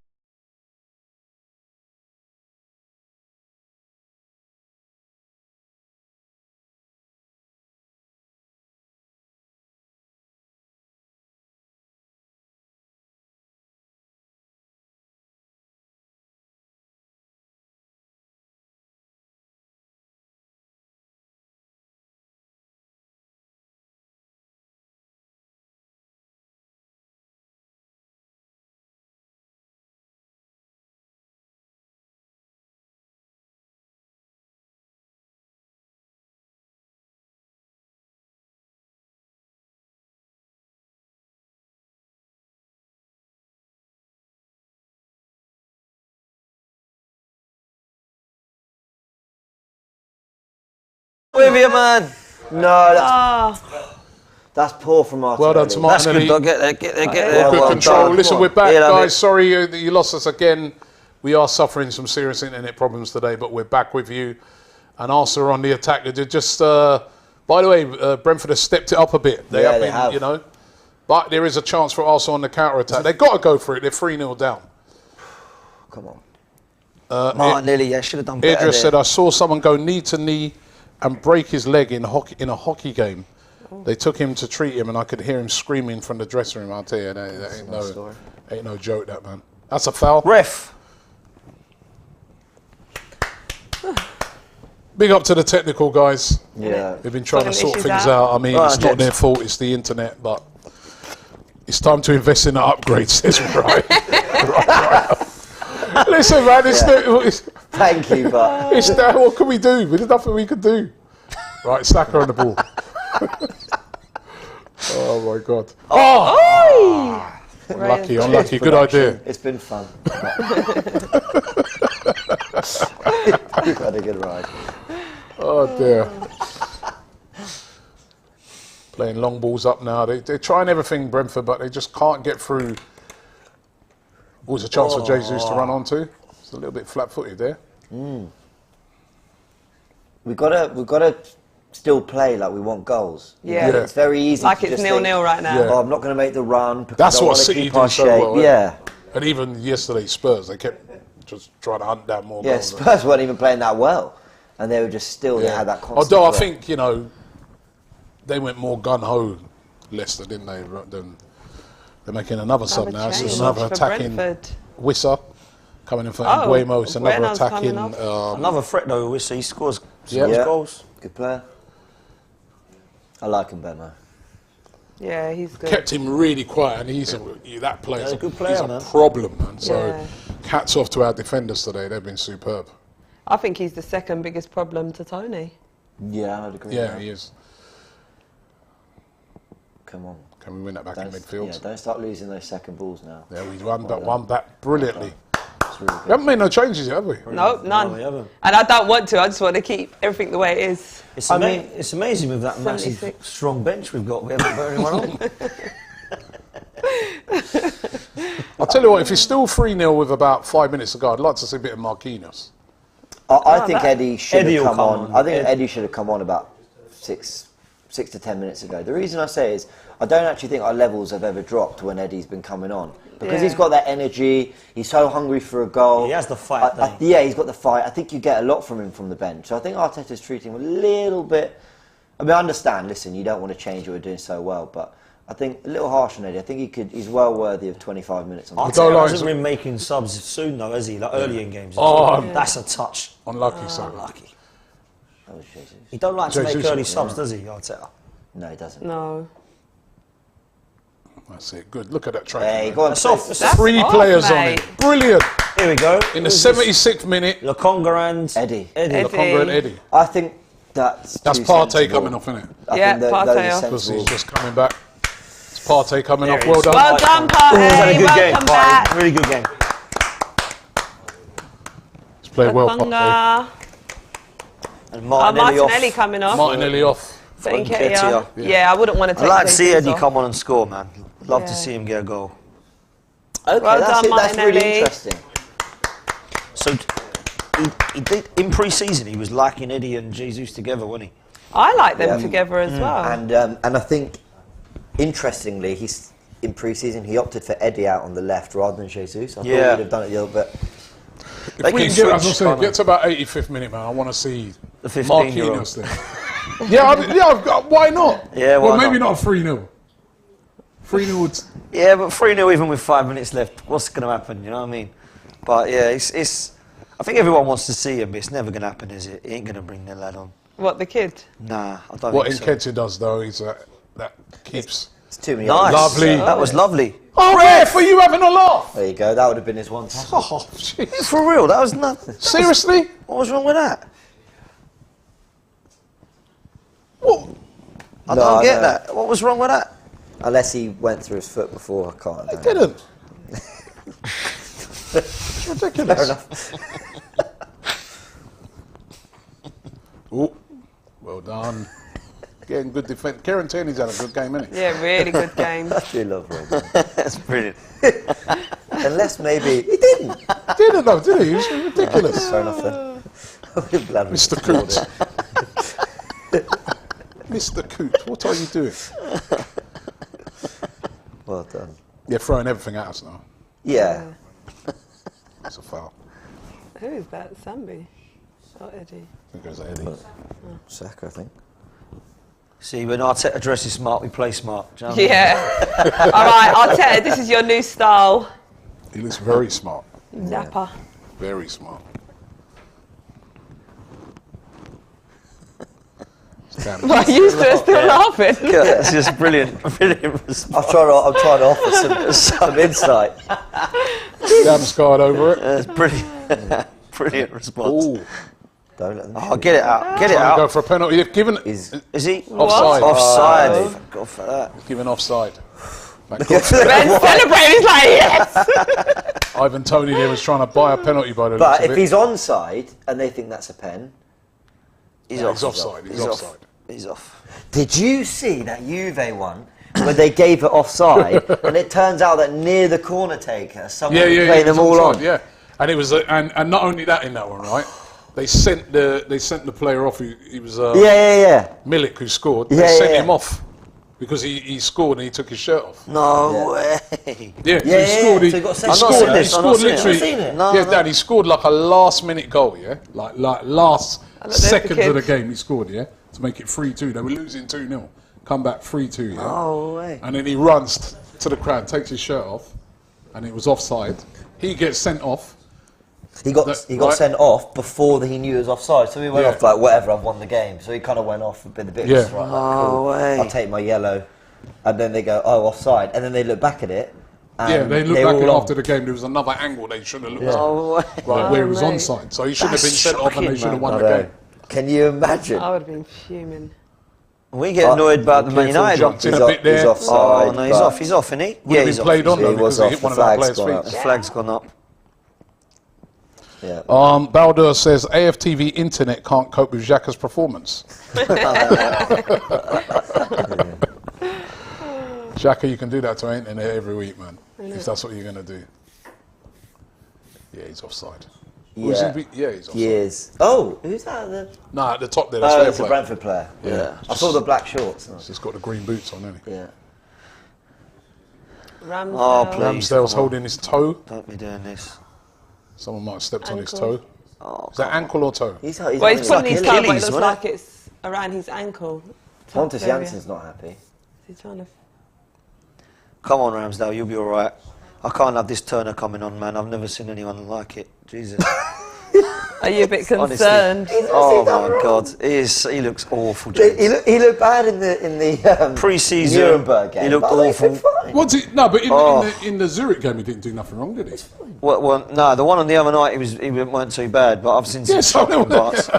With you, man. No, Oh, that's poor from Martinelli. Well done to That's good, Martinelli. dog. Get there, get there, get there. Good well control. done. Listen, Come we're on. back, Yeah, love guys. it. Sorry that you lost us again. We are suffering some serious internet problems today, but we're back with you. And Arsenal on the attack. They just, by the way, Brentford have stepped it up a bit. They Yeah, have they been, have. you know. But there is a chance for Arsenal on the counter attack. They've got to go for it. They're 3-0 down. Come on. Martinelli, yeah, should have done better. Idris said, I saw someone go knee to knee and break his leg in a hockey game. They took him to treat him, and I could hear him screaming from the dressing room. I'll tell you, that ain't no joke, that, man. That's a foul. Ref. Big up to the technical guys. Yeah. They've been trying to Sorting sort issues things out. out. I mean, Right, it's not gents. their fault, it's the internet, but it's time to invest in the upgrades. That's right. right. Listen, man, Thank you, but it's that. What can we do? There's nothing we can do. Right, Saka on the ball. Oh my God. Unlucky. Good idea. it's been fun. We've had a good ride. Oh dear. Playing long balls up now. They're trying everything, Brentford, but they just can't get through. Always a chance for Jesus to run onto. It's a little bit flat-footed there. We've got to still play like we want goals. Yeah. Yeah. It's very easy. Like to it's just 0-0 think, right now. Yeah. Oh, I'm not going to make the run. Because That's I don't what wanna City keep do our so shape. well. Yeah. And even yesterday, Spurs, they kept just trying to hunt down more Yeah, goals. Spurs weren't even playing that well, and they were just still they had that constant. Although I threat. think they went more gun ho, Leicester, didn't they? They're making another sub now. This is change another for attacking Brentford. Wissa coming in for Oh, Mbuemo. It's another Bueno's attacking. coming Another threat though, we see he scores Yeah. goals. Good player. I like him, Bemo. Yeah, he's good. Kept him really quiet, and that player's Yeah, a good player, he's a man. problem, man. So Yeah. hats off to our defenders today. They've been superb. I think he's the second biggest problem to Toney. Yeah, I'd agree. Yeah, with he that. is. Come on. Can we win that back in midfield? Yeah, don't start losing those second balls now. Yeah, we won back brilliantly. It's really We good. haven't made no changes yet, have we? No, none. we haven't. And I don't want to. I just want to keep everything the way it is. It's, I mean- it's amazing with that massive, 76. strong bench we've got. We haven't got anyone on. I'll tell you what, if it's still 3-0 with about 5 minutes to go, I'd like to see a bit of Marquinhos. I think Eddie should Eddie have will come come on. on. I think Eddie should have come on about six to 10 minutes ago. The reason I say is I don't actually think our levels have ever dropped when Eddie's been coming on because Yeah. he's got that energy. He's so hungry for a goal. He has the fight, doesn't he? Yeah, he's got the fight. I think you get a lot from him from the bench. So I think Arteta's treating him a little bit. I mean, I understand. Listen, you don't want to change what we're doing so well, but I think a little harsh on Eddie. I think he's well worthy of 25 minutes on the don't Arteta like- hasn't been making subs soon though, has he? Like early in games. Oh, That's a touch. Unlucky, so. Unlucky. That was Jesus. He don't like to make Jesus, early yeah. subs, does he, Arteta? No, he doesn't. No. That's it. Good. Look at that track. Hey, go on. That's off. That's 3 off, players on mate. it. Brilliant. Here we go. In the Who's this? 76th minute, Lokonga and Eddie. Lokonga and Eddie. I think that's That's too Partey sensible. coming off, isn't it? I Yeah, think that Partey those are off. Because sensible. he's just coming back. It's Partey coming There off. he Well is. done. Well done, Partey. He's had a good game. Welcome Partey. back. Really good game. He's played well, Partey. Lokonga. And Oh, Martinelli Martinelli off. coming off. Martinelli off. For Nketiah. Nketiah. Yeah, I wouldn't want to I'd take like to see Jesus Eddie off. come on and score, man. Love to Yeah. see him get a goal. Okay, Well that's done, it. That's really Martinelli. interesting. So he did in pre-season. He was liking Eddie and Jesus together, wasn't he? I like them Yeah. together as well. And I think, interestingly, he's in pre-season he opted for Eddie out on the left rather than Jesus. I thought Yeah. he'd have done it the other bit. If They we can can get, as I switch, said, can't get to about 85th minute, man, I want to see The 15-year-old. Marquinhos there. I've got, why not? Yeah, why well, maybe not? not 3-0. 3-0 would... Yeah, but 3-0 even with 5 minutes left. What's going to happen? You know what I mean? But yeah, it's. I think everyone wants to see him, but it's never going to happen, is it? He ain't going to bring their lad on. What, the kid? Nah, I don't What think so. Nketiah does, though, is that keeps... It's too many. Nice. options. Lovely. That was lovely. Oh, Ref, are you having a laugh? There you go. That would have been his one. Oh, jeez. For real, that was nothing. Seriously? What was wrong with that? What? I No, don't get no. that. What was wrong with that? Unless he went through his foot before, I can't. I didn't. It's ridiculous. Fair enough. Oh, well done. Getting good defence. Kieran Tierney's had a good game, hasn't he? Yeah, really good game. I do love Rob. That's brilliant. Unless maybe he didn't. Didn't though, did he? It was ridiculous. Fair enough then. I'm glad we Mr. scored Coote. it. Mr. Coote, what are you doing? Well done. You're throwing everything at us now. Yeah. That's a foul. Who is that? Sambi? Oh, Eddie. I think it was Eddie. Saka, I think. See, when Arteta dresses smart, we play smart. Do you know what I mean? Yeah. All right, Arteta, this is your new style. He looks very smart. Zappa. Very smart. Well, you still laughing. Yeah, it's just brilliant. Brilliant response. I'm trying to offer some insight. Damn scarred over it. It's brilliant. Brilliant response. Ooh. Don't let them Oh, get it out. Get it Trying to go out. for a penalty. They've given Is he? offside. Offside. Oh. Thank God for that. Given offside. Thank Ben celebrating, he's like, yes! God. Ivan Toney there was trying to buy a penalty by the looks But of if it. he's onside and they think that's a pen, He's Yeah, off. he's offside. He's offside. He's off. did you see that Juve one where they gave it offside and it turns out that near the corner taker, someone was playing it them was all offside, on? Yeah, and it was, and not only that in that one, right? They sent the player off. He was Yeah. Milik who scored. Yeah, They sent yeah. him off because he scored and he took his shirt off. No way. Yeah, Yeah, he scored. so he got sent off. I've not seen this, I've not seen it. literally. I've seen it. No, yeah, no. Dad, he scored like a last-minute goal. Yeah, like last there's the seconds of the kids. game he scored. Yeah, to make it 3-2. They were losing 2-0. Come back 3-2. Yeah. No way. And then he runs to the crowd, takes his shirt off, and it was offside. He gets sent off. He got Right. sent off before he knew he was offside, so he went Yeah. off like whatever, I've won the game. So he kind of went off a bit Yeah. of right, like, cool, way. I'll take my yellow, and then they go offside, and then they look back at it. And Yeah, they looked were back all at on. after the game. There was another angle they should have looked at, No way. right, where he was mate. onside. So he should have been That's sent off, and they shocking, should have man. won I the know. game. Can you imagine? I would have been fuming. We get annoyed about the Man Careful, United. jumped in He's a off- bit there. he's offside. Oh no, he's but off. He's off, isn't he? Would have been he's played off. on though He was because he off, hit the one of our flag's players' gone up. feet. The flag's gone up. Yeah. Baldur says AFTV internet can't cope with Xhaka's performance. Xhaka, you can do that to our internet every week, man. If that's what you're going to do. Yeah, he's offside. Who's Yeah. yeah, he's offside. He is. Oh, who's that? Nah, at the top there, Oh, that's it's a fair play. Brentford player. Yeah. I saw the black shorts. He's got the green boots on, hasn't he? Yeah. Ramsdale. Oh, please. Ramsdale's come on. holding his toe. Don't be doing this. Someone might have stepped on his Ankle. toe. Oh, Is that ankle or toe? He's Well, he's like putting his toe, but it Achilles, looks wasn't like it's around his ankle. Pontus area. Jansson's not happy. He's trying to... come on, Ramsdale, you'll be all right. I can't have this Turner coming on, man. I've never seen anyone like it. Jesus. Are you a bit Honestly. concerned? Oh my God, he looks awful. James. He looked bad in the Pre-season, Nuremberg game. he looked but I think awful. fine. What's it? No, but Oh. in the Zurich game, he didn't do nothing wrong, did he? Well, no, the one on the other night he weren't too bad, but I've seen some Yes, I shocking know. parts.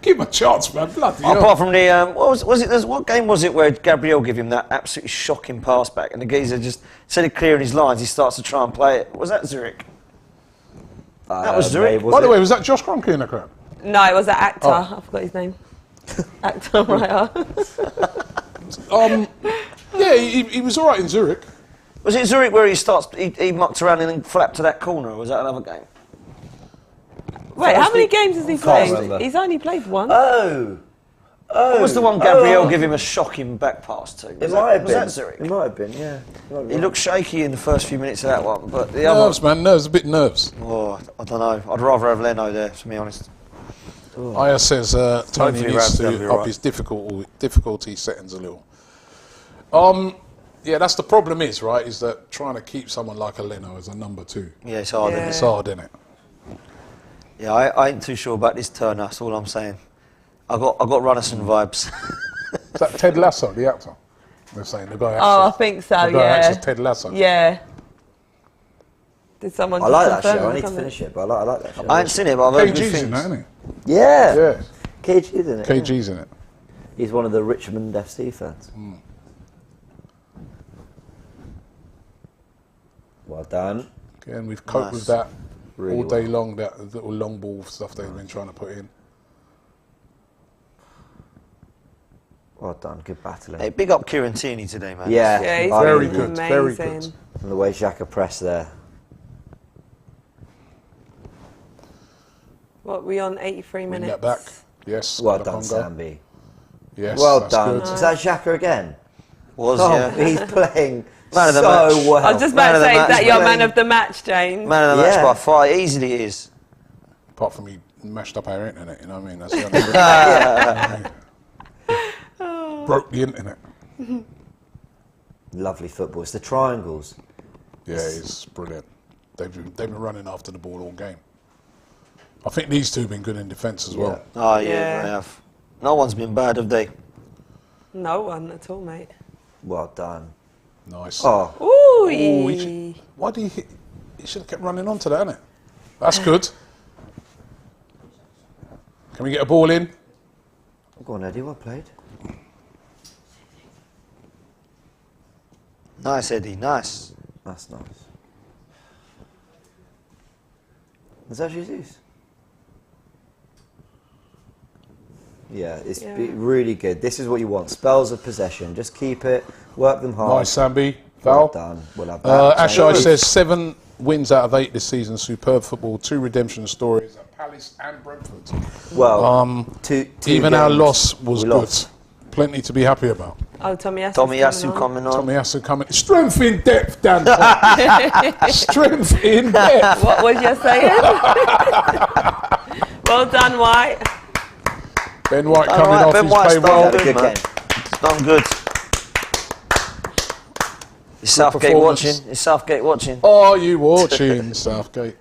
Give him a chance, man. Bloody hell. Apart from the what was it? What game was it where Gabriel gave him that absolutely shocking pass back, and the geezer just instead of clearing his lines, he starts to try and play it. Was that Zurich? That was Zurich. was By the it? way, was that Josh Kroenke in the crowd? No, it was an actor. Oh. I forgot his name. Actor, writer. Yeah, he was all right in Zurich. Was it Zurich where he mucked around and then flapped to that corner, or was that another game? Wait, how many games has he played? remember. He's only played one. Oh. What was the one Gabriel gave him a shocking back pass to? It might have was been. that Zurich? It might have been, yeah. He looked shaky in the first few minutes of that one, but the other... Nerves, man. Nerves, a bit nerves. Oh, I don't know. I'd rather have Leno there, to be honest. Aya says Tony Hopefully needs Ramsdale will be to all up right. his difficulty settings a little. Yeah, that's the problem is, right, is that trying to keep someone like a Leno as a number 2. Yeah, it's hard, Yeah. isn't it? It's hard, isn't it? Yeah, I ain't too sure about this Turner, that's all I'm saying. I got Runnison vibes. Is that Ted Lasso, the actor? They're saying the guy acts Oh, I as- think so, the guy acts yeah. as Ted Lasso. Yeah. Did someone I just like that confirm show. I or need to something? finish it, but I like that show. I ain't seen it, but I've heard good KG's in things. that, isn't Yeah. he? Yeah, KG's in it. yeah. KG's in it. He's one of the Richmond FC fans. Well done. Again, we've coped Nice. with that Really all day long, that little long ball stuff they've been trying to put in. Well done. Good battling. Hey, big up Kieran Tierney today, man. Yeah. Yeah, he's Very been good, very good. amazing. And the way Xhaka pressed there. What, we on 83 Bring minutes? that back. Yes. Well the done, Congo. Sambi. Yes, Well that's done. good. Is that Xhaka again? Was, Oh, yeah. he's playing Man of the so match. well. I was just Man about of to the say, is match, that your man. man of the match, James? Man of the match Yeah. by far, easily is. Apart from he mashed up our internet, you know what I mean? That's the only broke the internet. Lovely football. It's the triangles. Yeah, it's brilliant. They've been running after the ball all game. I think these two have been good in defence as well. Oh, yeah, Yeah. they have. No one's been bad, have they? No one at all, mate. Well done. Nice. Oh, Ooh. Why do you hit? He should have kept running on to that, innit? That's good. Can we get a ball in? go on, Eddie. Well played. Nice, Eddie, nice. That's nice. Is that Jesus? Yeah, it's really good. This is what you want. Spells of possession. Just keep it. Work them hard. Nice, Sambi. Well Foul. done. We'll have that. Ashai says 7 wins out of 8 this season. Superb football. 2 redemption stories at Palace and Brentford. Well, two even our games loss was we good. lost. Plenty to be happy about. Oh, Tomiyasu. Tomiyasu coming on. Tomiyasu coming. Strength in depth, Dan. Strength in depth. What was you saying? Well done, White. Ben White coming Alright, off. Ben He's White's played done well. Had a good, good man. game. It's done good. Is Southgate performance. watching? Is Southgate watching? Are you watching, Southgate?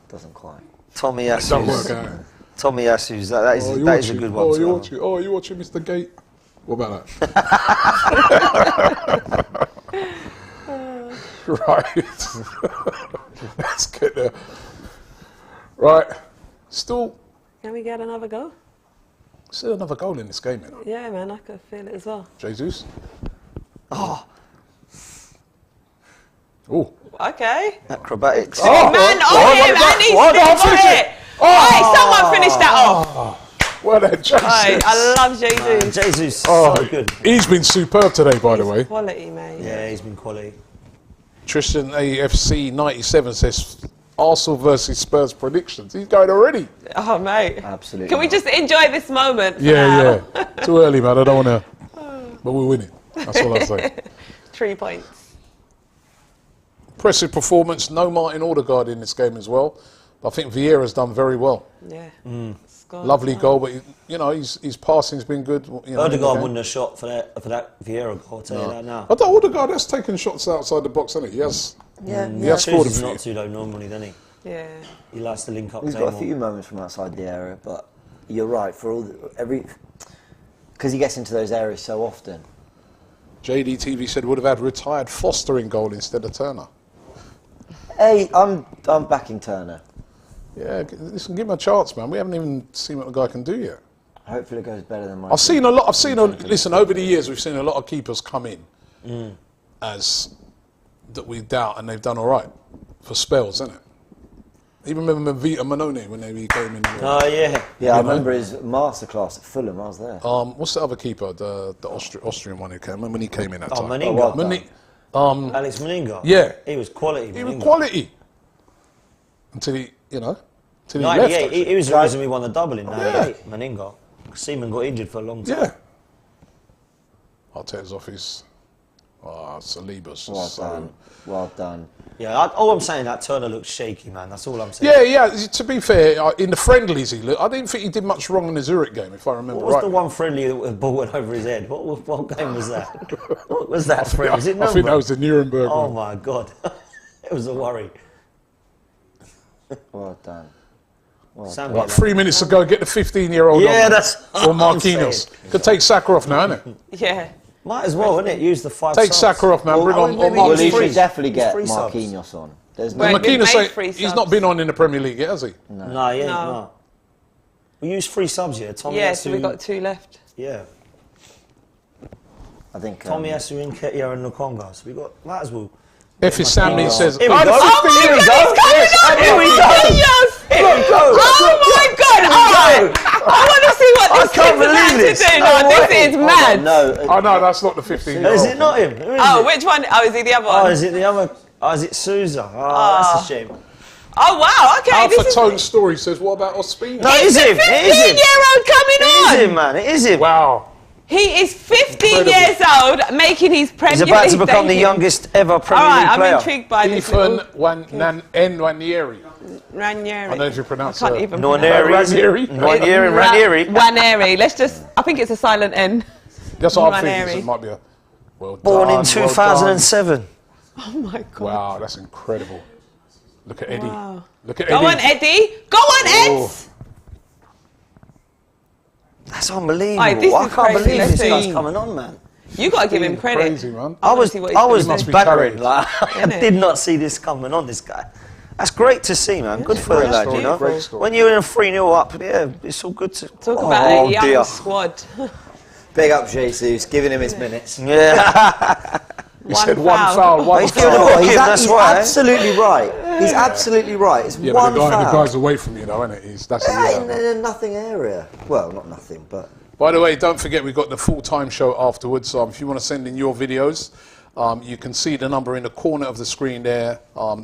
Doesn't quite. Don't work Tomiyasu. out. Tomiyasu. That is you that is a watching? good one. Oh, to you have. watching? Oh, you watching, Mr. Gate? What about that? Right. Let's get there. Right. Still Can we get another goal? another goal in this game, you know. Yeah, man, I could feel it as well. Jesus. Oh, Okay. acrobatics. Man, on him, and he's still got it. Hey, someone finish that off. Well done, Jesus. Hey, I love Jesus. Jesus, Oh, so good. he's been superb today, by the way. Quality, mate. Yeah, he's been quality. Tristan AFC 97 says Arsenal versus Spurs predictions. He's going already. Oh, mate. Absolutely. Can we just enjoy this moment? for now? Yeah. Too early, man. I don't want to. But we're winning. That's all I say. 3 points. Impressive performance. No Martin Odegaard in this game as well. I think Vieira's done very well. Yeah. Lovely goal, but you know his passing's been good. You know, Odegaard wouldn't have shot for that Vieira goal. I'll tell you that now. I thought Odegaard has taken shots outside the box, hasn't he? Yes. Yeah, He has scored a chooses few. not to though normally, doesn't he? Yeah. He likes to link up. He's got a few moments from outside the area, but you're right. For all because he gets into those areas so often. JDTV said would have had retired Foster in goal instead of Turner. Hey, I'm backing Turner. Yeah, listen, give him a chance, man. We haven't even seen what the guy can do yet. Hopefully, it goes better than mine. Listen, over the years, we've seen a lot of keepers come in as that we doubt, and they've done all right for spells, isn't it? Even remember Vita Manone when he came in. Oh yeah. Yeah, I remember his masterclass at Fulham. I was there. What's the other keeper? The Austrian one who came. Remember when he came in that time? Meninga. well done. Alex Meninga. Yeah. He was quality. He was Meninga. quality until he left. 98. Actually. He was the reason we won the double in '98. Meninga. Seaman got injured for a long time. Yeah. Arteta's off his. Saliba's Well just so. done. Well done. Yeah. All I'm saying, that Turner looks shaky, man. That's all I'm saying. Yeah. To be fair, in the friendlies, I didn't think he did much wrong in the Zurich game, if I remember What was right. the one friendly that the ball went over his head? What game was that? What was that friendly? Was it I think that Nuremberg? was the Nuremberg Oh one. my God. It was a worry. Well done. Sam Like got 3 minutes ago, get the 15-year-old Yeah, on. that's Or what I'm Marquinhos. saying. Could take Saka off now, innit? Yeah. Might as well, innit? Use the 5 Take subs. Saka off, man. Bring on maybe Well, use he free- should definitely get free subs. Marquinhos on. There's no. Right. Marquinhos We've made say free he's subs. not been on in the Premier League yet, has he? No, yeah, No. no. We use 3 subs here. Yeah, so we got 2 left. Yeah. I think. Tomiyasu, Nketiah and Lukonga. So we got, might as well. If his Sammy says, Here we "Oh, go. the 15 years go. old." Yes, Here we go. Here we go. Oh my God! Alright, I want to see what this can't kid's about believe to this. do No now. This way. is mad. No. Oh no, that's not the 15-year-old. Is it not him? Who is Oh, it? which one? Oh, is he the other Oh, one? is it the other? Oh, is it Souza? Oh, that's a shame. Oh wow. Okay. Alpha This is Tone Story says, "What about Ospina?" No, it is him. It is him. 15-year-old coming It on. is him, man. It is him. Wow. He is 15 Incredible. years old, making his Premier He's about League to become the debut. youngest ever Premier All right, League player. I'm intrigued by this Ethan little Nwaneri. Ranieri. I don't know if you pronounce I can't it. even Nwaneri, is it? Ranieri. Ranieri. Ranieri. Let's just. I think it's a silent N. That's what I'm thinking. Ranieri. So it might be a well Born done, in 2007. Oh my God. Wow, that's incredible. Look at Eddie. Wow. Look at Go Eddie. on, Eddie. Go on, Ed. That's unbelievable. Aye, this I is can't crazy. believe Let's this guy's see. coming on, man. You got to give him credit. Crazy, man. I was see what he's must be battering. carried. Like, I Innit? did not see this coming on, this guy. That's great to see, man. Good for the Great lad, story, you know. great story. When you're in a 3-0 up, yeah, it's all good to Talk about a young dear. squad. Big up Jesus, giving him his minutes. Yeah. He said one foul, one He's foul. doing Oh, Him, that's he's why. absolutely right. He's absolutely right. It's Yeah, one but the foul. guy's away from you, though, isn't it? That's in a a nothing area. Well, not nothing, but By the way, don't forget we've got the full-time show afterwards. If you want to send in your videos, you can see the number in the corner of the screen there.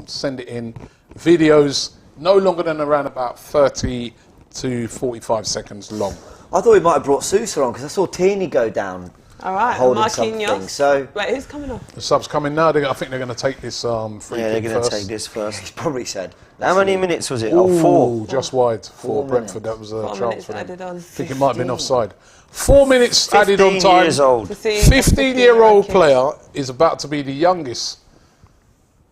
Send it in. Videos no longer than around about 30 to 45 seconds long. I thought we might have brought Sousa on because I saw Tierney go down All right, holding something. Marquinhos. So Wait, who's coming off? The subs coming now. I think they're going to take this free Yeah, they're kick going to first. take this first. he's probably said. How many minutes was it? Ooh, Oh, 4. just wide for 4 Brentford. That was a 4 chance minutes for them. added on. I think it might have been offside. 4 minutes added on 15 time. years old. To see 15-year-old 15-year-old player is about to be the youngest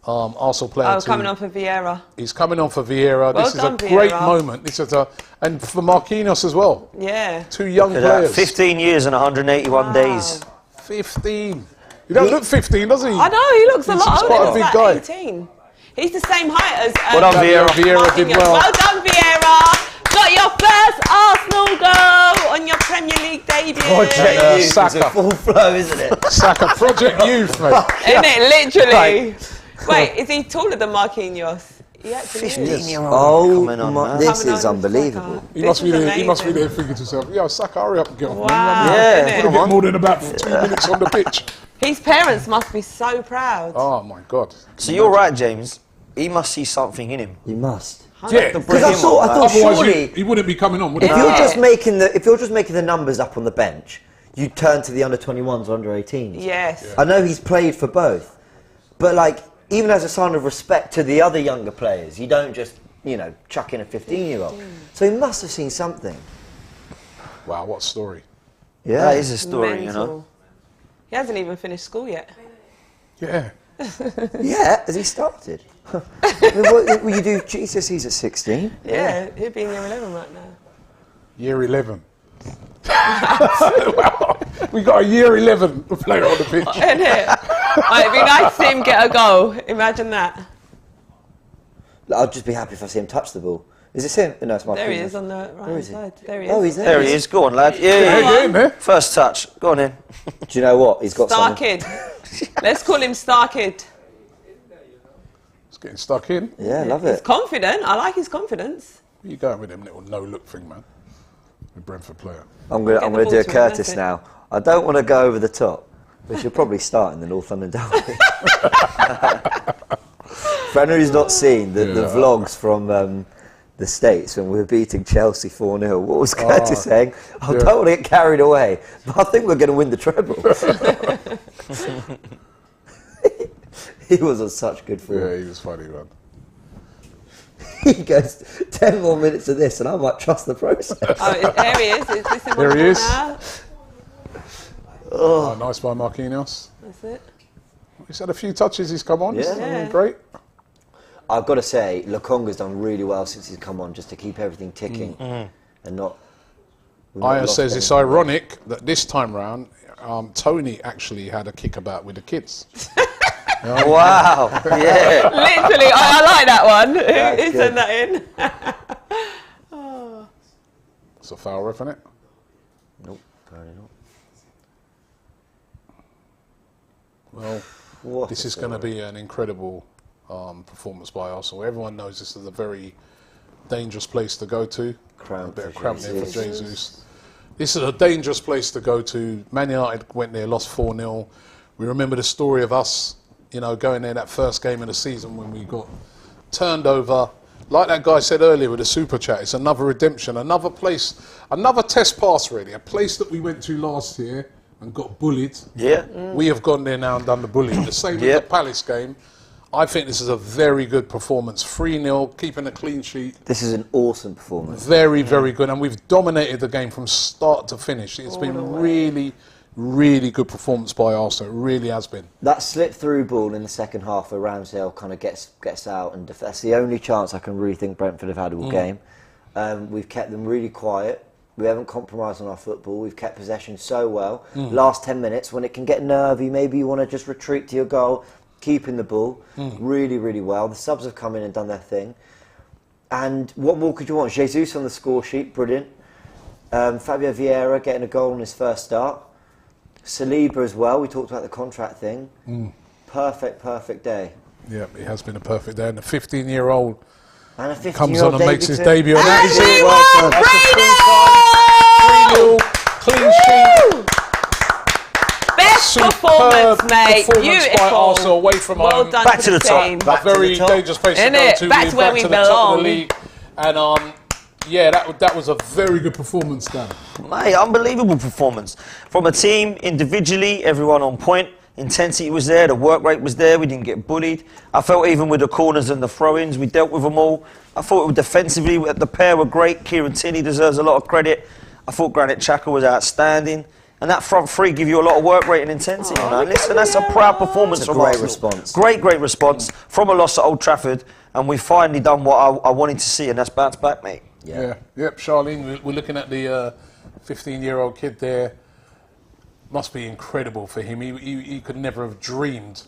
Arsenal player. Oh, to- coming on for Vieira. He's coming on for Vieira. Well This is done, a great Vieira. moment. This is and for Marquinhos as well. Yeah. 2 young Look at that. players. 15 years and 181 Wow. days. 15. He don't look 15, does he? I know, he looks a He's lot quite older. a He's big like guy. 18. He's the same height as Well done, Vieira. Vieira did Marquinhos. well. Well done, Vieira. Got your first Arsenal goal on your Premier League debut. Project Yeah, Youth is Saka. a full flow, isn't it? Saka, Project Youth, mate. Isn't it? Literally. Right. Wait, is he taller than Marquinhos? He actually is. 15-year-old Oh, coming on, man. this Coming is on, unbelievable. Saka. He This must be is there. He must be amazing. there thinking to himself, "Yo, Saka, hurry up and get off." Wow. Yeah, innit? Could have been more than about 2 minutes on the pitch. His parents must be so proud. Oh my God. So you're right, James. He must see something in him. You must. Yeah. Because I thought Otherwise, surely he wouldn't be coming on, would if he? you're just making the numbers up on the bench, you turn to the under 21s or under 18s. Yes. I know he's played for both, but like even as a sign of respect to the other younger players, you don't just chuck in a 15-year-old. So he must have seen something. Wow, what a story. Yeah, That is a story, you know. Mental. He hasn't even finished school yet. Yeah. Yeah, has he started? I mean, what will you do? Jesus, he's at 16. Yeah, he'd be in year 11 right now. Year 11. Wow. We got a year 11 player on the pitch. Isn't it? It'd be nice to see him get a goal. Imagine that. I'd just be happy if I see him touch the ball. Is this him? No, it's my There he is on the right hand is he? side. There he is. Oh, he's there. There he is. Go on, lad. Yeah, Yeah, get in there. First touch. Go on in. Do you know what? He's got Star something. Kid. Let's call him Star Kid. It's getting stuck in. Yeah, love He's it. confident. I like his confidence. Where you going with them little no-look thing, man? With Brentford player. I'm Get gonna the do a ball to him, Curtis that's it. now. I don't want to go over the top, but she'll probably start in the North London Derby. For anyone who's not seen the vlogs from the States when we were beating Chelsea 4-0, what was Curtis saying? I don't want to get carried away, but I think we're going to win the treble. He was on such good form. Yeah, he was funny, man. He goes, 10 more minutes of this and I might trust the process. Oh, there he is. Is this him There on he the is. now? Oh, nice by Marquinhos. That's it. He's had a few touches. He's come on. Yeah. Yeah. Great. I've got to say, Lokonga's done really well since he's come on, just to keep everything ticking and not. we've not Aya lost says it's anything. ironic that this time round, Tony actually had a kickabout with the kids. Wow. Yeah. Literally, I like that one. That's Who good. sent that in? It's a foul, isn't it? Nope, apparently not. Well, What this a is going to story. be an incredible performance by Arsenal. Everyone knows this is a very dangerous place to go to. Cramp a bit of for cramp there for Jesus. Jesus. This is a dangerous place to go to. Man United went there, lost 4-0. We remember the story of us, going there that first game of the season when we got turned over. like that guy said earlier with the super chat, it's another redemption, another place, another test pass really, a place that we went to last year and got bullied. Yeah. We have gone there now and done the bullying. The same with the Palace game. I think this is a very good performance. 3-0, keeping a clean sheet. This is an awesome performance. Very, very good. And we've dominated the game from start to finish. It's been really, really good performance by Arsenal. It really has been. That slip through ball in the second half where Ramsdale kind of gets out, and that's the only chance I can really think Brentford have had all game. We've kept them really quiet. We haven't compromised on our football. We've kept possession so well. Last 10 minutes, when it can get nervy, maybe you want to just retreat to your goal. Keeping the ball really, really well. The subs have come in and done their thing. And what more could you want? Jesus on the score sheet, brilliant. Fabio Vieira getting a goal on his first start. Saliba as well. We talked about the contract thing. Perfect day. Yeah, it has been a perfect day. And the 15-year-old And a 15-year-old comes on and makes his too. debut. And that is Everyone, it. That's a full-time 3-0 clean sheet. Best performance, mate. Performance Beautiful. by Arsenal away from Well home. done Back to to the top. team. Back A very to the top. dangerous place to Isn't go it? to. Back to where we to the top of belong. the league. And yeah, that was a very good performance, Dan. Mate, unbelievable performance. From a team, individually, everyone on point. Intensity was there, the work rate was there, we didn't get bullied. I felt even with the corners and the throw-ins, we dealt with them all. I thought defensively, the pair were great. Kieran Tierney deserves a lot of credit. I thought Granit Xhaka was outstanding. And that front three give you a lot of work rate and intensity. Listen, that's a proud performance from great Arsenal. response. Great response from a loss at Old Trafford. And we've finally done what I wanted to see, and that's bounce back, mate. Yeah. Yep, Charlene, we're looking at the 15-year-old kid there. Must be incredible for him. He could never have dreamed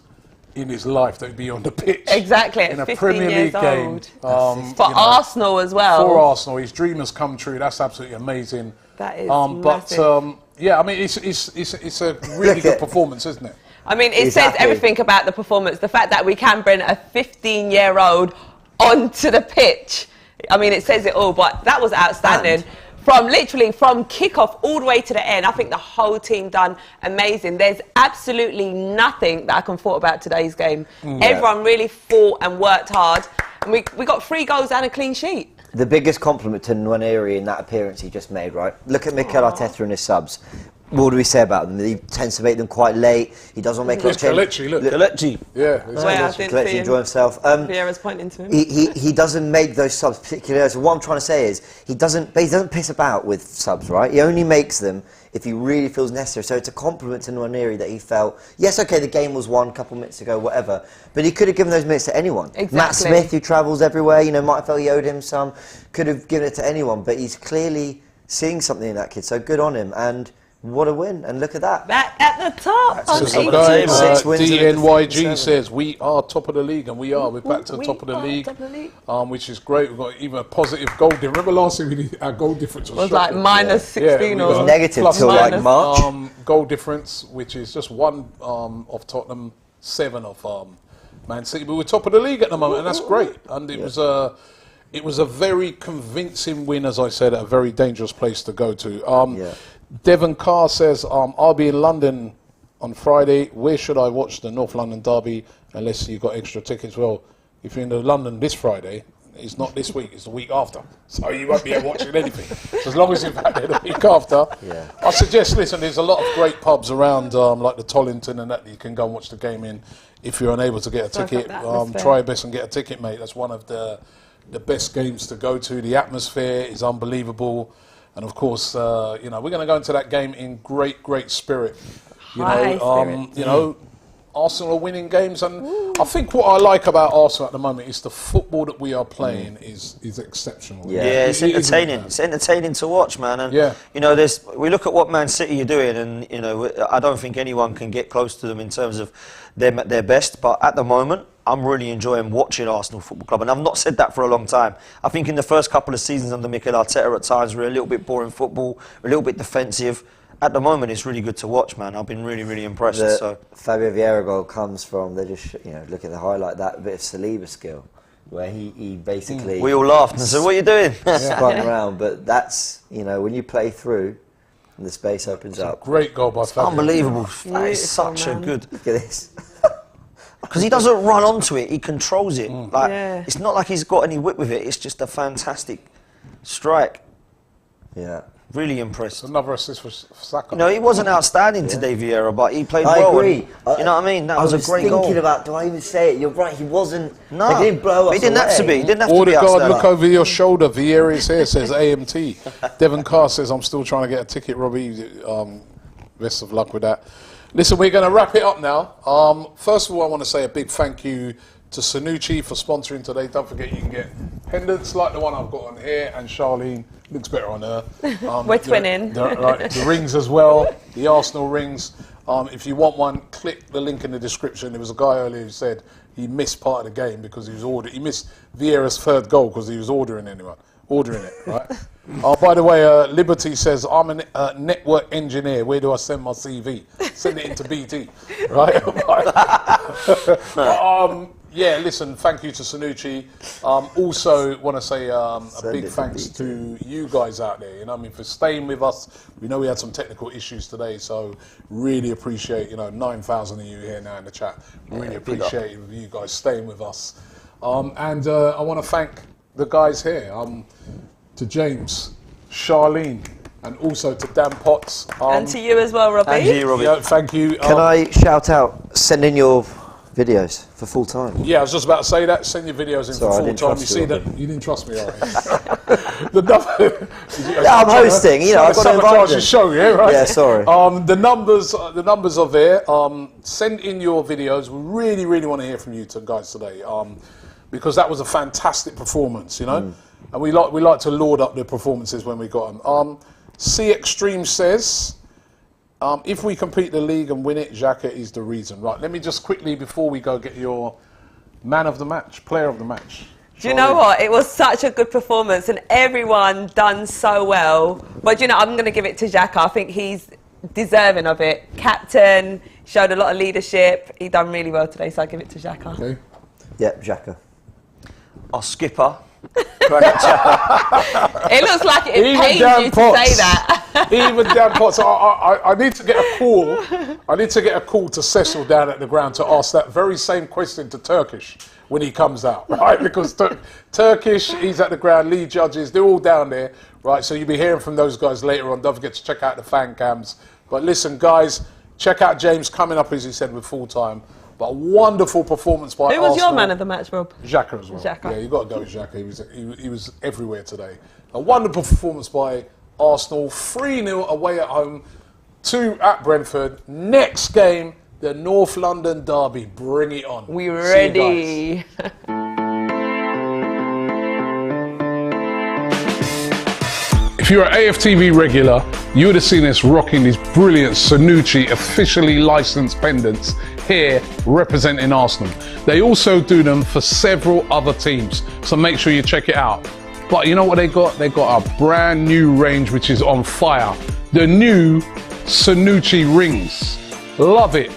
in his life that he'd be on the pitch. Exactly, in a 15 Premier years League game. old. For Arsenal as well. For Arsenal, his dream has come true. That's absolutely amazing. That is But yeah, I mean, it's a really good performance, isn't it? I mean, it He's says happy. everything about the performance. The fact that we can bring a 15-year-old onto the pitch. I mean, it says it all, but that was outstanding. From kick-off all the way to the end, I think the whole team done amazing. There's absolutely nothing that I can fault about today's game. Everyone really fought and worked hard. And we got 3 goals and a clean sheet. The biggest compliment to Nwaneri in that appearance he just made, right? Look at Mikel Arteta and his subs. What do we say about them? He tends to make them quite late. He doesn't make It's Kelechi, look. Kelechi. Yeah. Well, I didn't Kelechi see enjoy him. himself. Vieira's pointing to him. He doesn't make those subs particularly. So what I'm trying to say is he doesn't piss about with subs, right? He only makes them if he really feels necessary. So it's a compliment to Nwaneri that he felt, yes, okay, the game was won a couple minutes ago, whatever, but he could have given those minutes to anyone. Exactly. Matt Smith, who travels everywhere, might have felt he owed him some, could have given it to anyone, but he's clearly seeing something in that kid. So good on him, and what a win! And look at that. Back at the top. That's on just 18. a guy, 6 wins and a DNYG defeat, says we are top of the league, and we are. We're back to the We top of the are league, top of the league. which is great. We've got even a positive goal difference. Remember last year our goal difference It was shocking. like minus 16 Yeah, we It or was negative Plus till like minus. March. goal difference, which is just 1 of Tottenham, 7 of Man City. But we're top of the league at the moment, and that's great. And it was a very convincing win, as I said, at a very dangerous place to go to. Devon Carr says, I'll be in London on Friday. Where should I watch the North London derby unless you've got extra tickets? Well, if you're in London this Friday, it's not this week, it's the week after. So you won't be able watching anything. So as long as you've had it the week after. I suggest, listen, there's a lot of great pubs around, like the Tollington and that you can go and watch the game in. If you're unable to get a ticket, try your best and get a ticket, mate. That's one of the best games to go to. The atmosphere is unbelievable. And of course, we're going to go into that game in great spirit. High spirit. Arsenal are winning games, and I think what I like about Arsenal at the moment is the football that we are playing is exceptional. Yeah, it's It is entertaining. It's entertaining to watch, man. And we look at what Man City are doing, and I don't think anyone can get close to them in terms of them at their best. But at the moment, I'm really enjoying watching Arsenal Football Club, and I've not said that for a long time. I think in the first couple of seasons under Mikel Arteta, at times we're a little bit boring football, a little bit defensive. At the moment, it's really good to watch, man. I've been really impressed. The Fabio Vieira goal comes from, they just look at the highlight, that bit of Saliba skill, where he basically... We all laughed and said, what are you doing? spun around, but that's, when you play through and the space opens up. Great goal by Fabio. Unbelievable. That is such a good... Look at this. Because he doesn't run onto it, he controls it. Like, Yeah. it's not like he's got any whip with it, it's just a fantastic strike. Yeah. Really impressed. Another assist for Saka. No, he wasn't outstanding today, Vieira, but he played I well. agree. And, you know what I mean? That was a great goal. I was thinking about, do I even say it? You're right, he wasn't... No, he didn't blow us he didn't have to be. He didn't have to be Odegaard, outstanding. look over your shoulder. Vieira is here, says AMT. Devon Carr says, I'm still trying to get a ticket, Robbie. Best of luck with that. Listen, we're going to wrap it up now. First of all, I want to say a big thank you to Sanucci for sponsoring today. Don't forget you can get pendants like the one I've got on here, and Charlene looks better on her. We're twinning. The rings as well, the Arsenal rings. If you want one, click the link in the description. There was a guy earlier who said he missed part of the game because he missed Vieira's third goal because he was ordering it, right? By the way, Liberty says, I'm a network engineer. Where do I send my CV? Send it into BT, right? Yeah, listen, thank you to Sanucci. Also, want to say a big thanks to you guys out there, you know what I mean, for staying with us. We know we had some technical issues today, so really appreciate, 9,000 of you here now in the chat. Really appreciate you guys staying with us. And I want to thank the guys here, to James, Charlene, and also to Dan Potts. And to you as well, Robbie. And you, Robbie. Yeah, thank you. Can I shout out, send in your videos for full time? Yeah, I was just about to say that. Send your videos in Sorry, I for full didn't time. You trust see you, that? Robbie. You didn't trust me, all right? I'm hosting, I've got to invite the you. show, yeah, right? Yeah, sorry. The numbers are there. Send in your videos. We really, really want to hear from you guys today, because that was a fantastic performance, and we like to laud up the performances when we got them. C Extreme says, if we compete the league and win it, Xhaka is the reason. Right, let me just quickly, before we go, get your man of the match, player of the match. Do you know what? It was such a good performance and everyone done so well. But, I'm going to give it to Xhaka. I think he's deserving of it. Captain, showed a lot of leadership. He done really well today, so I'll give it to Xhaka. Okay. Yep, Xhaka. Our skipper. Granit Xhaka. It looks like it Even pains Dan you to Potts. say that. Even Dan Potts. I need to get a call. I need to get a call to Cecil down at the ground to ask that very same question to Turkish when he comes out, right? Because Turkish, he's at the ground, lead judges, they're all down there, right? So you'll be hearing from those guys later on. Don't forget to check out the fan cams. But listen, guys, check out James coming up, as he said, with full time. But a wonderful performance by Arsenal. Who was your man of the match, Rob? Xhaka as well. Xhaka. Yeah, you got to go with Xhaka. He was everywhere today. A wonderful performance by Arsenal. 3-0 away at home, 2 at Brentford. Next game, the North London derby. Bring it on. We See you ready. guys. If you're an AFTV regular, you would have seen us rocking these brilliant Sanucci officially licensed pendants here representing Arsenal. They also do them for several other teams, so make sure you check it out. But you know what they got? They got a brand new range which is on fire. The new Sanucci rings. Love it.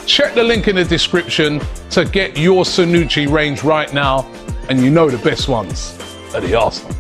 Check the link in the description to get your Sanucci range right now, and you know the best ones are the Arsenal.